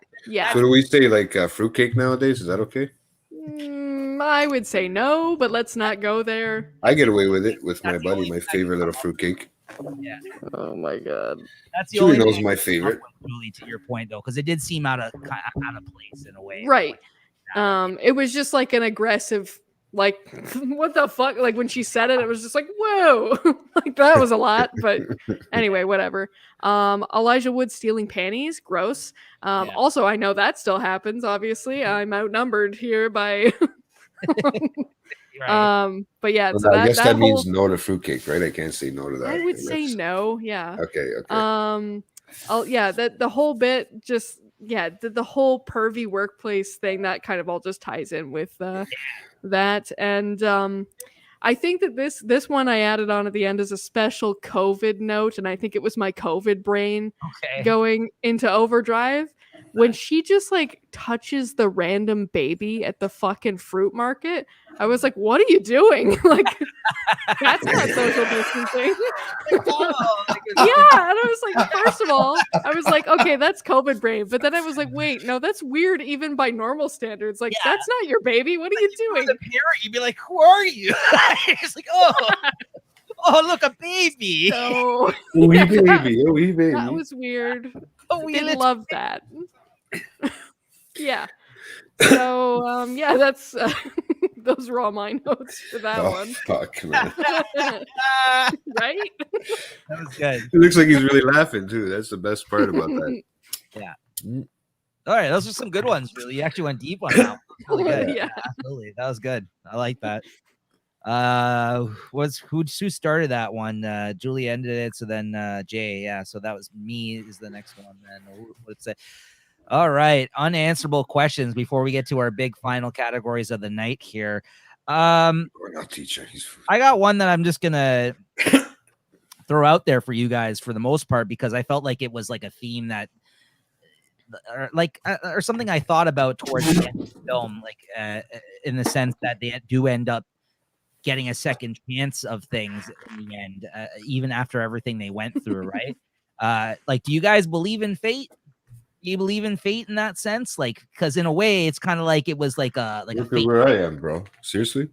So do we say like fruitcake nowadays? Is that okay? I would say no, but let's not go there. I get away with it with my buddy, my favorite little fruitcake. Yeah. Oh my god. That's the Julie only knows my favorite. Really, to your point though, because it did seem out of place in a way. Right. It was just like an aggressive, like, what the fuck? Like when she said it, it was just like, whoa, like that was a lot. But anyway, whatever. Elijah Wood stealing panties, gross. Also, I know that still happens. Obviously, I'm outnumbered here by. But yeah, so I guess that means no to fruitcake, right? I can't say no to that. I would say no. Yeah. Okay. The whole bit just the whole pervy workplace thing, that kind of all just ties in with that. And I think that this one I added on at the end is a special COVID note, and I think it was my COVID brain going into overdrive when she just like touches the random baby at the fucking fruit market. I was like, what are you doing? Like, that's not social distancing. And I was like, first of all, I was like, okay, that's COVID brain. But then I was like, wait, no, that's weird even by normal standards. Like, that's not your baby. What are you doing? As a parent, you'd be like, who are you? It's like, oh, look, a baby. So, wee baby. That was weird. Didn't love that. Yeah. So that's those were all my notes for that one. Fuck, man. Right? That was good. It looks like he's really laughing too. That's the best part about that. Yeah. All right, those are some good ones. Really, you actually went deep on that. Really good. Yeah, absolutely. That was good. I like that. Who started that one? Julie ended it, so then Jay. Yeah, so that was me. Is the next one then? What's it? All right, unanswerable questions before we get to our big final categories of the night here. We're not teacher. I got one that I'm just gonna throw out there for you guys for the most part because I felt like it was like a theme that, or something I thought about towards the end of the film, like in the sense that they do end up getting a second chance of things in the end, even after everything they went through, right? Like, do you guys believe in fate? Do you believe in fate in that sense? Like, because in a way, it's kind of like it was like a Look at where I am, bro. Seriously,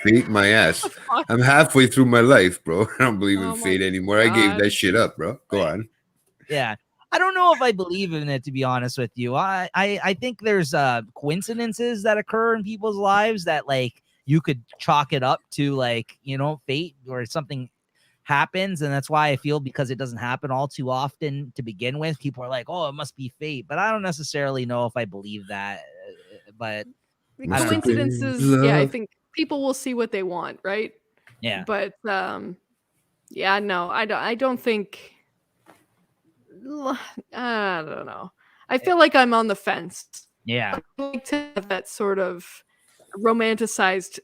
fate my ass. I'm halfway through my life, bro. I don't believe in fate anymore. I gave that shit up, bro. Go on. Yeah. I don't know if I believe in it, to be honest with you. I think there's coincidences that occur in people's lives that like you could chalk it up to like, you know, fate or something happens. And that's why I feel, because it doesn't happen all too often to begin with, people are like, oh, it must be fate. But I don't necessarily know if I believe that but coincidences. Yeah, I think people will see what they want, right? Yeah. But yeah, no, I don't think. I don't know. I feel like I'm on the fence. Yeah. I like to have that sort of romanticized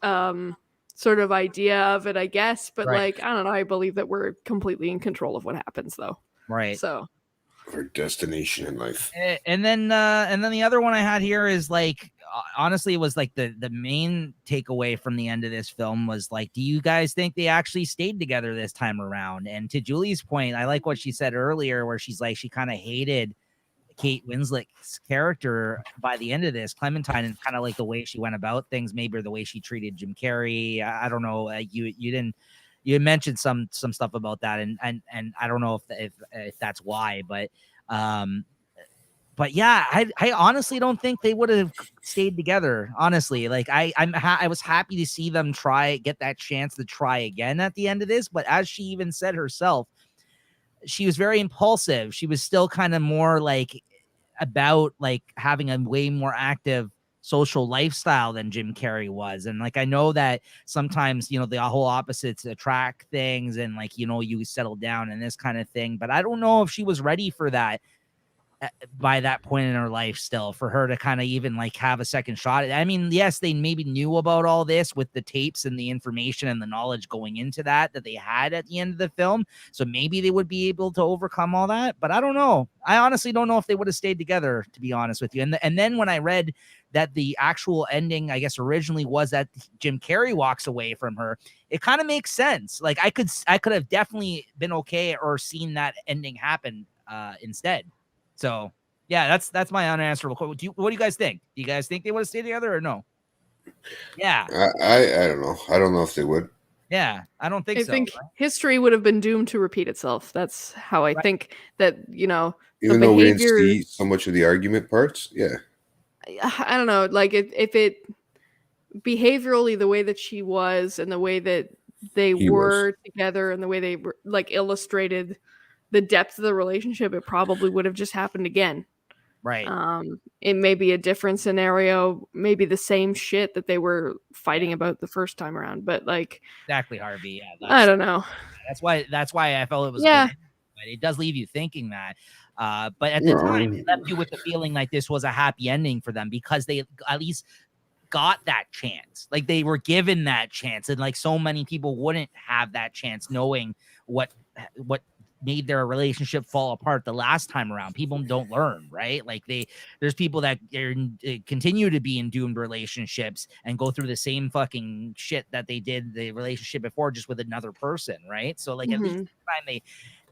sort of idea of it, I guess. But like, I don't know. I believe that we're completely in control of what happens, though. Right. So. Our destination in life. And then the other one I had here is like, honestly, it was like the main takeaway from the end of this film was like, do you guys think they actually stayed together this time around? And to Julie's point, I like what she said earlier, where she's like, she kind of hated Kate Winslet's character by the end of this, Clementine, and kind of like the way she went about things, maybe, or the way she treated Jim Carrey. I don't know. You mentioned some stuff about that, and I don't know if that's why, but yeah, I honestly don't think they would have stayed together. Honestly, like I was happy to see them get that chance to try again at the end of this. But as she even said herself, she was very impulsive. She was still kind of more like about like having a way more active social lifestyle than Jim Carrey was. And like, I know that sometimes, you know, the whole opposites attract things and like, you know, you settle down and this kind of thing, but I don't know if she was ready for that by that point in her life still, for her to kind of even like have a second shot. I mean, yes, they maybe knew about all this with the tapes and the information and the knowledge going into that they had at the end of the film. So maybe they would be able to overcome all that, but I don't know. I honestly don't know if they would have stayed together, to be honest with you. And then when I read that the actual ending, I guess originally was that Jim Carrey walks away from her, it kind of makes sense. Like I could have definitely been okay or seen that ending happen instead. So yeah, that's my unanswerable question. What do you guys think? Do you guys think they would have stayed together or no? Yeah, I don't know. I don't know if they would. Yeah, I don't think so. I think history would have been doomed to repeat itself. That's how I think that, you know, even though we didn't see so much of the argument parts. Yeah, I don't know. Like if it behaviorally, the way that she was and the way that they were together and the way they were like illustrated the depth of the relationship, it probably would have just happened again. Right. It may be a different scenario, maybe the same shit that they were fighting about the first time around, but like exactly, Harvey. Yeah, I don't know. That's why I felt it was good. But it does leave you thinking that. But at the time, it left you with the feeling like this was a happy ending for them because they at least got that chance. Like they were given that chance, and like so many people wouldn't have that chance, knowing what made their relationship fall apart the last time around. People don't learn, right? Like there's people that continue to be in doomed relationships and go through the same fucking shit that they did the relationship before, just with another person, right? So like at least the time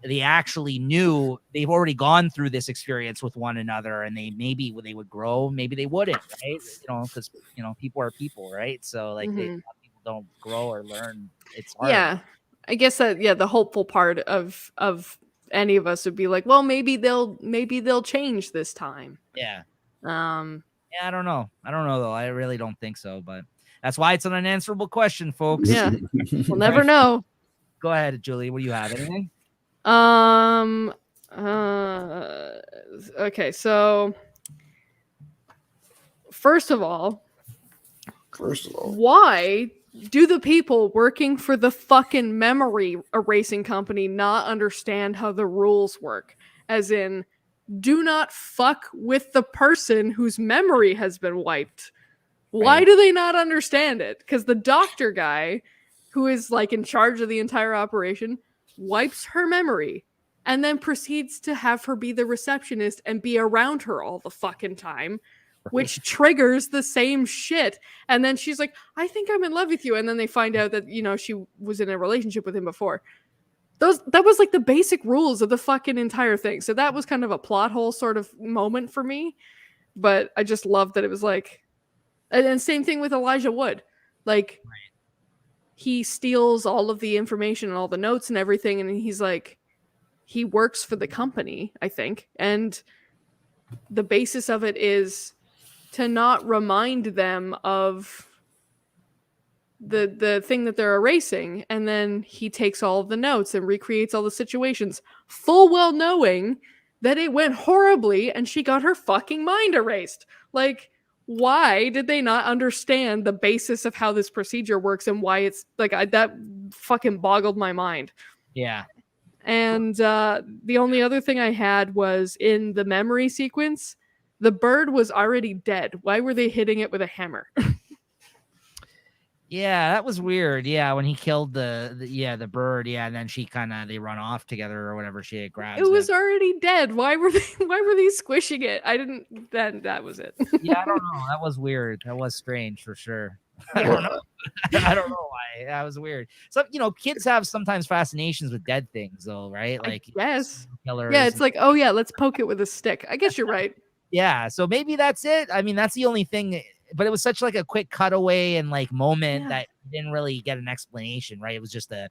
they actually knew they've already gone through this experience with one another, and they would grow, maybe they wouldn't, right? You know, because you know people are people, right? So like people don't grow or learn. It's hard. Yeah. I guess that the hopeful part of any of us would be like, well, maybe they'll change this time. Yeah. Yeah, I don't know though. I really don't think so, but that's why it's an unanswerable question, folks. Yeah. We'll never know. Go ahead, Julie. What do you have? Anything? Okay, so first of all, why do the people working for the fucking memory erasing company not understand how the rules work? As in, do not fuck with the person whose memory has been wiped. Why do they not understand it? Because the doctor guy, who is like in charge of the entire operation, wipes her memory and then proceeds to have her be the receptionist and be around her all the fucking time, which triggers the same shit. And then she's like, I think I'm in love with you. And then they find out that, you know, she was in a relationship with him before. That was like the basic rules of the fucking entire thing. So that was kind of a plot hole sort of moment for me. But I just loved that it was like, and same thing with Elijah Wood. Like, he steals all of the information and all the notes and everything. And he's like, he works for the company, I think. And the basis of it is to not remind them of the thing that they're erasing. And then he takes all of the notes and recreates all the situations, full well knowing that it went horribly and she got her fucking mind erased. Like, why did they not understand the basis of how this procedure works and why it's like that fucking boggled my mind. Yeah. And the only other thing I had was in the memory sequence, the bird was already dead. Why were they hitting it with a hammer? Yeah, that was weird. Yeah, when he killed the bird, yeah, and then they run off together or whatever. She grabs it was already dead. Why were they squishing it? That was it. Yeah, I don't know. That was weird. That was strange for sure. I Yeah. don't know. I don't know why. That was weird. So, kids have sometimes fascinations with dead things though, right? Like yes. killers. Yeah, it's like, oh yeah, let's poke it with a stick. I guess you're right. Yeah, so maybe that's it. I mean, that's the only thing, but it was such like a quick cutaway and like moment that you didn't really get an explanation, right? It was just a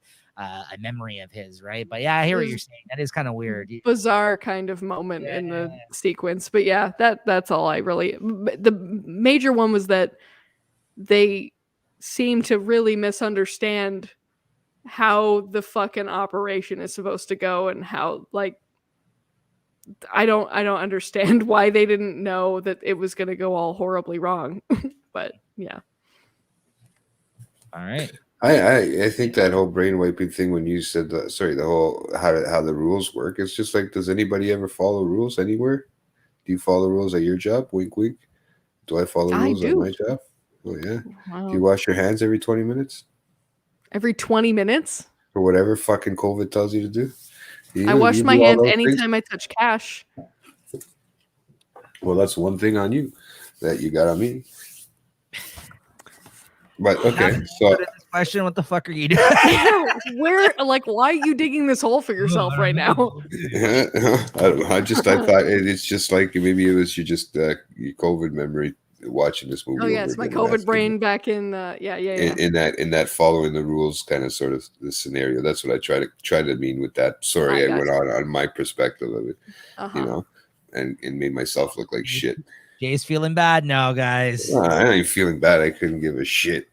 memory of his, right? But yeah, I hear what you're saying. That is kind of weird. Bizarre kind of moment in the sequence. But yeah, that's all I really. The major one was that they seem to really misunderstand how the fucking operation is supposed to go and how like I don't understand why they didn't know that it was going to go all horribly wrong. But yeah. All right. I think that whole brain wiping thing when you said that, the whole how the rules work, it's just like, does anybody ever follow rules anywhere? Do you follow rules at your job? Wink, wink. Do I follow rules at my job? Oh yeah. Wow. Do you wash your hands every 20 minutes? Every 20 minutes? Or whatever fucking COVID tells you to do? I wash my hands anytime I touch cash. Well, that's one thing on you that you got on me. But okay, so this question, what the fuck are you doing? Why are you digging this hole for yourself right now? I thought it's just like maybe it was your COVID memory watching this movie. Oh yes, my COVID brain back in in that following the rules kind of sort of the scenario. That's what I try to mean with that. Sorry, I went on my perspective of it, and made myself look like shit. Jay's feeling bad now, guys. I ain't feeling bad. I couldn't give a shit.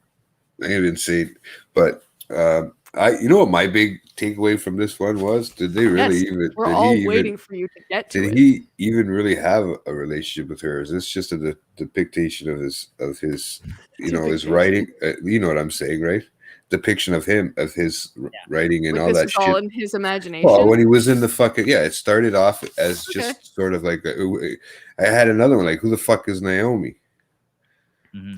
I didn't say it, but what my big takeaway from this one was? Did they really even? We're all waiting for you to get to it. Did he even really have a relationship with her? Is this just a depiction of his his writing? You know what I'm saying, right? Depiction of his writing and all that shit. All in his imagination. Well, when he was in the fucking it started off as just sort of like I had another one like, who the fuck is Naomi?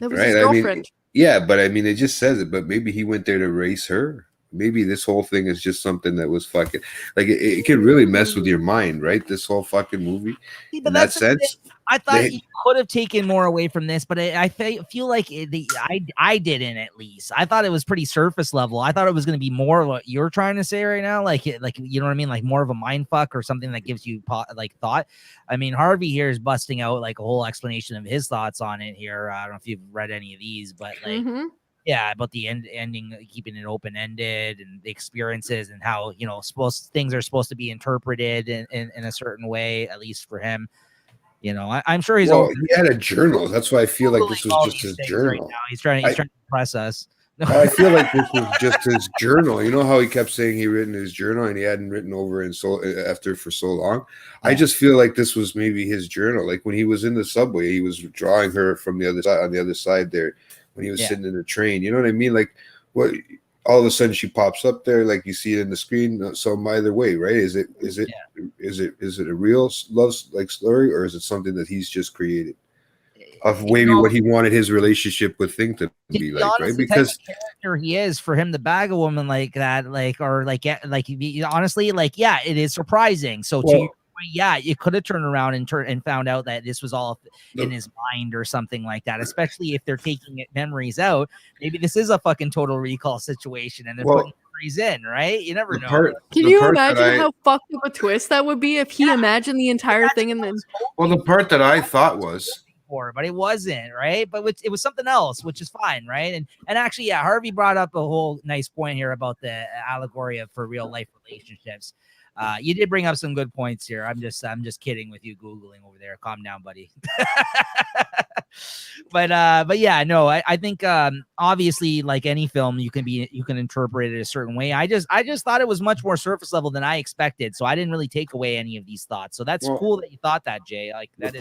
That was his girlfriend. But I mean, it just says it. But maybe he went there to race her. Maybe this whole thing is just something that was fucking like it could really mess with your mind, right? This whole fucking movie. See, in that sense, I thought you could have taken more away from this, but I feel like I didn't, at least. I thought it was pretty surface level. I thought it was going to be more of what you're trying to say right now, like you know what I mean, like more of a mind fuck or something that gives you like thought. I mean, Harvey here is busting out like a whole explanation of his thoughts on it here. I don't know if you've read any of these, but like. Yeah, about the ending, keeping it open-ended, and the experiences, and how things are supposed to be interpreted in a certain way, at least for him. I'm sure he's. Well, he had a journal. That's why I feel like this was just his journal. Right now. He's trying to impress us. I feel like this was just his journal. You know how he kept saying he written his journal and he hadn't written over for so long. Yeah. I just feel like this was maybe his journal. Like when he was in the subway, he was drawing her from the other side, on the other side there. When he was sitting in the train, you know what I mean? Like, what? All of a sudden, she pops up there, like you see it in the screen. So either way, right? Is it a real love like story, or is it something that he's just created of maybe what he wanted his relationship with Thing to be like, right? Because the character he is, for him to bag a woman like that, honestly, it is surprising. So you could have turned around and found out that this was all in his mind or something like that, especially if they're taking memories out. Maybe this is a fucking Total Recall situation and they're putting memories in, right? You never know. Can you imagine how fucked up a twist that would be if he imagined the entire thing and then... Well, the part that I thought was... But it wasn't, right? But it was something else, which is fine, right? And actually, Harvey brought up a whole nice point here about the allegory of for real life relationships. You did bring up some good points here. I'm just kidding with you Googling over there. Calm down, buddy. But yeah, no, I think obviously like any film you can interpret it a certain way. I just thought it was much more surface level than I expected. So I didn't really take away any of these thoughts. So that's cool that you thought that, Jay. Like the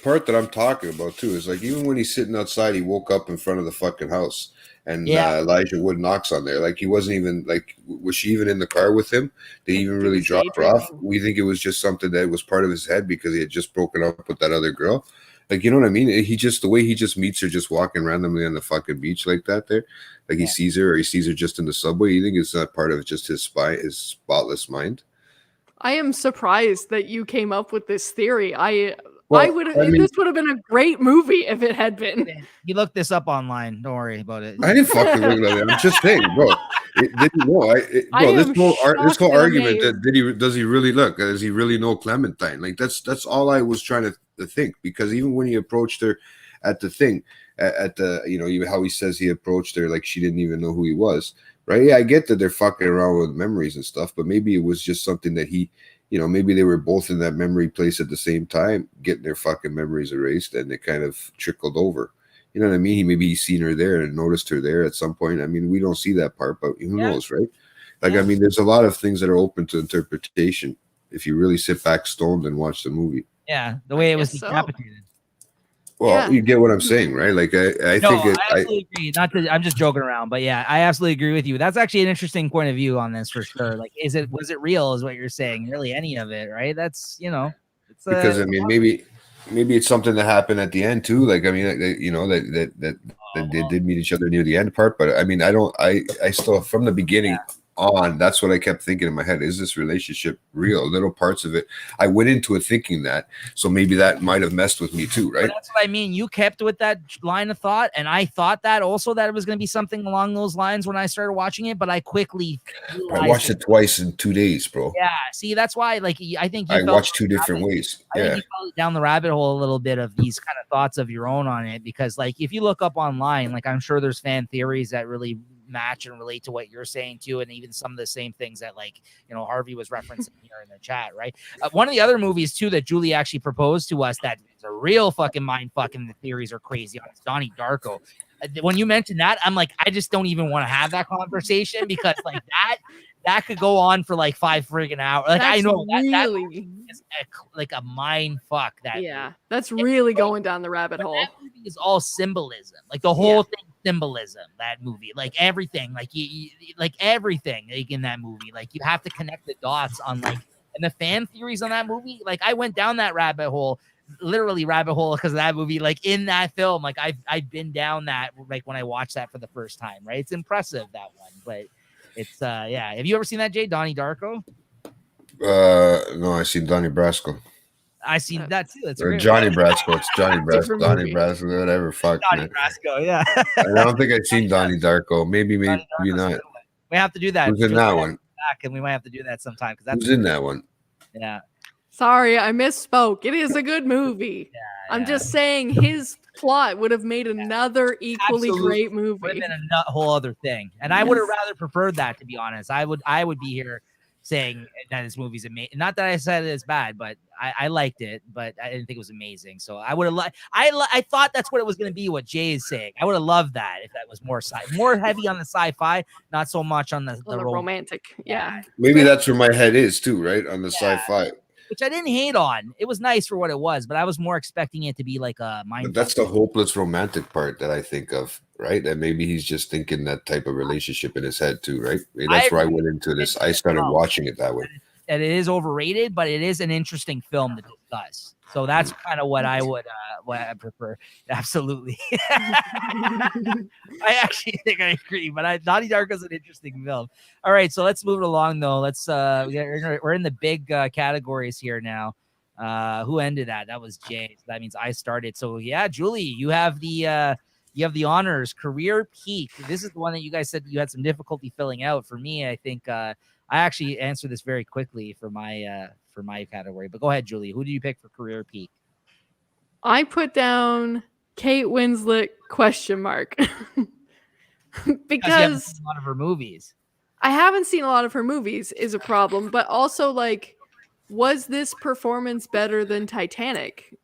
part that I'm talking about too is like even when he's sitting outside, he woke up in front of the fucking house. And Elijah Wood knocks on there. Like he wasn't even like, was she even in the car with him? Did he even really drop her off? We think it was just something that was part of his head because he had just broken up with that other girl. Like, you know what I mean? The way he just meets her just walking randomly on the fucking beach like that there. Like he sees her or he sees her just in the subway. You think it's not part of just his spotless mind? I am surprised that you came up with this theory. This would have been a great movie if it had been. You looked this up online. Don't worry about it. I didn't fucking look at it. I'm just saying, bro. This whole argument that does he really look? Does he really know Clementine? Like that's all I was trying to think, because even when he approached her at the thing, at the even how he says he approached her like she didn't even know who he was, right? Yeah, I get that they're fucking around with memories and stuff, but maybe it was just something that he. Maybe they were both in that memory place at the same time, getting their fucking memories erased, and it kind of trickled over. You know what I mean? Maybe he's seen her there and noticed her there at some point. I mean, we don't see that part, but who knows, right? Like, I mean, there's a lot of things that are open to interpretation if you really sit back stoned and watch the movie. Yeah, the way it was decapitated. Well, you get what I'm saying, right? Like, I absolutely agree. I'm just joking around, but yeah, I absolutely agree with you. That's actually an interesting point of view on this for sure. Like, was it real? Is what you're saying? Really, any of it, right? That's it's because I mean, maybe it's something that happened at the end too. Like, I mean, that they did meet each other near the end part, but I mean, I still from the beginning. On that's what I kept thinking in my head. Is this relationship real? Little parts of it I went into it thinking that, so maybe that might have messed with me too, right? But that's what I mean. You kept with that line of thought, and I thought that also that it was going to be something along those lines when I started watching it, but I quickly watched it twice in 2 days, bro. Yeah, see, that's why like I think I watched two different ways. I think you fell down the rabbit hole a little bit of these kind of thoughts of your own on it, because like if you look up online, like I'm sure there's fan theories that really match and relate to what you're saying too, and even some of the same things that like Harvey was referencing here in the chat, right? One of the other movies too that Julie actually proposed to us that is a real fucking mind fucking, the theories are crazy on, it's Donnie Darko. When you mentioned that, I'm like, I just don't even want to have that conversation, because like that could go on for like 5 friggin' hours. Like I know that is like a mind fuck. That's really going down the rabbit hole. That movie is all symbolism, like the whole thing. Symbolism, that movie, like everything, like like everything, like in that movie, like you have to connect the dots on like, and the fan theories on that movie. Like I went down that rabbit hole, literally rabbit hole, because of that movie. Like in that film, like I've been down that, like when I watched that for the first time, right? It's impressive, that one, but it's Have you ever seen that, Jay? Donnie Darko? No, I seen Donnie Brasco. I seen that too. That's Johnny Brasco. It's Johnny Brasco. Donnie Brasco. Whatever. Fuck. Donnie Brasco. Yeah. I don't think I've seen Donnie Darko. Maybe not. We have to do that. Who's in that one? And we might have to do that sometime, because that's who's in that one. Yeah. Sorry, I misspoke. It is a good movie. I'm just saying his plot would have made another equally great movie. Would have been a whole other thing, and I would have rather preferred that, to be honest. I would be here saying that this movie's amazing. Not that I said it's bad, but I liked it, but I didn't think it was amazing. So I would have I thought that's what it was going to be, what Jay is saying. I would have loved that if that was more heavy on the sci-fi, not so much on the romantic. Yeah. Maybe that's where my head is too, right? On the sci-fi. Which I didn't hate on. It was nice for what it was, but I was more expecting it to be like a mind. But that's the hopeless romantic part that I think of, right? And maybe he's just thinking that type of relationship in his head too, right? Maybe that's where I went into this. I started watching it that way. And it is overrated, but it is an interesting film to discuss. So that's kind of what I would what I prefer. Absolutely. I actually think I agree, but Donnie Darko is an interesting film. All right, so let's move it along though. Let's we're in the big categories here now. Who ended that? That was Jay. So that means I started. So yeah, Julie, you have the honors, career peak. This is the one that you guys said you had some difficulty filling out. For me, I think I actually answered this very quickly for my category. But go ahead, Julie. Who do you pick for career peak? I put down Kate Winslet ? Because a lot of her movies. I haven't seen a lot of her movies is a problem, but also like, was this performance better than Titanic?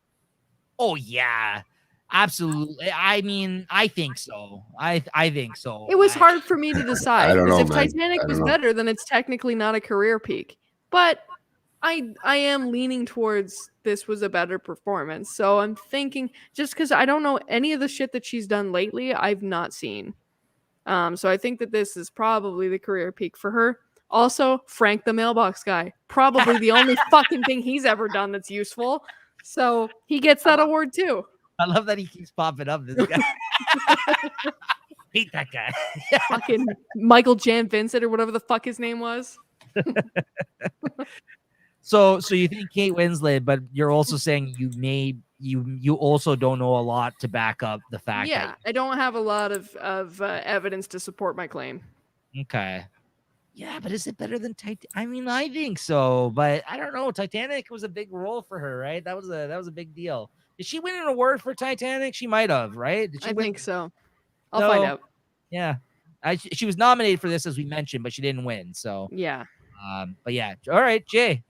Oh yeah, absolutely. I mean, I think so. I think so. It was hard for me to decide don't because know, if man. Titanic I was don't know. better, then it's technically not a career peak. But I am leaning towards this was a better performance. So I'm thinking just because I don't know any of the shit that she's done lately, I've not seen. So I think that this is probably the career peak for her. Also, Frank the mailbox guy, probably the only fucking thing he's ever done that's useful. So he gets that award too. I love that he keeps popping up. This guy. Hate that guy. Fucking Michael Jan Vincent or whatever the fuck his name was. So you think Kate Winslet, but you're also saying you also don't know a lot to back up the fact that I don't have a lot of evidence to support my claim. okay. Yeah, but is it better than Titanic? I mean, I think so, but I don't know. Titanic was a big role for her, right? That was a big deal. Did she win an award for Titanic? She might have, right? Did she win? Think so. I'll find out. Yeah, she was nominated for this, as we mentioned, but she didn't win. So yeah. But yeah, all right, Jay.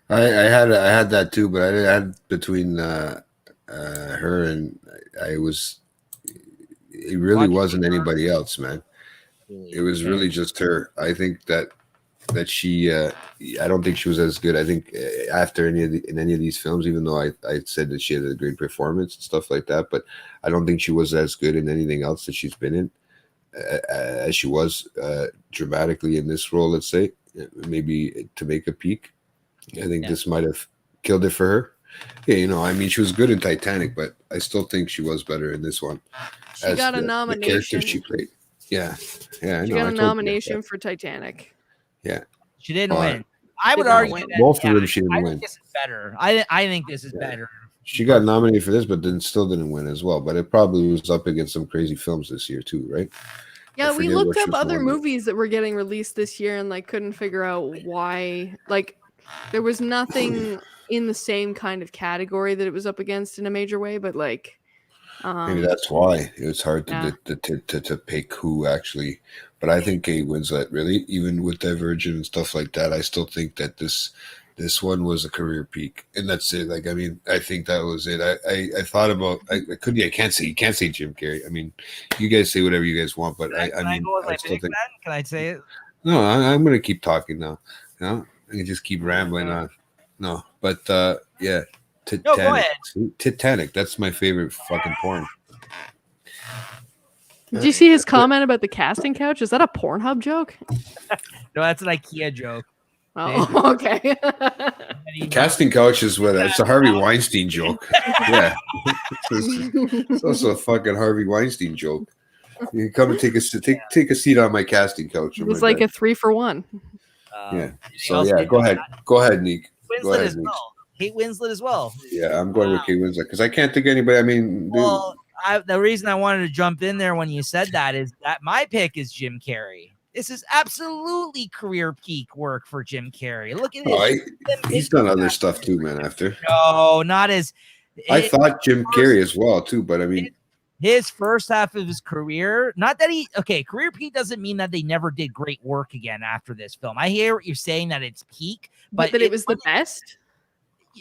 I had that too, but I had between her and it really wasn't anybody else, man. It was really just her. I think that she I don't think she was as good. I think after in any of these films, even though I said that she had a great performance and stuff like that, but I don't think she was as good in anything else that she's been in as she was dramatically in this role, let's say, maybe to make a peak. I think this might have killed it for her. Yeah, I mean, she was good in Titanic, but I still think she was better in this one. She got a nomination. The character she played. Yeah. She got a nomination for Titanic. Yeah. She didn't win. I would argue that both of them she didn't win. This is better. I think this is better. She got nominated for this, but then still didn't win as well. But it probably was up against some crazy films this year too, right? Yeah, we looked up other movies that were getting released this year and like couldn't figure out why. Like, there was nothing in the same kind of category that it was up against in a major way, but like maybe that's why it was hard to pick who actually. But I think Kate Winslet, really, even with Divergent and stuff like that, I still think that this one was a career peak, and that's it. Like, I mean, I think that was it. I thought about you can't say Jim Carrey. I mean, you guys say whatever you guys want, but I still think. Can I say it? No, I'm gonna keep talking now. I can just keep rambling on. No, but yeah. Titanic. No, go ahead. Titanic. That's my favorite fucking porn. Did you see his comment about the casting couch? Is that a Pornhub joke? No, that's an IKEA joke. Oh, okay. Casting couch is what? It's a Harvey Weinstein joke. Yeah, it's also a fucking Harvey Weinstein joke. You come and take a seat on my casting couch. It was like a 3-for-1. Yeah. So yeah, go ahead, Nick. Winslet as well. Kate Winslet as well. Yeah, I'm going with Kate Winslet because I can't think of anybody. I mean, well, the reason I wanted to jump in there when you said that is that my pick is Jim Carrey. This is absolutely career peak work for Jim Carrey. Look at this. He's done other stuff too, man. After no, not as. I thought Jim Carrey as well too, but I mean, his first half of his career, not that career peak doesn't mean that they never did great work again after this film. I hear what you're saying that it's peak, but that it was the best.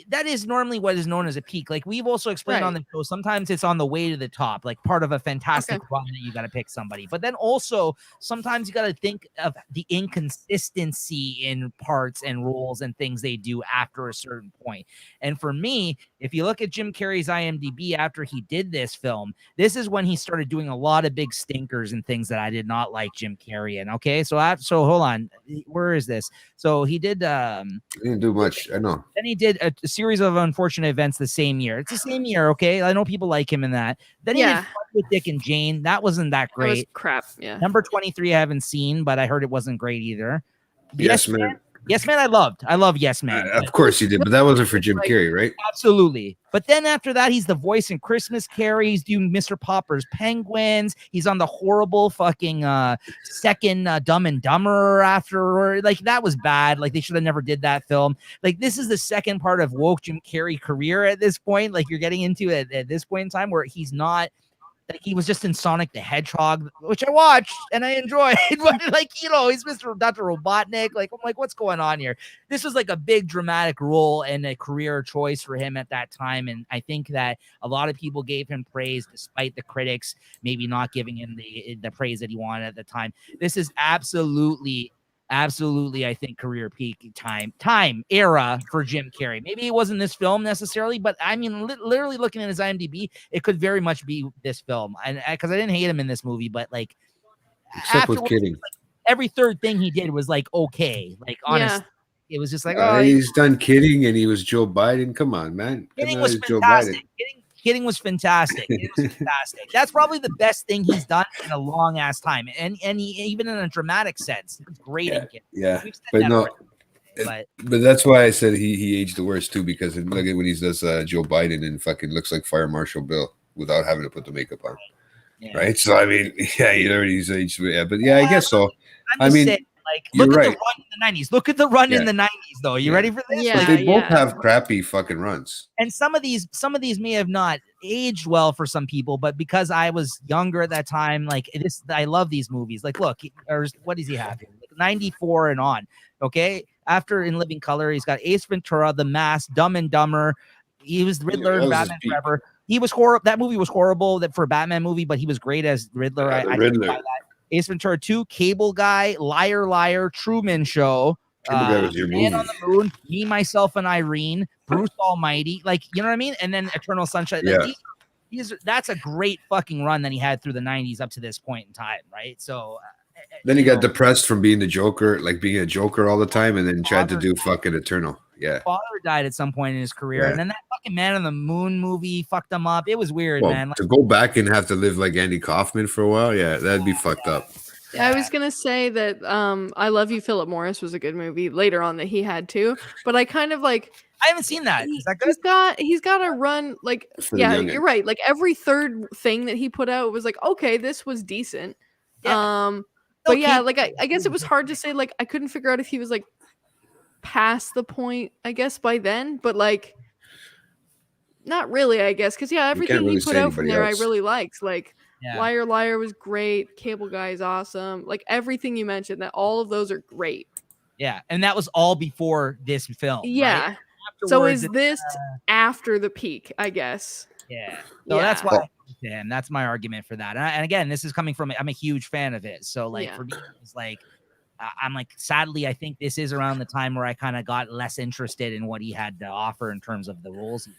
That is normally what is known as a peak. Like we've also explained on the show, sometimes it's on the way to the top, like part of a fantastic run that you got to pick somebody. But then also sometimes you got to think of the inconsistency in parts and roles and things they do after a certain point. And for me, if you look at Jim Carrey's IMDb after he did this film, this is when he started doing a lot of big stinkers and things that I did not like Jim Carrey in. Okay, so hold on, where is this? So he did. He didn't do much. I know. Then he did a series of unfortunate events the same year. It's the same year, okay? I know people like him in that. Then he did Fun with Dick and Jane. That wasn't that great. That was crap. Yeah. Number 23, I haven't seen, but I heard it wasn't great either. Yes, man. Yes, Man, I loved. I love Yes, Man. Of course you did, but that wasn't for Jim Carrey, right? Absolutely. But then after that, he's the voice in Christmas Carey. He's doing Mr. Popper's Penguins. He's on the horrible fucking second Dumb and Dumber after. Like, that was bad. Like, they should have never did that film. Like, this is the second part of woke Jim Carrey career at this point. Like, you're getting into it at this point in time where he's not Like he was just in Sonic the Hedgehog, which I watched and I enjoyed. But like, you know, he's Mr. Dr. Robotnik. Like, I'm like, what's going on here? This was like a big dramatic role and a career choice for him at that time. And I think that a lot of people gave him praise despite the critics maybe not giving him the praise that he wanted at the time. This is absolutely, I think, career peak time era for Jim Carrey. Maybe it wasn't this film necessarily, but I mean, literally looking at his IMDb, it could very much be this film. And because I didn't hate him in this movie, but like, except with Kidding, like, every third thing he did was like okay. Like honestly, it was just like he's done Kidding, and he was Joe Biden. Come on, man. Kidding was fantastic. Kidding was fantastic. It was fantastic. That's probably the best thing he's done in a long ass time, and he, even in a dramatic sense, it's great. Yeah, but no, but that's why I said he aged the worst too, because look at when he does Joe Biden and fucking looks like Fire Marshal Bill without having to put the makeup on, right? So I mean, he's aged. Yeah, but I guess so. I mean, like, look at the run in the 90s. Look at the run in the 90s, though. You ready for this? Yeah, but they both have crappy fucking runs. And some of these may have not aged well for some people, but because I was younger at that time, like I love these movies. Like, look, what does he have here? Like 94 and on. Okay. After In Living Color, he's got Ace Ventura, The Mask, Dumb and Dumber. He was Riddler in Batman Forever. He was horrible. That movie was horrible for a Batman movie, but he was great as Riddler. Riddler. Ace Ventura 2, Cable Guy, Liar Liar, Truman Show, That was your movie. Man on the Moon, Me, Myself, and Irene, Bruce Almighty, like, you know what I mean? And then Eternal Sunshine. Yeah. That's a great fucking run that he had through the 90s up to this point in time, right? So then he got depressed from being the Joker, like being a Joker all the time, and then tried to do fucking Eternal. Yeah. Father died at some point in his career, and then that fucking Man on the Moon movie fucked him up. It was weird, man. Like, to go back and have to live like Andy Kaufman for a while, that'd be fucked up. I was gonna say that I Love You, Philip Morris was a good movie later on that he had too, but I kind of like. I haven't seen that. Is that good? He's got a run like you're right. Like every third thing that he put out was like, okay, this was decent. Yeah. But like I guess it was hard to say. Like I couldn't figure out if he was like past the point, I guess, by then, but like not really, I guess, because everything he put out from there I really liked. Like Liar Liar was great, Cable Guy is awesome, like everything you mentioned, that all of those are great. Yeah, and that was all before this film. Right? So is this after the peak, I guess? Yeah. So that's why that's my argument for that. And again, this is coming from I'm a huge fan of it. So like for me, it's like I'm like, sadly, I think this is around the time where I kind of got less interested in what he had to offer in terms of the roles he was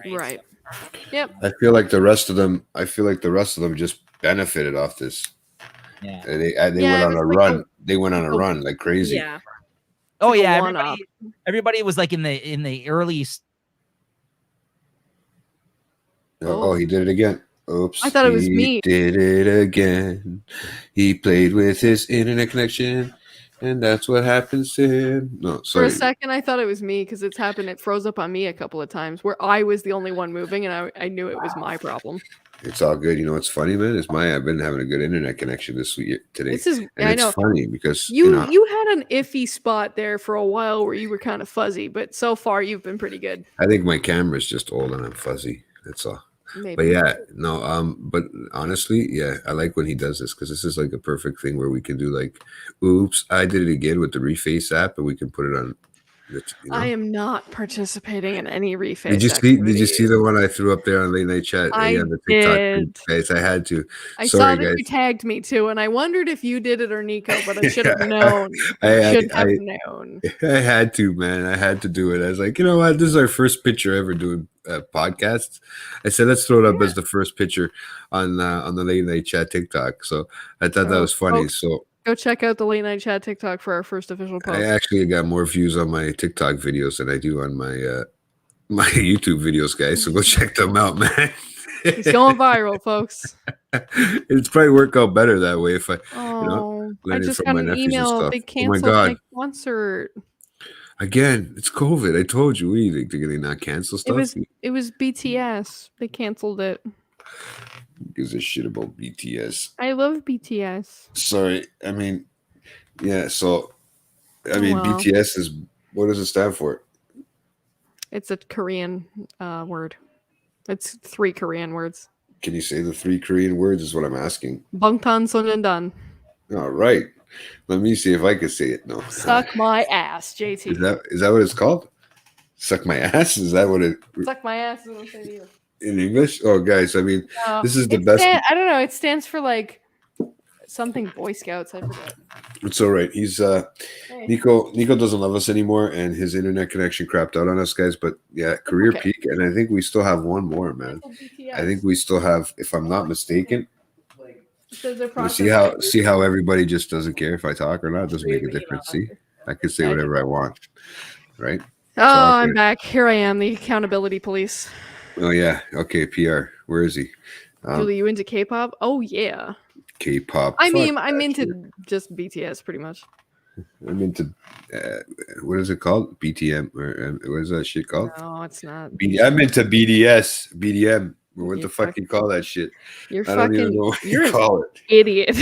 doing. Right. So, yep. I feel like the rest of them just benefited off this. Yeah. And they went on a run. They went on a run like crazy. Yeah. Oh yeah. Everybody was like in the early. Oh, he did it again. Oops. I thought it was me. Did it again. He played with his internet connection, and that's what happens to him. No, sorry. For a second, I thought it was me because it's happened. It froze up on me a couple of times where I was the only one moving, and I knew it was my problem. It's all good. You know what's funny, man? I've been having a good internet connection this week today. I know. It's funny because you had an iffy spot there for a while where you were kind of fuzzy, but so far you've been pretty good. I think my camera's just old and I'm fuzzy. That's all. Maybe. But but honestly, I like when he does this because this is like a perfect thing where we can do like, oops, I did it again with the Reface app, and we can put it on. I am not participating in any Reface. Did you see the one I threw up there on Late Night Chat? I on the TikTok did. Guys, I had to. I saw that you tagged me too, and I wondered if you did it or Niko, but I should have known. I should have known. I had to, man. I had to do it. I was like, you know what? This is our first picture ever doing podcasts. I said, let's throw it up as the first picture on the Late Night Chat TikTok. So I thought that was funny. So go check out the Late Night Chat TikTok for our first official post. I actually got more views on my TikTok videos than I do on my my YouTube videos, guys. So go check them out, man. It's going viral, folks. It's probably work out better that way if I. I just got an email. They canceled my concert. Again, it's COVID. I told you. What do you think? They're going to not cancel stuff? It was BTS. They canceled it. Who gives a shit about BTS? I love BTS. Sorry. I mean, so, BTS is, what does it stand for? It's a Korean word. It's 3 Korean words. Can you say the 3 Korean words? Is what I'm asking. Bangtan Sonyeondan. All right. Let me see if I can say it. No. Suck my ass, JT. Is that what it's called? Suck my ass? Is that what it? Suck my ass is what I'm saying to you. In English? Oh, guys, I mean, this is the best. I don't know. It stands for like something Boy Scouts. I forget. It's all right. He's Niko doesn't love us anymore, and his internet connection crapped out on us, guys. But yeah, career peak, and I think we still have one more, man. I think we still have, if I'm not mistaken. See how everybody just doesn't care if I talk or not. It doesn't make a difference. See, I can say whatever I want, right? Oh, I'm back. Here I am, the accountability police. Oh yeah. Okay, PR. Where is he? Julie, you into K-pop? Oh yeah. K-pop. I mean, I'm into just BTS pretty much. I'm into what is it called? BTM or what is that shit called? No, it's not. I'm into BDS, BDM. What the fuck do you call that shit? I don't even know what you call it. Idiot.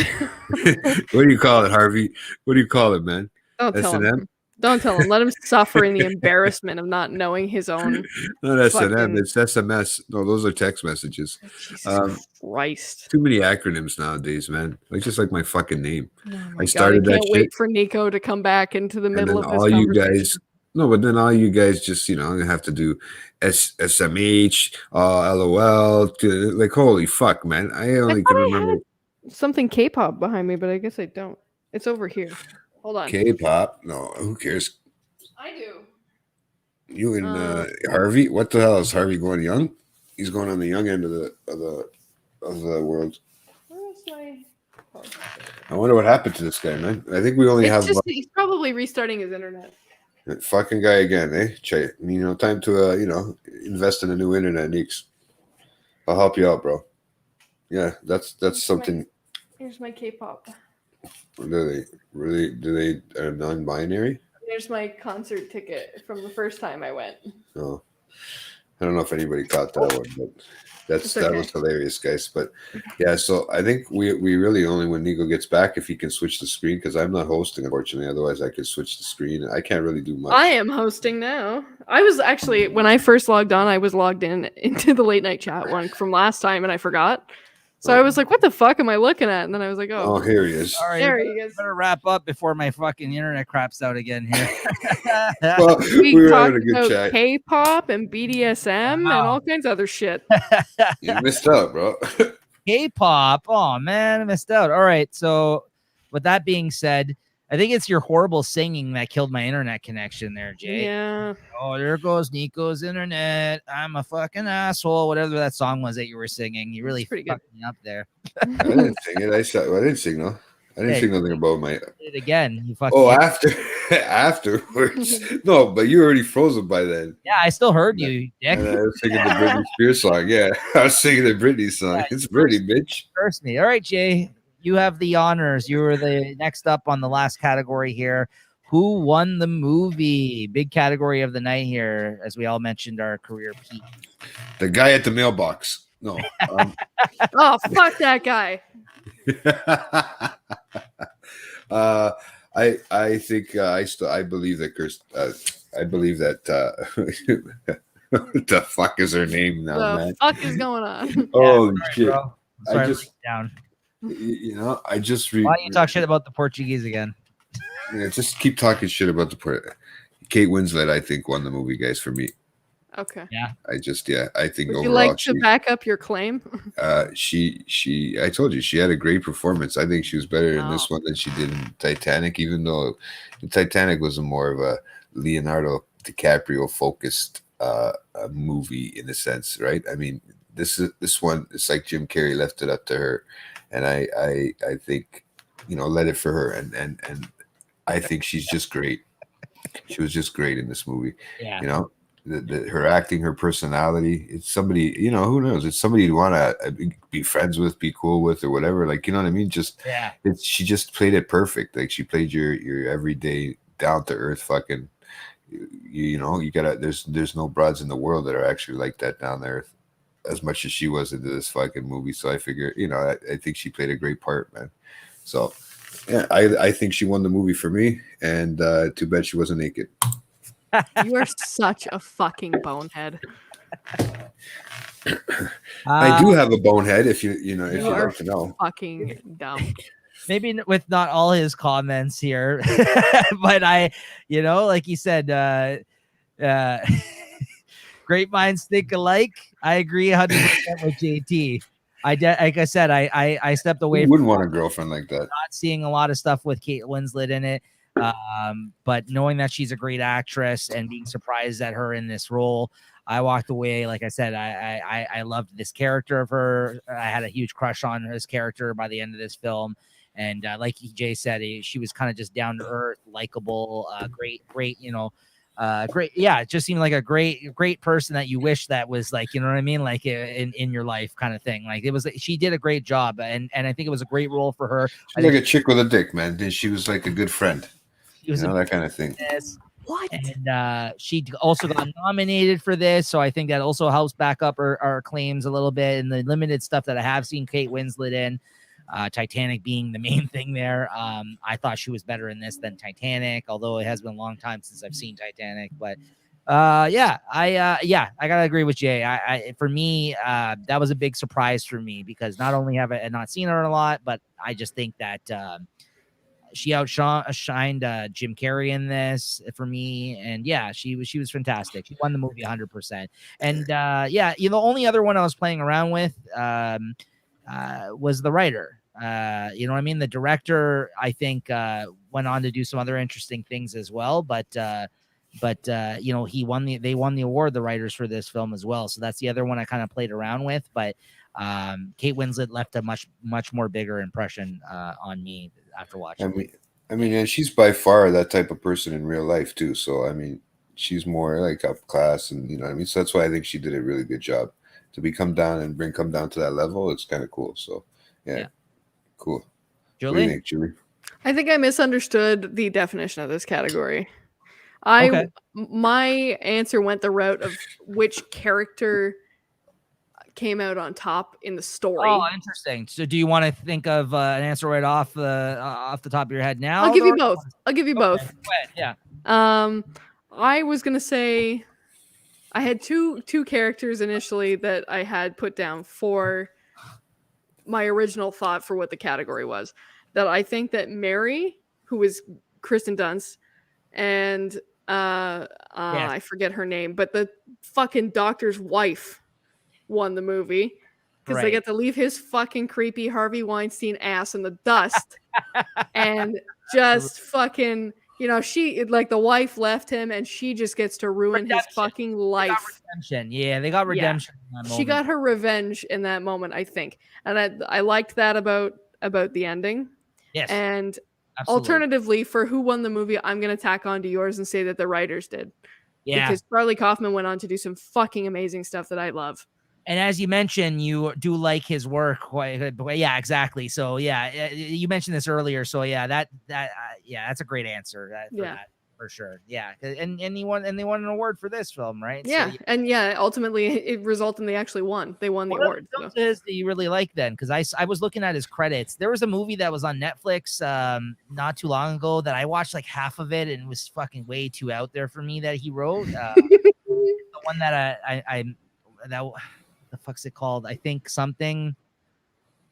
What do you call it, Harvey? What do you call it, man? Don't tell him. Don't tell him. Let him suffer in the embarrassment of not knowing his own. Not S&M. It's SMS. No, those are text messages. Jesus Christ. Too many acronyms nowadays, man. Like just like my fucking name. Oh I started that shit. I can't wait for Niko to come back into the middle of this all you guys. No, but then all you guys just, have to do SMH, LOL. Like, holy fuck, man. I only can remember. Something K-pop behind me, but I guess I don't. It's over here. Hold on. K-pop? No, who cares? I do. You and Harvey? What the hell is Harvey going young? He's going on the young end of the world. Where's my? I wonder what happened to this guy, man. I think we only have. He's probably restarting his internet. That fucking guy again, eh? Time to invest in a new internet, Neeks. I'll help you out, bro. Yeah, that's something. Here's my K-pop. Do they are non-binary? There's my concert ticket from the first time I went. Oh, I don't know if anybody caught that one, but that was hilarious, guys. But yeah, so I think we really only when Niko gets back, if he can switch the screen, because I'm not hosting, unfortunately. Otherwise, I could switch the screen. I can't really do much. I am hosting now. I was actually, when I first logged on, I was logged into the late night chat one from last time, and I forgot. So I was like, what the fuck am I looking at? And then I was like, oh, here he is. All right, there he is. Better wrap up before my fucking internet craps out again here. Well, we were having a good chat. K-pop and BDSM and all kinds of other shit. You missed out, bro. K-pop. Oh, man, I missed out. All right. So with that being said, I think it's your horrible singing that killed my internet connection there, Jay. Yeah. Oh, there goes Niko's internet. I'm a fucking asshole. Whatever that song was that you were singing, you really fucked me up there. I didn't sing it. I didn't sing no. I didn't sing nothing about my. Did it again. You afterwards. No, but you were already frozen by then. Yeah, I still heard you. And I was singing the Britney Spears song. Yeah, I was singing the Britney song. Yeah, it's Britney, bitch. Curse me. All right, Jay. You have the honors. You were the next up on the last category here. Who won the movie? Big category of the night here, as we all mentioned our career peak. The guy at the mailbox. No. Oh, fuck that guy. I think I believe that I believe that what the fuck is her name now, man? What the fuck is going on? Oh shit! Bro. Sorry, I just down. I just why don't you talk shit about the Portuguese again? Yeah, just keep talking shit about the Kate Winslet, I think, won the movie, guys, for me. Okay. Yeah. I think Would overall, you like to back up your claim? I told you she had a great performance. I think she was better in this one than she did in Titanic, even though Titanic was more of a Leonardo DiCaprio focused movie in a sense, right? I mean, this one, it's like Jim Carrey left it up to her. And I think, let it for her. And I think she's just great. She was just great in this movie. Yeah. Her acting, her personality, it's somebody, who knows? It's somebody you want to be friends with, be cool with, or whatever. Like, you know what I mean? Just, she just played it perfect. Like, she played your everyday down to earth fucking, you gotta, there's no broads in the world that are actually like that down to earth as much as she was into this fucking movie. So I figure, I think she played a great part, man. So yeah, I think she won the movie for me, and too bad she wasn't naked. You are such a fucking bonehead. I do have a bonehead. If you'd like to know. Fucking dumb. Maybe with not all his comments here, but like you said, great minds think alike. I agree 100% with JT. Like I said, I stepped away. Who wouldn't want a girlfriend like that? Not seeing a lot of stuff with Kate Winslet in it, but knowing that she's a great actress and being surprised at her in this role, I walked away. Like I said, I loved this character of her. I had a huge crush on this character by the end of this film. And like Jay said, she was kind of just down to earth, likable, great, great, great. Yeah, it just seemed like a great person that you wish that was like, you know what I mean? Like in your life kind of thing. Like she did a great job. And I think it was a great role for her. She's like a chick with a dick, man. She was like a good friend. She was that kind of thing. What? And she also got nominated for this. So I think that also helps back up our claims a little bit. And the limited stuff that I have seen Kate Winslet in. Titanic being the main thing there. I thought she was better in this than Titanic, although it has been a long time since I've seen Titanic. But I gotta agree with Jay. For me, that was a big surprise for me because not only have I not seen her a lot, but I just think that she outshined Jim Carrey in this for me. And yeah, she was fantastic. She won the movie 100%. And the only other one I was playing around with was the writer. You know what I mean? The director, I think, went on to do some other interesting things as well. But they won the award, the writers, for this film as well. So that's the other one I kind of played around with. But Kate Winslet left a much more bigger impression on me after watching. I mean, and she's by far that type of person in real life too. So I mean, she's more like up class, and you know what I mean. So that's why I think she did a really good job to come down to that level. It's kind of cool. So yeah. Cool. Julie? What do you think, Julie? I think I misunderstood the definition of this category. My answer went the route of which character came out on top in the story. Oh, interesting. So do you want to think of an answer right off the top of your head now? I'll give you both. Go ahead. Yeah. I was gonna say I had two characters initially that I had put down for my original thought for what the category was. That I think that Mary, who was Kristen Dunst, and I forget her name, but the fucking doctor's wife won the movie because they get to leave his fucking creepy Harvey Weinstein ass in the dust and just fucking, she like the wife left him and she just gets to ruin his fucking life. Yeah, they got redemption. Yeah. She got her revenge in that moment, I think, and I liked that about the ending. Yes, and absolutely. Alternatively, for who won the movie, I'm gonna tack on to yours and say that the writers did. Yeah, because Charlie Kaufman went on to do some fucking amazing stuff that I love. And as you mentioned, you do like his work quite. Yeah, exactly. So yeah, you mentioned this earlier. So yeah, that's a great answer. For that, for sure. Yeah, and they won an award for this film, right? Yeah, so, and ultimately it resulted in they actually won. They won the award. What is that you really like then? Because I was looking at his credits. There was a movie that was on Netflix not too long ago that I watched like half of it and it was fucking way too out there for me that he wrote. The one that the fuck's it called? I think something.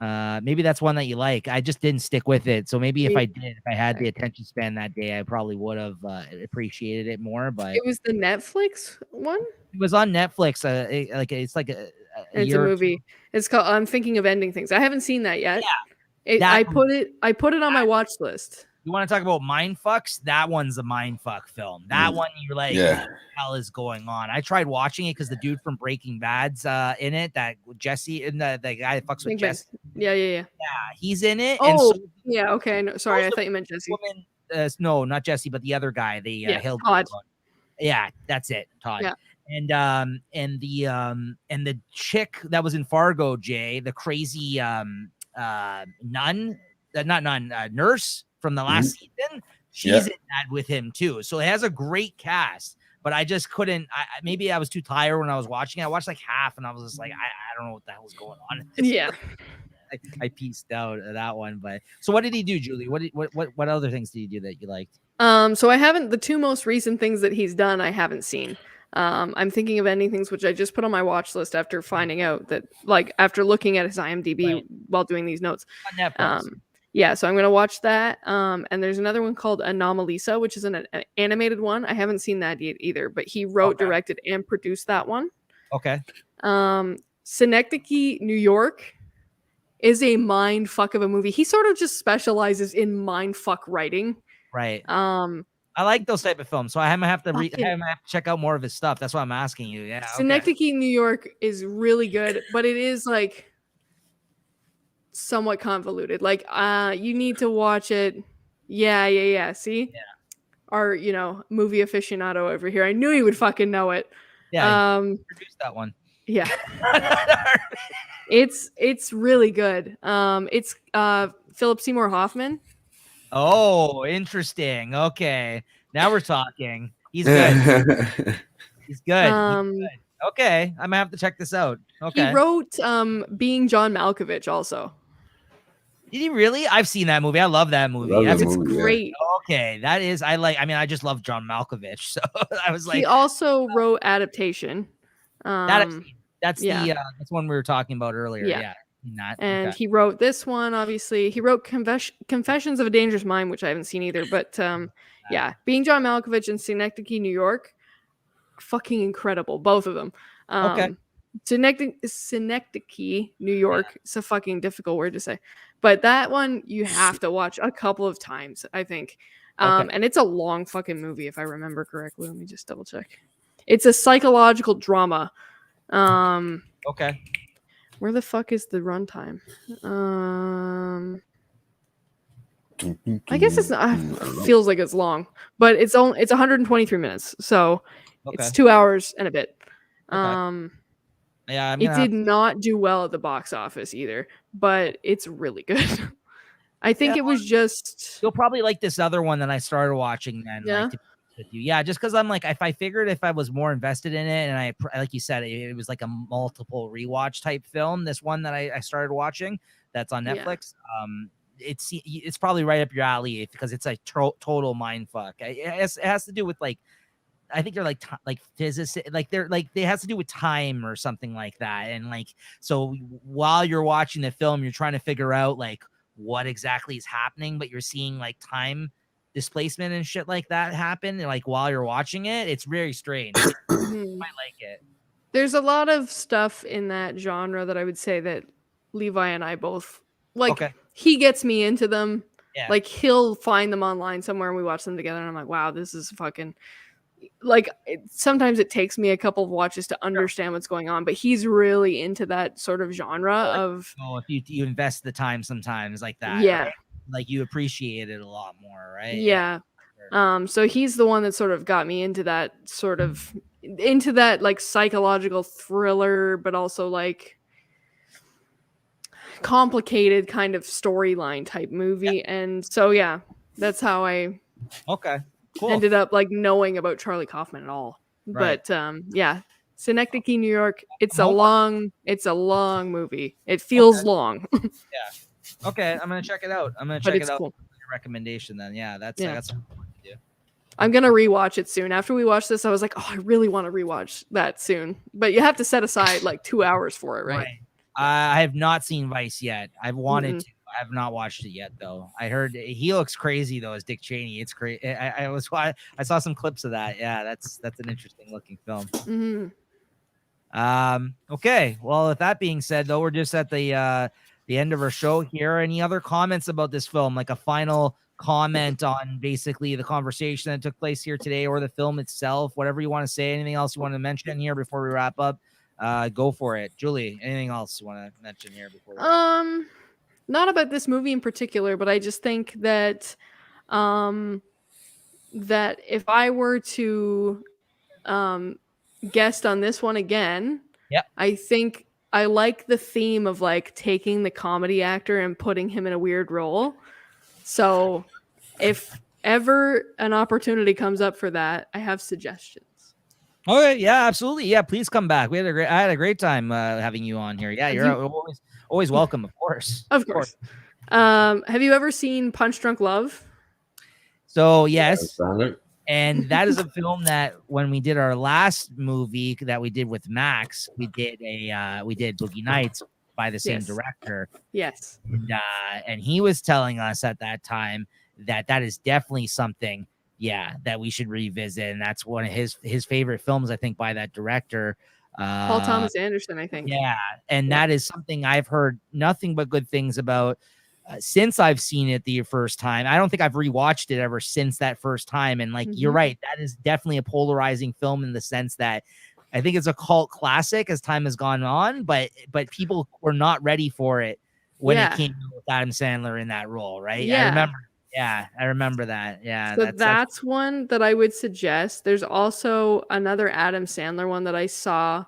Maybe that's one that you like. I just didn't stick with it. So maybe if I had the attention span that day, I probably would have appreciated it more. But it was the Netflix one. It was on Netflix. It's a movie. It's called I'm Thinking of Ending Things. I haven't seen that yet. Yeah, I put it on my watch list. You want to talk about mind fucks? That one's a mind fuck film. That one you're like, what the hell is going on? I tried watching it because the dude from Breaking Bad's in it. That Jesse and the guy that fucks with Jesse. Yeah, he's in it. Oh, and yeah. Okay. No, sorry, I thought you meant Jesse. No, not Jesse, but the other guy. Todd. Yeah, that's it, Todd. Yeah. And the chick that was in Fargo, Jay, the crazy nurse from the last season, she's in that with him too. So it has a great cast, but I just couldn't. Maybe I was too tired when I was watching it. I watched like half, and I was just like, I don't know what the hell's going on. Yeah, I pieced out that one. But so, what did he do, Julie? What other things did he do that you liked? So I haven't. The two most recent things that he's done, I haven't seen. I'm thinking of ending things, which I just put on my watch list after finding out that, like, after looking at his IMDb while doing these notes. On Netflix. Yeah, so I'm gonna watch that. And there's another one called Anomalisa, which is an animated one. I haven't seen that yet either, but he wrote, directed, and produced that one. Okay. Synecdoche, New York is a mind fuck of a movie. He sort of just specializes in mind fuck writing. Right. I like those type of films, so I might have to check out more of his stuff. That's why I'm asking you. Yeah. Synecdoche, New York is really good, but it is like somewhat convoluted. Like, you need to watch it. Yeah. See? Yeah. Our, movie aficionado over here. I knew he would fucking know it. Yeah. Produced that one. Yeah. It's really good. It's Philip Seymour Hoffman. Oh, interesting. Okay. Now we're talking. He's good. He's good. Okay. I'm gonna have to check this out. Okay. He wrote Being John Malkovich also. Did he really? I've seen that movie. I love that movie. It's great. Yeah. Okay. That is, I just love John Malkovich. So I was like, he also wrote Adaptation. That's one we were talking about earlier. Yeah. And he wrote this one, obviously. He wrote Confessions of a Dangerous Mind, which I haven't seen either. But Being John Malkovich and Synecdoche, New York, fucking incredible. Both of them. Synecdoche, New York. It's a fucking difficult word to say. But that one you have to watch a couple of times, I think. And it's a long fucking movie, if I remember correctly. Let me just double check. It's a psychological drama. Where the fuck is the runtime? I guess it's not, feels like it's long, but it's 123 minutes, so it's 2 hours and a bit. It did not do well at the box office either, but it's really good. I think it was just. You'll probably like this other one that I started watching then. Yeah. Just because I'm like, if I was more invested in it, and I like you said, it was like a multiple rewatch type film. This one that I started watching that's on Netflix. It's probably right up your alley because it's a total mind fuck. It has to do with like, I think they're like physicists, like it has to do with time or something like that. And like, so while you're watching the film, you're trying to figure out like what exactly is happening, but you're seeing like time displacement and shit like that happen like while you're watching it. It's very strange. I like it. There's a lot of stuff in that genre that I would say that Levi and I both like. He gets me into them. Like he'll find them online somewhere and we watch them together and I'm like, wow, this is fucking like, sometimes it takes me a couple of watches to understand what's going on, but he's really into that sort of genre of if you invest the time sometimes like that. Right? Like you appreciate it a lot more, right? So he's the one that sort of got me into that like psychological thriller, but also like complicated kind of storyline type movie. And so that's how I ended up like knowing about Charlie Kaufman at all. But Synecdoche, New York, it's a long movie. It feels long. Okay, I'm gonna check it out. Cool. Your recommendation then. That's something to do. I'm gonna rewatch it soon. After we watch this, I was like, oh, I really want to rewatch that soon. But you have to set aside like 2 hours for it, right? I have not seen Vice yet. I've wanted to. I have not watched it yet though. I heard he looks crazy though as Dick Cheney. It's great. I saw some clips of that. Yeah, that's an interesting looking film. Okay. Well, with that being said, though, we're just at the end of our show here. Any other comments about this film? Like a final comment on basically the conversation that took place here today or the film itself, whatever you want to say. Anything else you want to mention here before we wrap up? Go for it. Julie, anything else you want to mention here before we not about this movie in particular, but I just think that that if I were to guest on this one again, I think I like the theme of like taking the comedy actor and putting him in a weird role. So if ever an opportunity comes up for that, I have suggestions. Okay, yeah, absolutely. Yeah, please come back. I had a great time having you on here. Yeah, you're always welcome, of course. Of course. Have you ever seen Punch Drunk Love? So yes. And that is a film that when we did our last movie that we did with Max, we did Boogie Nights by the same director. Yes. And he was telling us at that time that is definitely something, that we should revisit. And that's one of his favorite films, I think, by that director. Paul Thomas Anderson, I think. Yeah. And that is something I've heard nothing but good things about since I've seen it the first time. I don't think I've rewatched it ever since that first time. And like, you're right, that is definitely a polarizing film in the sense that I think it's a cult classic as time has gone on, but people were not ready for it when it came with Adam Sandler in that role, right? Yeah. I remember that. Yeah. So that's one that I would suggest. There's also another Adam Sandler one that I saw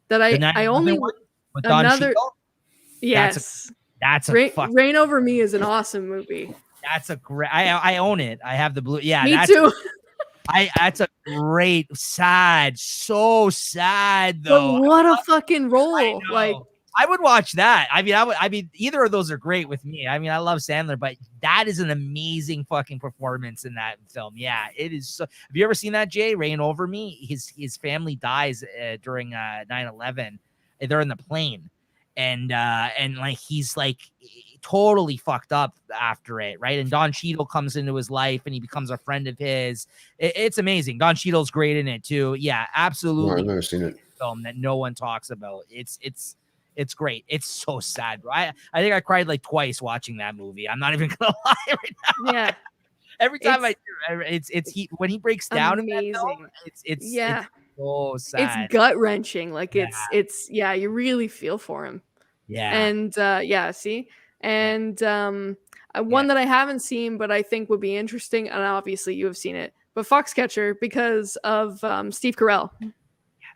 that I only with Don Cheadle? Yes. That's Reign Over Me is an awesome movie. That's a great. I own it. I have the blue. Yeah, me too. That's a great, so sad though. But what a fucking role! Like I would watch that. I mean, either of those are great with me. I mean, I love Sandler, but that is an amazing fucking performance in that film. Yeah, it is. So, have you ever seen that, Jay? Reign Over Me. His family dies during 9/11. They're in the plane. And like he's like totally fucked up after it, right? And Don Cheadle comes into his life and he becomes a friend of his. It's amazing. Don Cheadle's great in it too. Yeah, absolutely. No, I've never seen it. Film that no one talks about. It's great. It's so sad, bro. I think I cried like twice watching that movie. I'm not even gonna lie right now. Yeah. Every time when he breaks down amazing. In that film, it's so sad. It's gut wrenching. Like it's you really feel for him. Yeah. And see? And one that I haven't seen, but I think would be interesting, and obviously you have seen it, but Foxcatcher, because of Steve Carell. Yeah,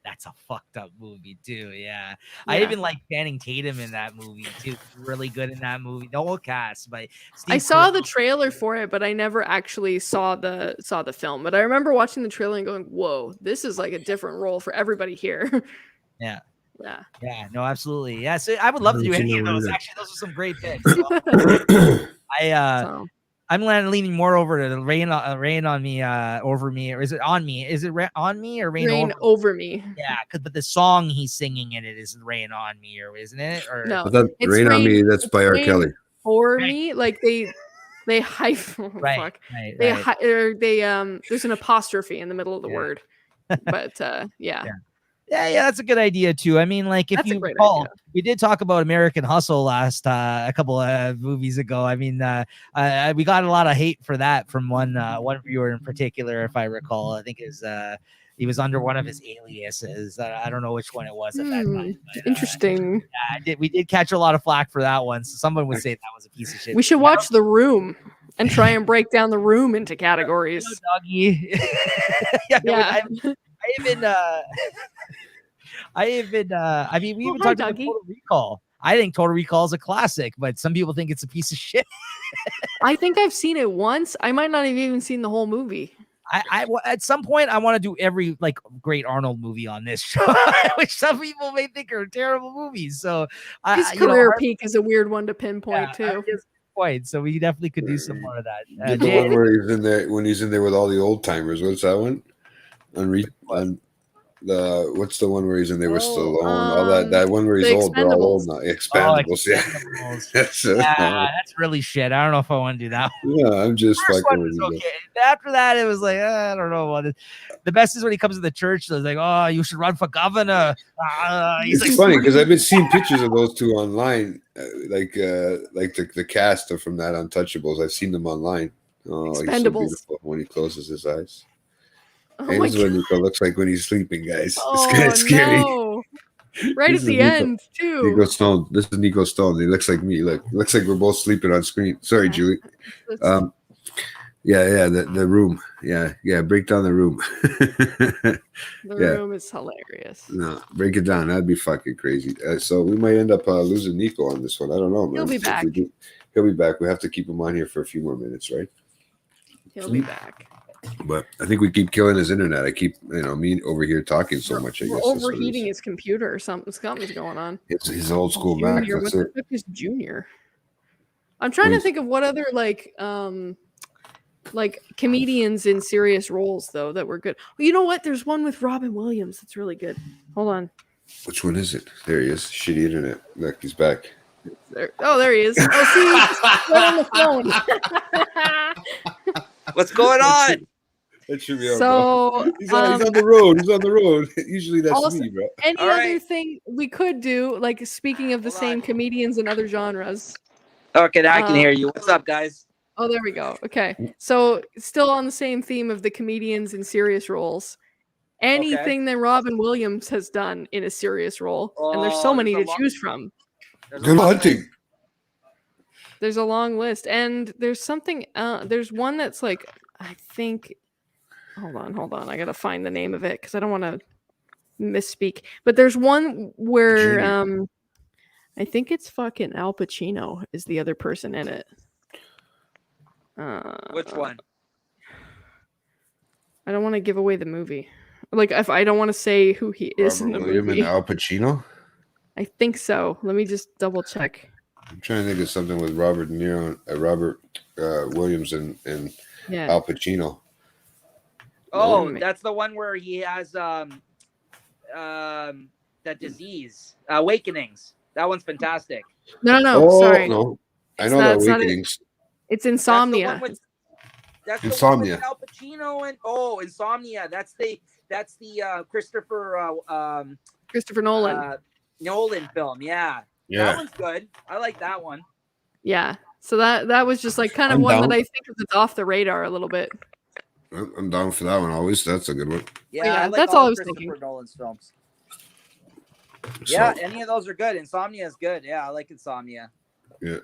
that's a fucked up movie too. Yeah. I even like Channing Tatum in that movie too. Really good in that movie. The whole cast, but I saw the trailer for it, but I never actually saw the film. But I remember watching the trailer and going, "Whoa, this is like a different role for everybody here." Yeah. Yeah. No, absolutely. Yeah. So I would love to do any of those. Actually, those are some great picks. I'm leaning more over to Rain on Me, Over Me, or is it On Me? Is it On Me or Rain over Me? Yeah, but the song he's singing in it is Rain on Me, or isn't it? Or no, Rain on Me. That's by R. Kelly. Or Me, like they hype. Right. There's an apostrophe in the middle of the word, but yeah. Yeah, that's a good idea too. I mean, like if you recall, we did talk about American Hustle last a couple of movies ago. I mean, we got a lot of hate for that from one viewer in particular, if I recall. I think he was under one of his aliases. I don't know which one it was at that time. But, interesting. We did catch a lot of flack for that one. So someone would say that was a piece of shit. We should watch The Room and try and break down The Room into categories. Doggy. I mean, we even talked about Total Recall. I think Total Recall is a classic, but some people think it's a piece of shit. I think I've seen it once. I might not have even seen the whole movie. I at some point I want to do every like great Arnold movie on this show, which some people may think are terrible movies. So his career peak is a weird one to pinpoint too. So we definitely could do some more of that. The one where he's in there when he's in there with all the old timers. What's that one? What's the one where he's in there with Stallone? All that one where he's old. They're all old now. Expendables. That's really shit. I don't know if I want to do that one. Yeah, I'm just fucking with you. After that, it was like I don't know what. The best is when he comes to the church. So it's like, oh, you should run for governor. It's like, funny because I've been seeing pictures of those two online, like the cast from that Untouchables. I've seen them online. Oh, he's so beautiful when he closes his eyes. And this is what Niko looks like when he's sleeping, guys. It's kind of scary. No. Right at the end, too. Niko Stone. This is Niko Stone. He looks like me. Looks like we're both sleeping on screen. Sorry, Julie. The Room. Yeah. Break down The Room. The Room is hilarious. No, break it down. That'd be fucking crazy. So we might end up losing Niko on this one. I don't know, man. He'll be back. He'll be back. We have to keep him on here for a few more minutes, right? He'll be back. But I think we keep killing his internet. I keep, me over here talking so much. I guess overheating his computer or something. Something's going on. It's his old school Mac. That's it. Junior. I'm trying to think of what other like comedians in serious roles though that were good. Well, you know what? There's one with Robin Williams that's really good. Hold on. Which one is it? There he is. Shitty internet. Look, he's back. There he is. Oh, see, right on the phone. What's going on? That should be on. So He's on the road. He's on the road. Usually that's also, me, bro. Any All other right. thing we could do, like speaking of the Hold same on. comedians in other genres. Okay, now I can hear you. What's up, guys? Oh, there we go. Okay. So still on the same theme of the comedians in serious roles. Anything that Robin Williams has done in a serious role. And there's so many to choose from. Good hunting. There's a long list. And there's something there's one that's like, I think hold on. I gotta find the name of it because I don't want to misspeak. But there's one where I think it's fucking Al Pacino is the other person in it. Which one? I don't want to give away the movie. Like, if I don't want to say who he is in the William movie. and Al Pacino? I think so. Let me just double check. I'm trying to think of something with Robert Williams and Al Pacino. Oh, that's the one where he has that disease, Awakenings. That one's fantastic. No, sorry. No. I know that Awakenings. It's Insomnia. That's Insomnia. Al Pacino and Insomnia. That's the Christopher Nolan. Nolan film. Yeah. That one's good. I like that one. Yeah. So that was just like kind of one that I think is off the radar a little bit. I'm down for that one always. That's a good one. Yeah, I like that's all I was Christopher thinking. Nolan's films. Yeah, any of those are good. Insomnia is good. Yeah, I like Insomnia. Yeah.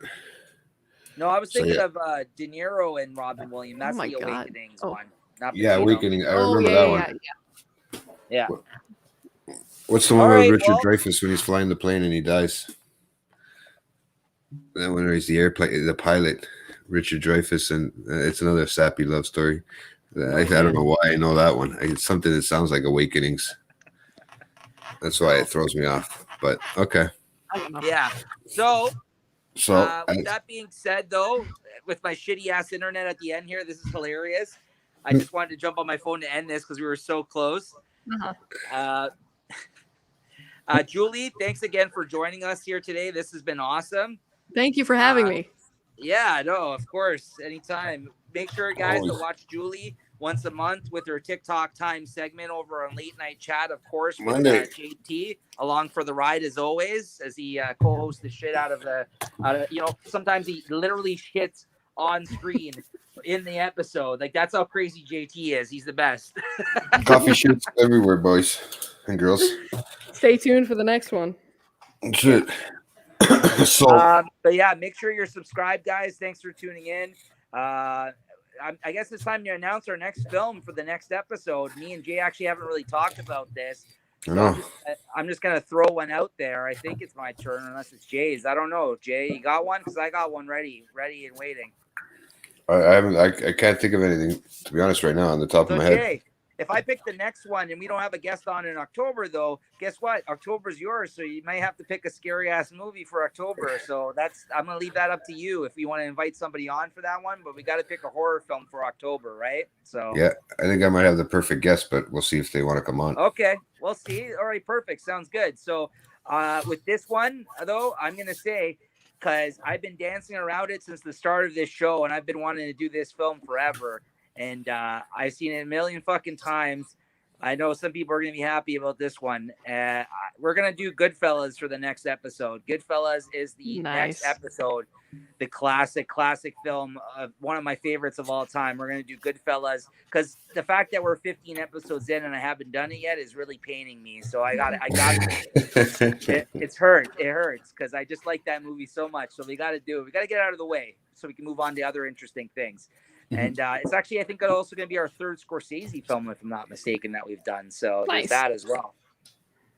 No, I was thinking of De Niro and Robin Williams. That's the Awakenings one. Awakening. I remember that one. Yeah. What's the one with Richard Dreyfuss when he's flying the plane and he dies? That one where he's the pilot, Richard Dreyfuss, and it's another sappy love story. I don't know why I know that one. It's something that sounds like Awakenings. That's why it throws me off. But okay. Yeah. So with that being said, though, with my shitty ass internet at the end here, this is hilarious. I just wanted to jump on my phone to end this because we were so close. Julie, thanks again for joining us here today. This has been awesome. Thank you for having me. Yeah, no, of course, anytime. Make sure, guys, to watch Julie once a month with her TikTok time segment over on Late Night Chat, of course, with JT along for the ride as always, as he co-hosts the shit out of sometimes he literally shits on screen in the episode. Like, that's how crazy JT is. He's the best. Coffee shits everywhere, boys and girls. Stay tuned for the next one. Shit. But yeah, make sure you're subscribed, guys. Thanks for tuning in. I guess it's time to announce our next film for the next episode. Me and Jay actually haven't really talked about this. So I'm just gonna throw one out there. I think it's my turn, unless it's Jay's. I don't know. Jay, you got one? Because I got one ready and waiting. I can't think of anything, to be honest, right now on the top of my head. Jay, if I pick the next one and we don't have a guest on in October, though, guess what? October's yours, so you might have to pick a scary ass movie for October. So I'm gonna leave that up to you if you want to invite somebody on for that one. But we got to pick a horror film for October, right? So yeah, I think I might have the perfect guest, but we'll see if they want to come on. Okay, we'll see. All right, perfect. Sounds good. So with this one, though, I'm gonna say, because I've been dancing around it since the start of this show, and I've been wanting to do this film forever. And I've seen it a million fucking times. I know some people are going to be happy about this one. We're going to do Goodfellas for the next episode. Goodfellas is the next episode. The classic film, one of my favorites of all time. We're going to do Goodfellas because the fact that we're 15 episodes in and I haven't done it yet is really paining me. So I got it. It hurts because I just like that movie so much. So we got to do it. We got to get out of the way so we can move on to other interesting things. And it's actually, I think, it's also going to be our third Scorsese film, if I'm not mistaken, that we've done. So there's that as well.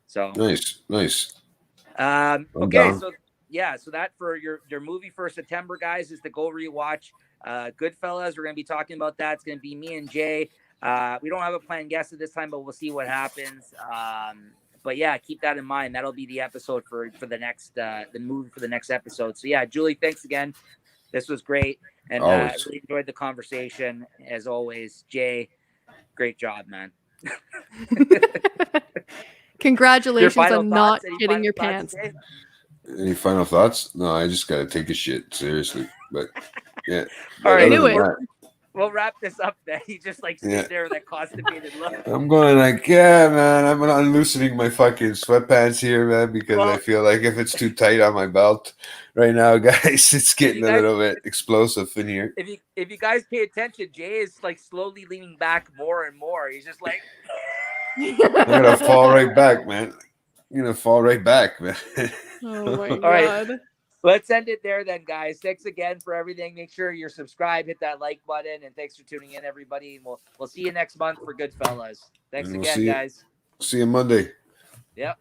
So nice. Okay, so that for your movie for September, guys, is to go rewatch Goodfellas. We're going to be talking about that. It's going to be me and Jay. We don't have a planned guest at this time, but we'll see what happens. But yeah, keep that in mind. That'll be the episode for the next the movie for the next episode. So yeah, Julie, thanks again. This was great. And I really enjoyed the conversation as always. Jay, great job, man. Congratulations on not shitting your pants. Any final thoughts? No, I just gotta take a shit, seriously. But yeah. All right, I knew it. We'll wrap this up then. He just like sits there with that constipated look. I'm going like, yeah, man. I'm unloosening my fucking sweatpants here, man, because I feel like if it's too tight on my belt right now, guys, it's getting a little bit explosive in here. If you guys pay attention, Jay is like slowly leaning back more and more. He's just like, I'm gonna fall right back, man. I'm gonna fall right back, man. Oh my God. All right. Let's end it there then, guys. Thanks again for everything. Make sure you're subscribed, hit that like button, and thanks for tuning in, everybody. And we'll see you next month for Goodfellas. Thanks again, guys. See you Monday. Yep.